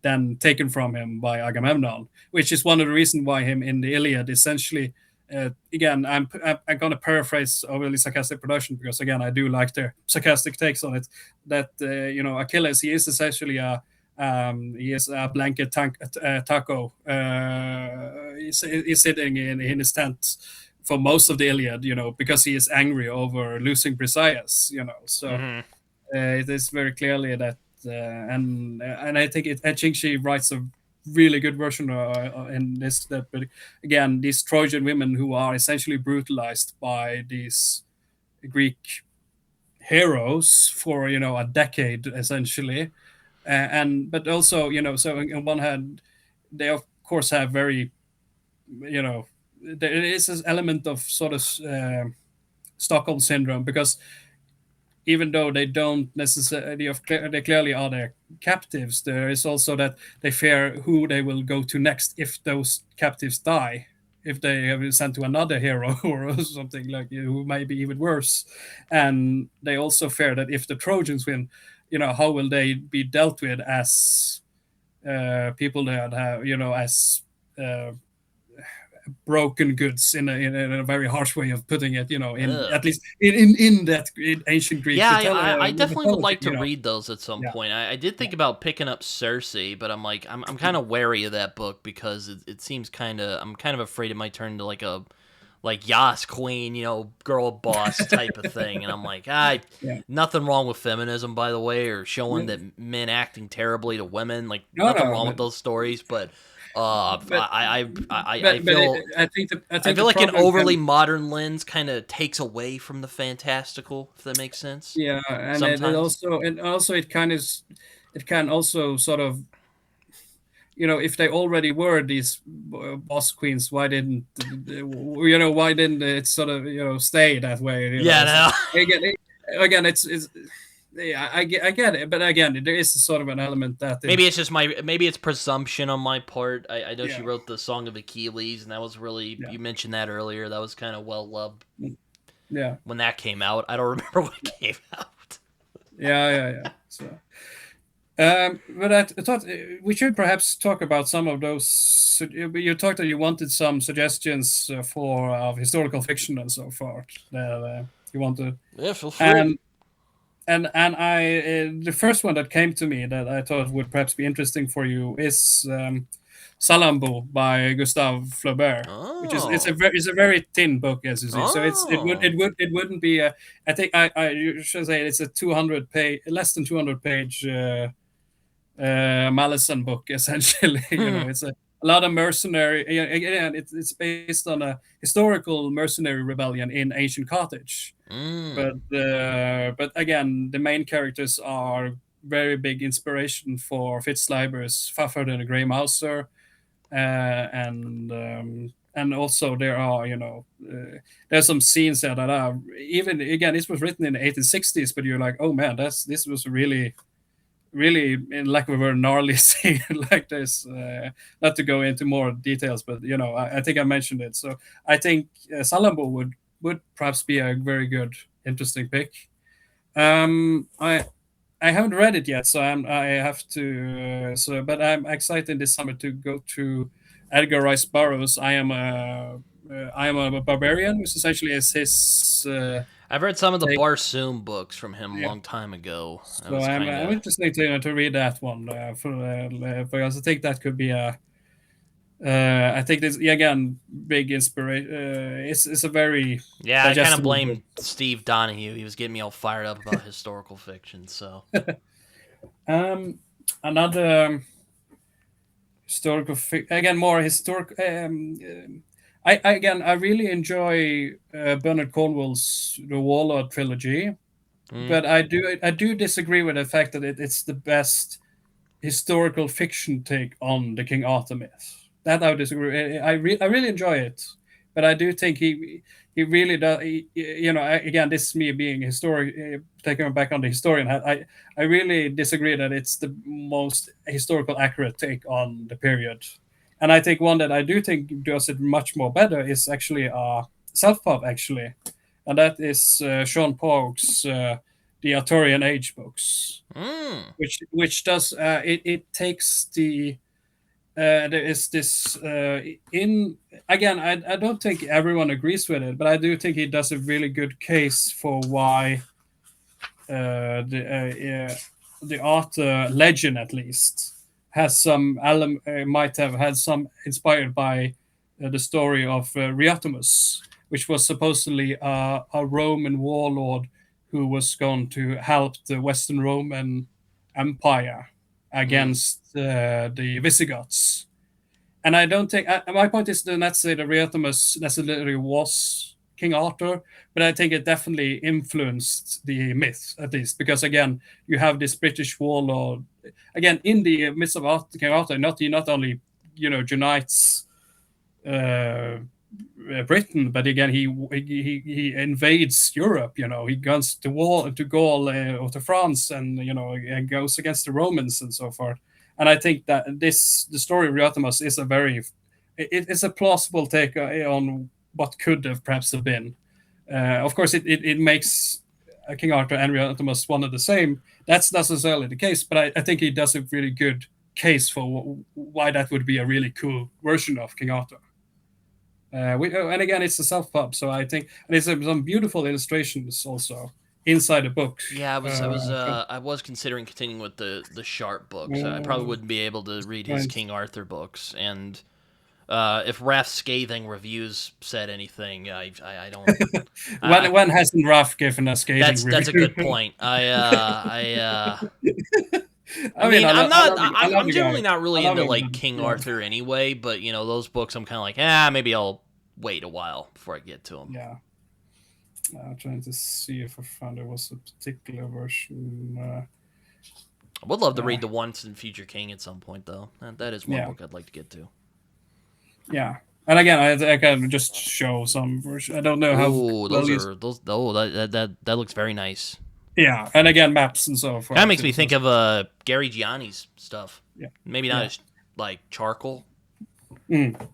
then taken from him by Agamemnon, which is one of the reasons why him in the Iliad essentially, again, I'm going to paraphrase overly sarcastic production because again, I do like their sarcastic takes on it. That Achilles, he is essentially he is a blanket taco. He's sitting in his tent for most of the Iliad, because he is angry over losing Briseis, So it is very clearly that, and I think she writes a really good version in this. But again, these Trojan women who are essentially brutalized by these Greek heroes for a decade essentially, but also so on one hand they of course have very there is this element of sort of Stockholm syndrome, because even though they don't necessarily, they clearly are their captives, there is also that they fear who they will go to next if those captives die, if they have been sent to another hero or something like who may be even worse. And they also fear that if the Trojans win, how will they be dealt with as people that have, as broken goods in a very harsh way of putting it, at least in that in ancient Greek.
Yeah, I definitely would like to read those at some
Yeah.
point. I did think about picking up Cersei, but I'm like, I'm kind of wary of that book because it seems I'm kind of afraid it might turn into like Yas Queen, girl boss type of thing. And I'm like,
Yeah.
nothing wrong with feminism, by the way, or showing
Yeah.
that men acting terribly to women. Like,
No,
nothing
no,
wrong
but,
with those stories, but
but
I feel
I think
I
the
feel like an
problem
overly modern lens kind of takes away from the fantastical, if that makes sense.
yeah, and
Sometimes.
it can also sort of, if they already were these boss queens, why didn't it sort of stay that way?
Yeah,
So
no.
again, it's yeah, I get it, but again, there is a sort of an element that
Maybe it's just maybe it's presumption on my part. I know she
yeah,
wrote the Song of Achilles, and that was really,
yeah,
you mentioned that earlier. That was kind of well loved
yeah,
when that came out. I don't remember when it came out.
yeah. So. But I thought we should perhaps talk about some of those. You talked that you wanted some suggestions for historical fiction and so forth that you want to,
Yeah, feel free.
and I the first one that came to me that I thought would perhaps be interesting for you is Salammbô by Gustave Flaubert, which is
Oh,
it's a very thin book, as you see. So
oh.
it wouldn't be a, I think I you should say it's a 200 page, less than 200 page Malleson book essentially.
Hmm.
It's a lot of mercenary. Again, it's based on a historical mercenary rebellion in ancient Carthage.
Mm.
But again, the main characters are very big inspiration for Fitzleiber's Fafhrd and the Grey Mouser, and also there are there's some scenes there that are, even again, this was written in the 1860s, but you're like, oh man, this was really, in lack of a very gnarly scene like this. Not to go into more details, but I think I mentioned it. So I think Salammbô would perhaps be a very good, interesting pick. I haven't read it yet, so I have to. But I'm excited this summer to go to Edgar Rice Burroughs. I am a barbarian, which essentially is his
I've read some of the
take.
Barsoom books from him a
Yeah.
long time ago. That
So
was kind
I'm
of.
interested to read that one because I think that could be a. I think this, yeah, again, big inspiration. It's a very
Yeah, I kind of
digestible book.
blame Steve Donahue. He was getting me all fired up about historical fiction, so.
Um, Another historical again, more historic. I again, I really enjoy Bernard Cornwell's The Warlord trilogy,
Mm.
but I do disagree with the fact that it's the best historical fiction take on the King Arthur myth. That I would disagree. I really enjoy it, but I do think he really does. Again, this is me being historic, taking it back on the historian hat. I really disagree that it's the most historical accurate take on the period, and I think one that I do think does it much more better is actually self-pub actually, and that is Sean Pogue's the Arthurian Age books,
Mm.
which does it takes the there is this in again. I don't think everyone agrees with it, but I do think he does a really good case for why the author legend at least has some might have had some inspired by the story of Riotomus, which was supposedly a Roman warlord who was going to help the Western Roman Empire
Mm.
against the Visigoths. And I don't think my point is to not say that Riotomus necessarily was King Arthur, but I think it definitely influenced the myth at least because again you have this British warlord again in the midst of Arthur, King Arthur. He not only unites uh, Britain, but again he invades Europe. He goes to war to Gaul or to France, and and goes against the Romans and so forth. And I think that the story of Riotomus is it's a plausible take on what could have perhaps have been. Of course, it makes King Arthur and Riotomus one of the same. That's not necessarily the case, but I think he does a really good case for why that would be a really cool version of King Arthur. And again, it's a self-pub, so I think and there's some beautiful illustrations also inside the book.
Yeah, I was considering continuing with the Sharp books. I probably
Uh,
wouldn't be able to read his
right.
King Arthur books, and if Raph's scathing reviews said anything, I don't. I,
When hasn't Ralph given a scathing
that's a
review?
good point. I
I mean,
mean, I'm
I
not.
love the, I love
I'm
the guy.
generally not
I
really
love
into
him,
like
but
King
yeah,
Arthur anyway. But those books, I'm kind of like, maybe I'll wait a while before I get to them.
yeah. I'm trying to see if I found there was a particular version.
I would love to
Uh,
read the Once and Future King at some point, though. That is one
yeah,
book I'd like to get to.
yeah. And again, I can just show some version. I don't know how
Ooh,
well
those
these.
are those. Oh, that looks very nice.
Yeah, and again, maps and so
Kind of
forth.
makes me think of Gary Gianni's stuff.
Yeah,
Maybe not
yeah.
as like charcoal.
Mm.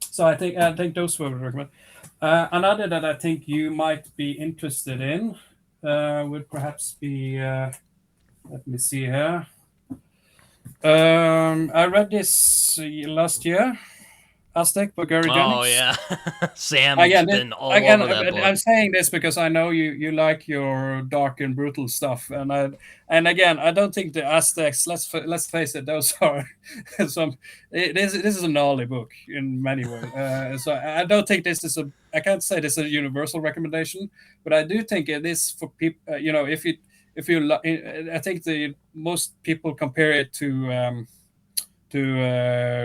So I think those were recommend. Another that I think you might be interested in would perhaps be. Let me see here. I read this last year. Aztec by Gary
Oh
Jennings.
yeah, Sam's
Again,
been all
again,
over that
I'm
book.
saying this because I know you like your dark and brutal stuff, and again, I don't think the Aztecs. Let's face it, those are some. This is a gnarly book in many ways. So I don't think this is a. I can't say this is a universal recommendation, but I do think it is for people. If you, I think the most people compare it to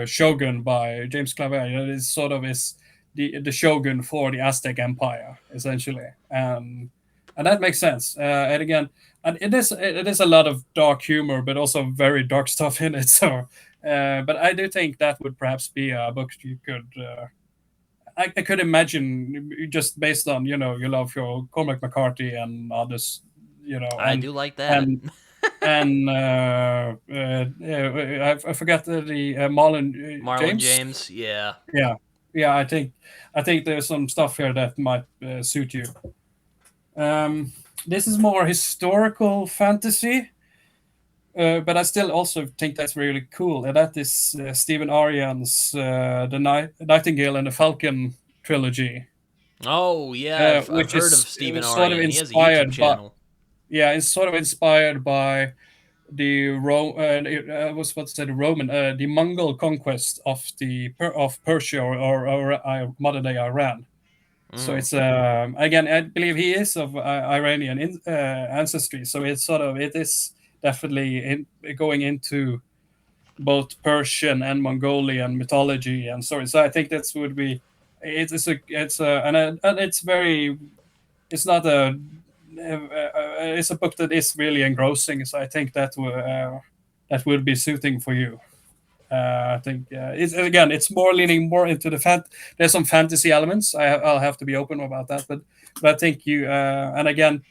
Shogun by James Clavel. It is sort of is the Shogun for the Aztec Empire, essentially, and that makes sense. And again, and it is a lot of dark humor, but also very dark stuff in it. So, but I do think that would perhaps be a book you could. I could imagine just based on your love for Cormac McCarthy and others,
I do like that.
and I forgot the Marlon
Marlon
James.
James, yeah.
Yeah, yeah. I think there's some stuff here that might suit you. This is more historical fantasy, but I still also think that's really cool. And that is Stephen Arian's The Nightingale and the Falcon trilogy,
Oh yeah, I've
which
heard of
is
Stephen
sort of
Arian. He has a YouTube
inspired by
channel.
yeah, it's sort of inspired by I was about to say the Roman, the Mongol conquest of of Persia or modern day Iran. So
Mm.
it's again, I believe he is of Iranian ancestry. So it is definitely going into both Persian and Mongolian mythology and stories. So I think that's would be and it's very it's not a it's a book that is really engrossing. So I think that would be suiting for you. I think it's again, it's more leaning more into the There's some fantasy elements. I'll have to be open about that, but I think you and again,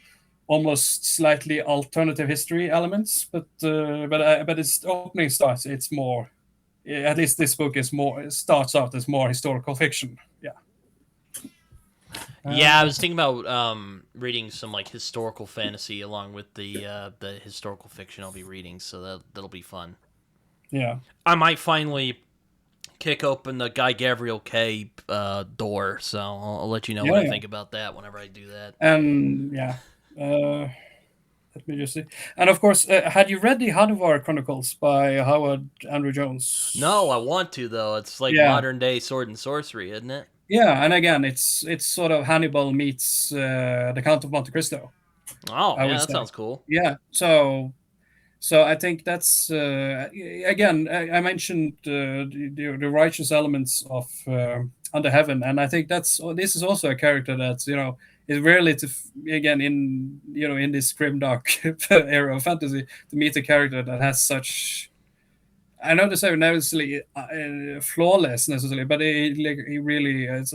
almost slightly alternative history elements. But its opening starts. It's more. At least this book is more. It starts out as more historical fiction. Yeah.
Yeah, I
Uh,
was thinking about reading some like historical fantasy along with the historical fiction I'll be reading, so that'll be fun.
Yeah.
I might finally kick open the Guy Gavriel Kay door, so I'll let you know what
Yeah,
I
yeah.
think about that whenever I do that.
And yeah. Let me just see. And of course, had you read the Hadvar Chronicles by Howard Andrew
No, I
Jones?
want to though. It's like
Yeah,
modern day sword and sorcery, isn't it?
yeah. And again, it's sort of Hannibal meets the Count of Monte Cristo,
Oh,
I
yeah,
would
that
say.
sounds cool.
Yeah. So I think that's again. I mentioned the righteous elements of Under Heaven, and I think this is also a character that's is rarely again in this grimdark era of fantasy to meet a character that has such. I know this not necessarily flawless necessarily, but it really it's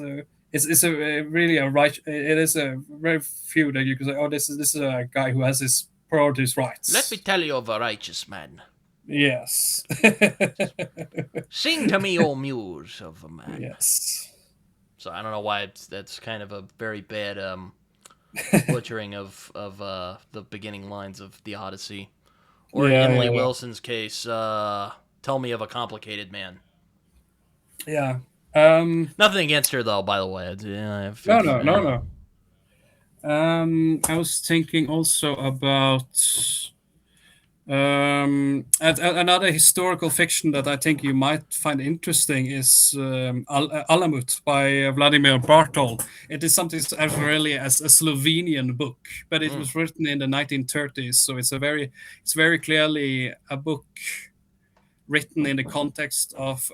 a really a right. It is a very few that you can say, oh, this is a guy who has his priorities
Let me
rights.
tell you of a righteous man.
Yes.
Sing to me, O muse of a man.
Yes.
So I don't know why that's kind of a very bad butchering of the beginning lines of the Odyssey. Or in
Yeah,
Emily
yeah, yeah.
Wilson's case, tell me of a complicated man.
Yeah.
Nothing against her though, by the way. Yeah,
No, no, no, no. I was thinking also about another historical fiction that I think you might find interesting is Alamut by Vladimir Bartol. It is something as really as a Slovenian book, but it
Mm.
was written in the 1930s, so it's very clearly a book written in the context of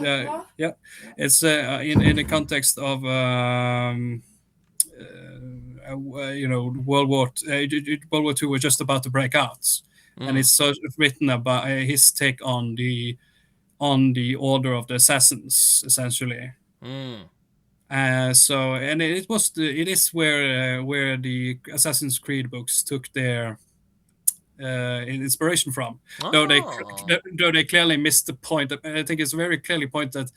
yeah, yeah, it's in the context of World War II was just about to break out, and
Mm.
it's sort of written about his take on the Order of the Assassins, essentially.
Mm.
So, and it is where the Assassin's Creed books took their inspiration from. Though they
Oh.
though they clearly missed the point. I think it's very clearly point that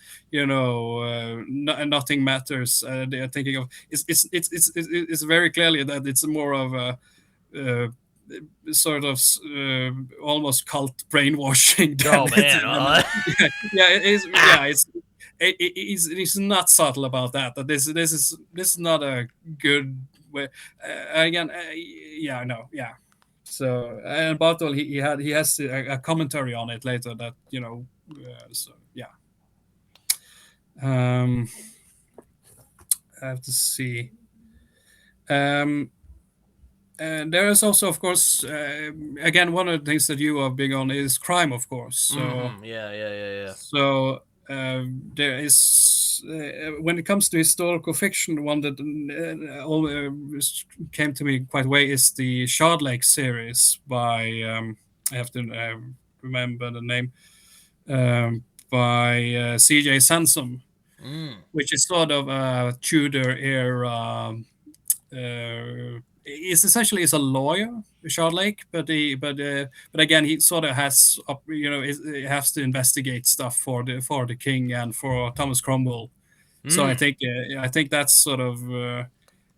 nothing matters. They are thinking of it's very clearly that it's more of a uh, sort of almost cult brainwashing
Oh man.
yeah, it is, yeah, it's not subtle about that this is not a good way again yeah, no, yeah. So and Bartol he has a commentary on it later that so yeah. um I have to see. um and there is also, of course, again, one of the things that you are big on is crime, of course. So,
Mm-hmm. Yeah, yeah, yeah, yeah.
so there is, when it comes to historical fiction, one that came to me quite way is the Shard Lake series by, I have to remember the name, by C.J. Sansom,
Mm.
which is sort of a Tudor era. Is essentially is a lawyer, Richard Lake, but again, he sort of has he has to investigate stuff for the king and for Thomas Cromwell. So
Mm.
I think that's sort of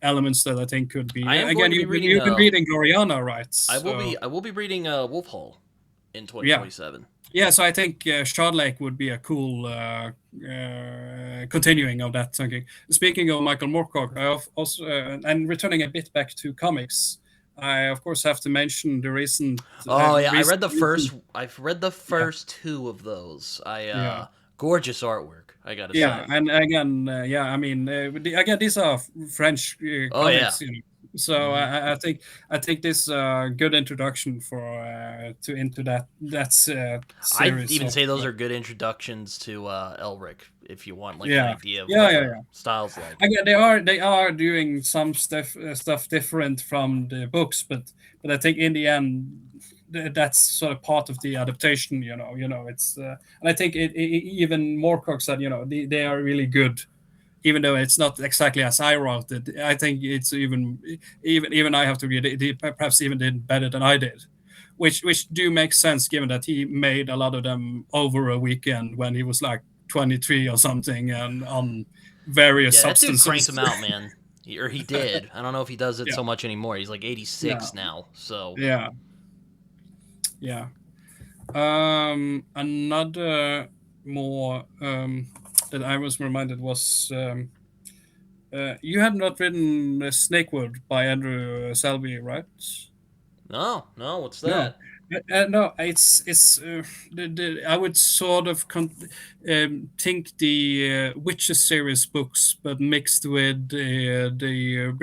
elements that I think could be
I am going
again.
to be reading
You've been reading Gloriana, right? So
I will be reading Wolf Hall in
yeah,
2027.
yeah. So I think Shard Lake would be a cool continuing of that thinking. Speaking of Michael Moorcock, I also and returning a bit back to comics, I of course have to mention the
Oh yeah,
recent
I've read the
yeah,
first two of those. I
yeah.
gorgeous artwork, I got to
Yeah,
say.
and again, yeah, I mean, again, these are French
Oh yeah.
comics, so
Hmm.
I think this good introduction for to into that
I'd
series
even
of
say those are good introductions to Elric if you want like an
yeah,
idea of
yeah,
what
yeah,
the
yeah.
style's like.
Again, they are doing some stuff different from the books, but I think in the end that's sort of part of the adaptation. It's and I think even Moorcock said they are really good, even though it's not exactly as I wrote it. I think it's even I have to read it. They perhaps even did better than I did, which do make sense given that he made a lot of them over a weekend when he was like 23 or something and on various
Yeah, that dude cranked
substances.
them out, man. Or he did. I don't know if he does it
Yeah,
so much anymore. He's like
yeah,
86 now, so
yeah. Yeah. Another more that I was reminded was you had not written Snakewood by Andrew Selby, right?
No, no, what's
No,
that?
no. I would sort of think the Witcher series books, but mixed with with the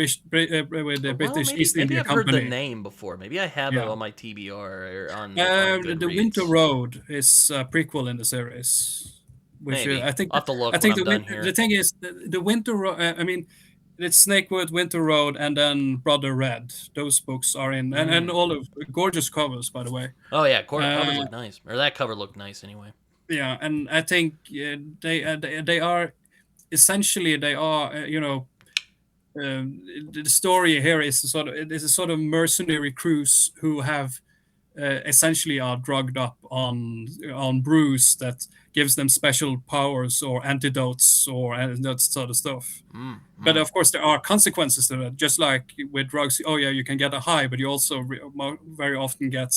Well,
British
maybe
East
maybe
India
I've heard the
Company.
name before. Maybe I have it
Yeah.
on my TBR or on
The Winter
Goodreads.
Road is a prequel in the series, which
Maybe
I think.
I'll have to
I
look when
think
I'm done
the
here.
thing is the Winter Road. I mean, it's Snakewood, Winter Road, and then Brother Red. Those books are in, and
Mm.
all of gorgeous covers, by the way.
Oh yeah, covers
Uh,
look nice, or that cover looked nice anyway.
yeah, and I think they are essentially they are the story here is it is a sort of mercenary crews who have essentially are drugged up on brews that gives them special powers or antidotes or that sort of stuff.
Mm,
But
mm.
of course, there are consequences to that. Just like with drugs, oh yeah, you can get a high, but you also very often get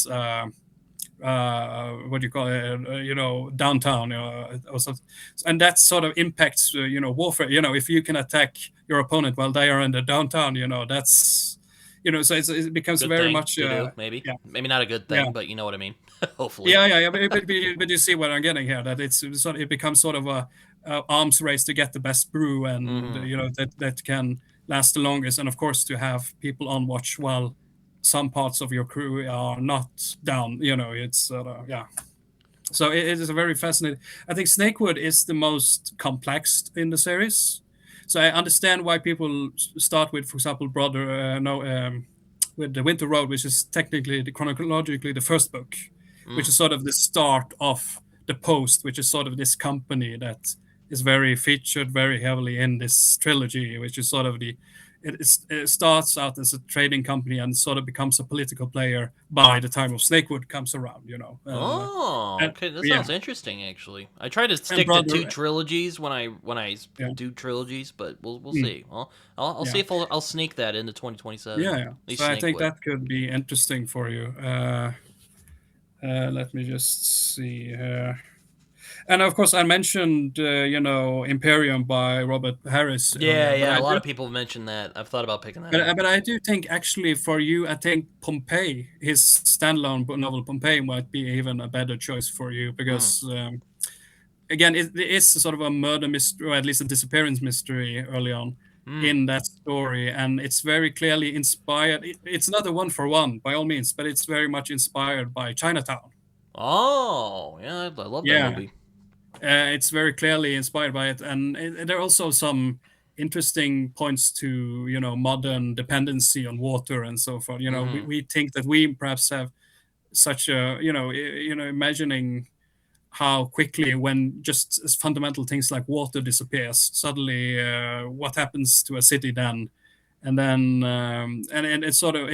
what do you call it? Downtown, or something. And that sort of impacts warfare. If you can attack your opponent while they are in the downtown, that's so it becomes
Good
very
thing
much
to do, maybe.
yeah.
Maybe not a good
Yeah,
thing, but you know what I mean. Hopefully.
yeah. But you see what I'm getting here. That it becomes sort of a arms race to get the best brew, and
Hmm.
that can last the longest. And of course, to have people on watch while some parts of your crew are not down. It's yeah. So it is a very fascinating. I think Snakewood is the most complex in the series. So I understand why people start with, for example, Brother no with the Winter Road, which is technically chronologically the first book, which
Mm.
is sort of the start of the Post, which is sort of this company that is very featured very heavily in this trilogy, which is sort of it starts out as a trading company and sort of becomes a political player by the time of Snakewood comes around.
Oh,
And
okay. That
yeah,
sounds interesting. Actually, I try to
and
stick to two
brother,
trilogies when I
yeah,
do trilogies, but we'll
mm,
see. I'll see
yeah,
if I'll sneak that into 2027.
yeah.
At
So
least
I think
Snakewood.
that could be interesting for you. Let me just see here. And of course, I mentioned, Imperium by Robert Harris
Yeah,
earlier,
yeah. A lot of people have mentioned that. I've thought about picking that up.
but I do think actually for you, I think Pompeii, his standalone novel Pompeii, might be even a better choice for you
Mm.
because again, it is sort of a murder mystery, or at least a disappearance mystery early on
Mm.
in that story, and it's very clearly inspired. It's not a one for one by all means, but it's very much inspired by Chinatown.
Oh, yeah. I love that
Yeah,
movie.
it's very clearly inspired by it, and there are also some interesting points to modern dependency on water and so forth.
Mm-hmm.
We think that we perhaps have such a imagining how quickly when just as fundamental things like water disappears suddenly what happens to a city then and then and it's sort of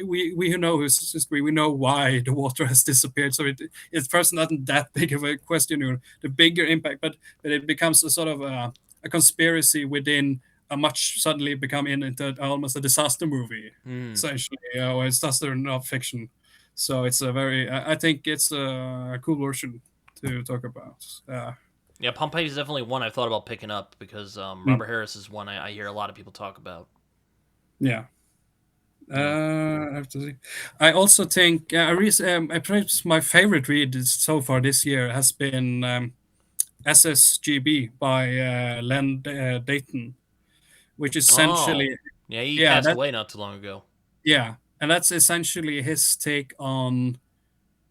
we who know his history, we know why the water has disappeared, so it's first not that big of a question, the bigger impact, but it becomes a sort of a conspiracy within a much suddenly become into almost a disaster movie
Mm.
essentially, or it's disaster not fiction. So it's a very I think it's a cool version to talk about.
Yeah, Pompeii is definitely one I've thought about picking up because
Mm,
Robert Harris is one I hear a lot of people talk about.
yeah.
Mm.
I have to see. I also think perhaps my favorite read so far this year has been SSGB by Len Dayton, which
Oh,
essentially,
yeah, he
yeah,
passed away not too long ago.
and that's essentially his take on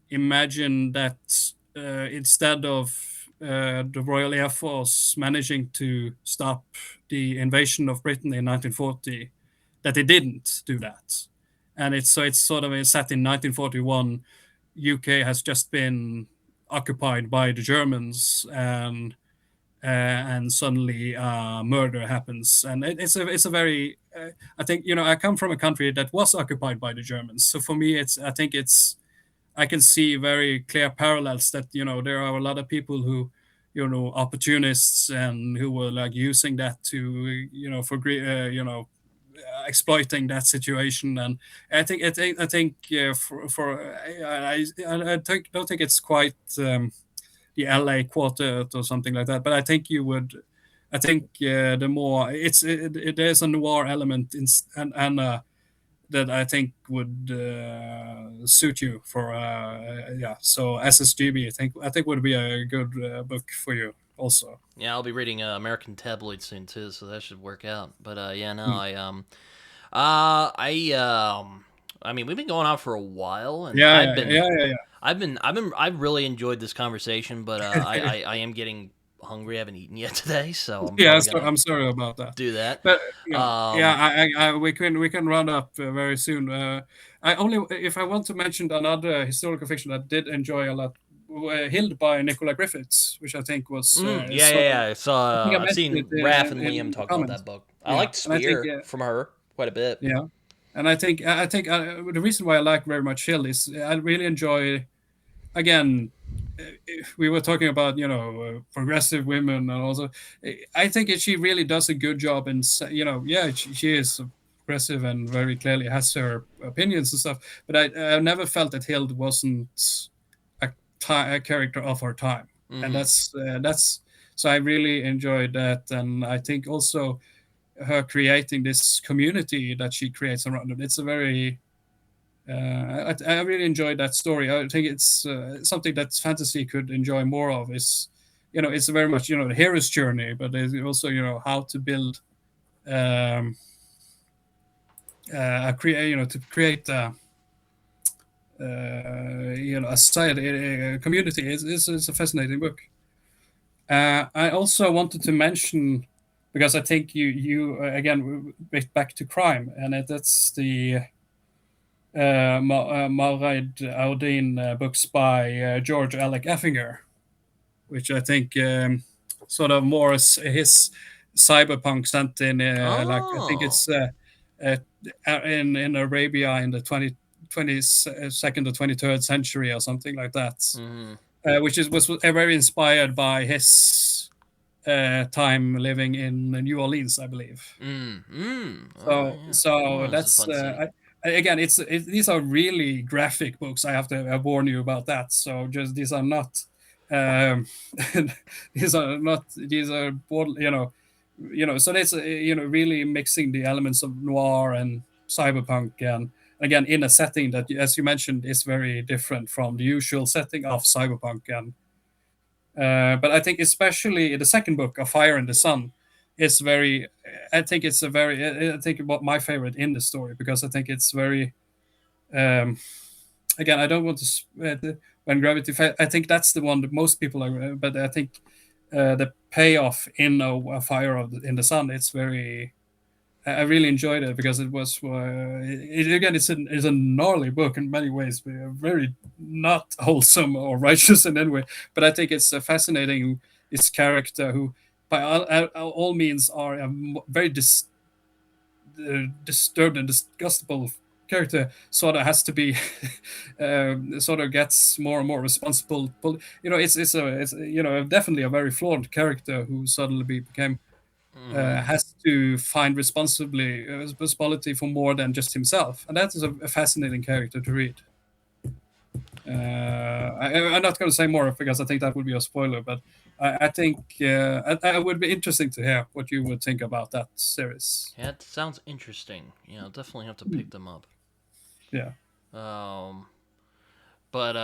imagine that instead of the Royal Air Force managing to stop the invasion of Britain in 1940, that they didn't do that. And it's sort of set in 1941. UK has just been occupied by the Germans, and suddenly murder happens, and it's a very I think I come from a country that was occupied by the Germans, so for me I think I can see very clear parallels that there are a lot of people who opportunists and who were like using that to for exploiting that situation. And I think don't think it's quite the LA quartet or something like that, but I think you would. I think the more there's a noir element and that I think would suit you for yeah. So SSGB, I think would be a good book for you also.
Yeah, I'll be reading American Tabloid soon too, so that should work out. But yeah, no,
Mm.
I mean, we've been going on for a while, and
Yeah, yeah, yeah, yeah, yeah.
I've really enjoyed this conversation, but I am getting hungry. I haven't eaten yet today, so I'm
Yeah,
probably gonna
I'm sorry about that.
do that.
But yeah,
Um,
we can run up very soon. I only if I want to mention another historical fiction that did enjoy a lot, Hild by Nicola Griffiths, which I think was
yeah,
sort of.
yeah, yeah. I
I think
saw.
I
I've
mentioned it
seen Raph and Liam
in the
talk about
comments.
that book. I
Yeah,
liked
and I think
Spear from her quite a bit.
yeah, and I think the reason why I like very much Hill is I really enjoy again. We were talking about progressive women, and also I think she really does a good job in yeah, she is progressive and very clearly has her opinions and stuff, but I never felt that Hild wasn't a character of her time, and
Hmm.
that's so I really enjoyed that. And I think also her creating this community that she creates around it, it's a very I really enjoyed that story. I think it's something that fantasy could enjoy more of. Is it's very much the hero's journey, but there's also how to build um, create to create a society, a community. Is a fascinating book. I also wanted to mention because I think you again back to crime, and that's the Mairead Audin books by George Alec Effinger, which I think sort of more his cyberpunk set in like I think
Oh.
it's uh, in Arabia in the 22nd or 23rd century or something like that,
Hmm.
which was very inspired by his time living in New Orleans, I believe.
Mm. Mm. Oh
So
yeah.
so
Oh, this is a
that's
fun city.
again these are really graphic books. I have to warn you about that. So just these are not um, these are so that's really mixing the elements of noir and cyberpunk, and again in a setting that, as you mentioned, is very different from the usual setting of cyberpunk. And but I think especially the second book, A Fire in the Sun, is very. I think it's a very. I think about my favorite in the story because I think it's very. Um, again, I don't want to. When gravity. I think that's the one that most people are. But I think the payoff in a fire in the sun. It's very. I really enjoyed it because it was again it's a gnarly book in many ways, but very not wholesome or righteous in any way. But I think it's fascinating. This character who, by all means, are a very disturbed and disgustable character, sort of has to be sort of gets more and more responsible. It's definitely a very flawed character who suddenly became
Hmm.
has to find responsibility for more than just himself, and that is a fascinating character to read. I'm not going to say more because I think that would be a spoiler, but I think it would be interesting to hear what you would think about that series.
Yeah, it sounds interesting. Definitely have to
Hmm.
pick them up.
Yeah.
Um, but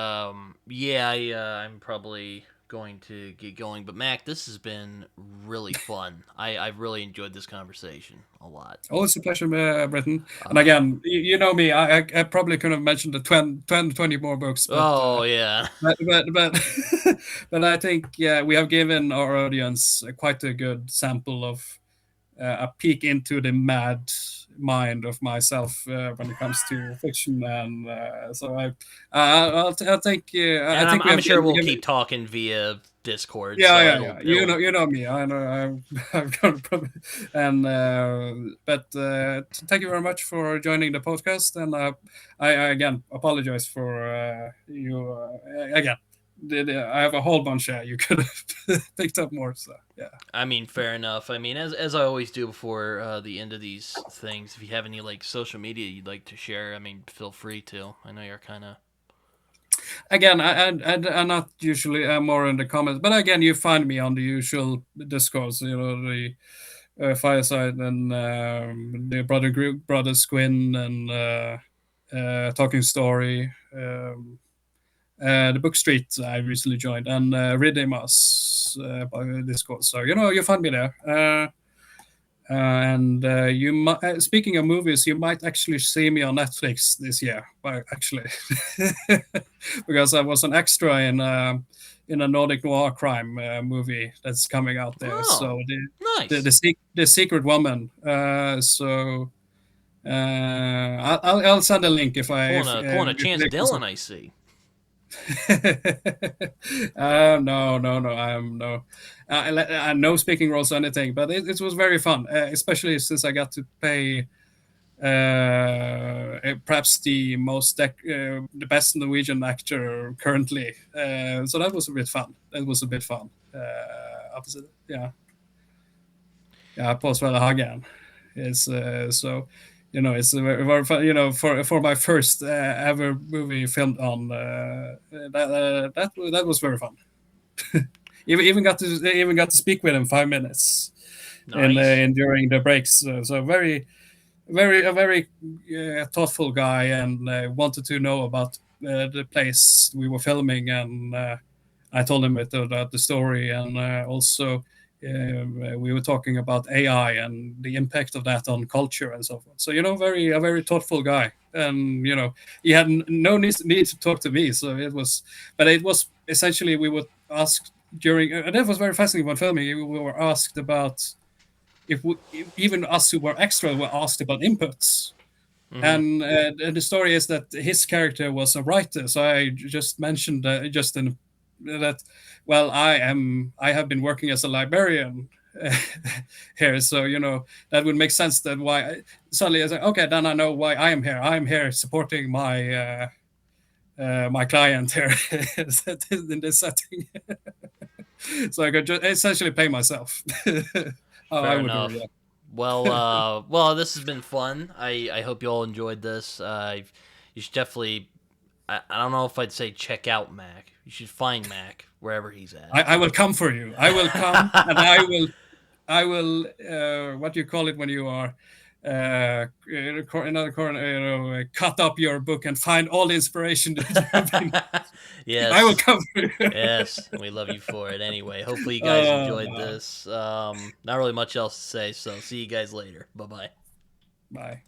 yeah, I'm probably going to get going. But Mac, this has been really fun. I've really enjoyed this conversation a lot.
Always a pleasure, Britton. And
Uh,
again, you know me, I probably could have mentioned the 20 more books,
oh yeah.
but but I think yeah, we have given our audience quite a good sample of a peek into the mad mind of myself when it comes to fiction, and so I'll think I
And I'm
think we
I'm
have
sure we'll
given
keep talking via Discord,
yeah,
so
yeah,
it'll
yeah.
it'll
You know me. I know. I've got a problem. And but thank you very much for joining the podcast. And I again apologize for you again. I have a whole bunch here. You could have picked up more. So yeah.
I mean, fair enough. I mean, as I always do before the end of these things, if you have any like social media you'd like to share, I mean, feel free to. I know you're kind of.
Again, I'm not usually more in the comments, but again, you find me on the usual discourse. The Fireside and the Brothers Squin and Talking Story. The Book Street I recently joined, and Ridimas by Discord. So you find me there. And speaking of movies, you might actually see me on Netflix this year. Actually, because I was an extra in a Nordic noir crime movie that's coming out there.
Oh,
So
nice.
the Secret Woman. I'll send a link if I
pulling a Chance
if
Dillon, I see.
No. I'm no. No speaking roles or anything, but it was very fun, especially since I got to play perhaps the the best Norwegian actor currently. So that was a bit fun. Opposite, yeah. På Sverre Hagen is so. It's very fun. For my first ever movie filmed on that was very fun. even got to speak with him 5 minutes
Nice.
in during the breaks. So very a very thoughtful guy, and wanted to know about the place we were filming, and I told him about the story, and also we were talking about AI and the impact of that on culture and so forth. So a very thoughtful guy, and he had no need to talk to me. So it was essentially we were asked during, and that was very fascinating when filming. We were asked about even us who were extra were asked about inputs.
Mm-hmm.
And the story is that his character was a writer. So I just mentioned that. Well, I have been working as a librarian here, so that would make sense. That why suddenly I was like, okay, then I know why I am here. I am here supporting my client here in this setting. So I could just essentially play myself. I
Fair
would do,
enough.
yeah.
Well, this has been fun. I hope you all enjoyed this. You should definitely. I don't know if I'd say check out Mac. You should find Mac wherever he's at.
I will come for you. I will come, and I will. What do you call it when you are in another corner? Cut up your book and find all the inspiration that you have been. I will
Yes.
come for you.
Yes, and we love you for it anyway. Hopefully you guys enjoyed this. Not really much else to say, so see you guys later. Bye-bye.
Bye.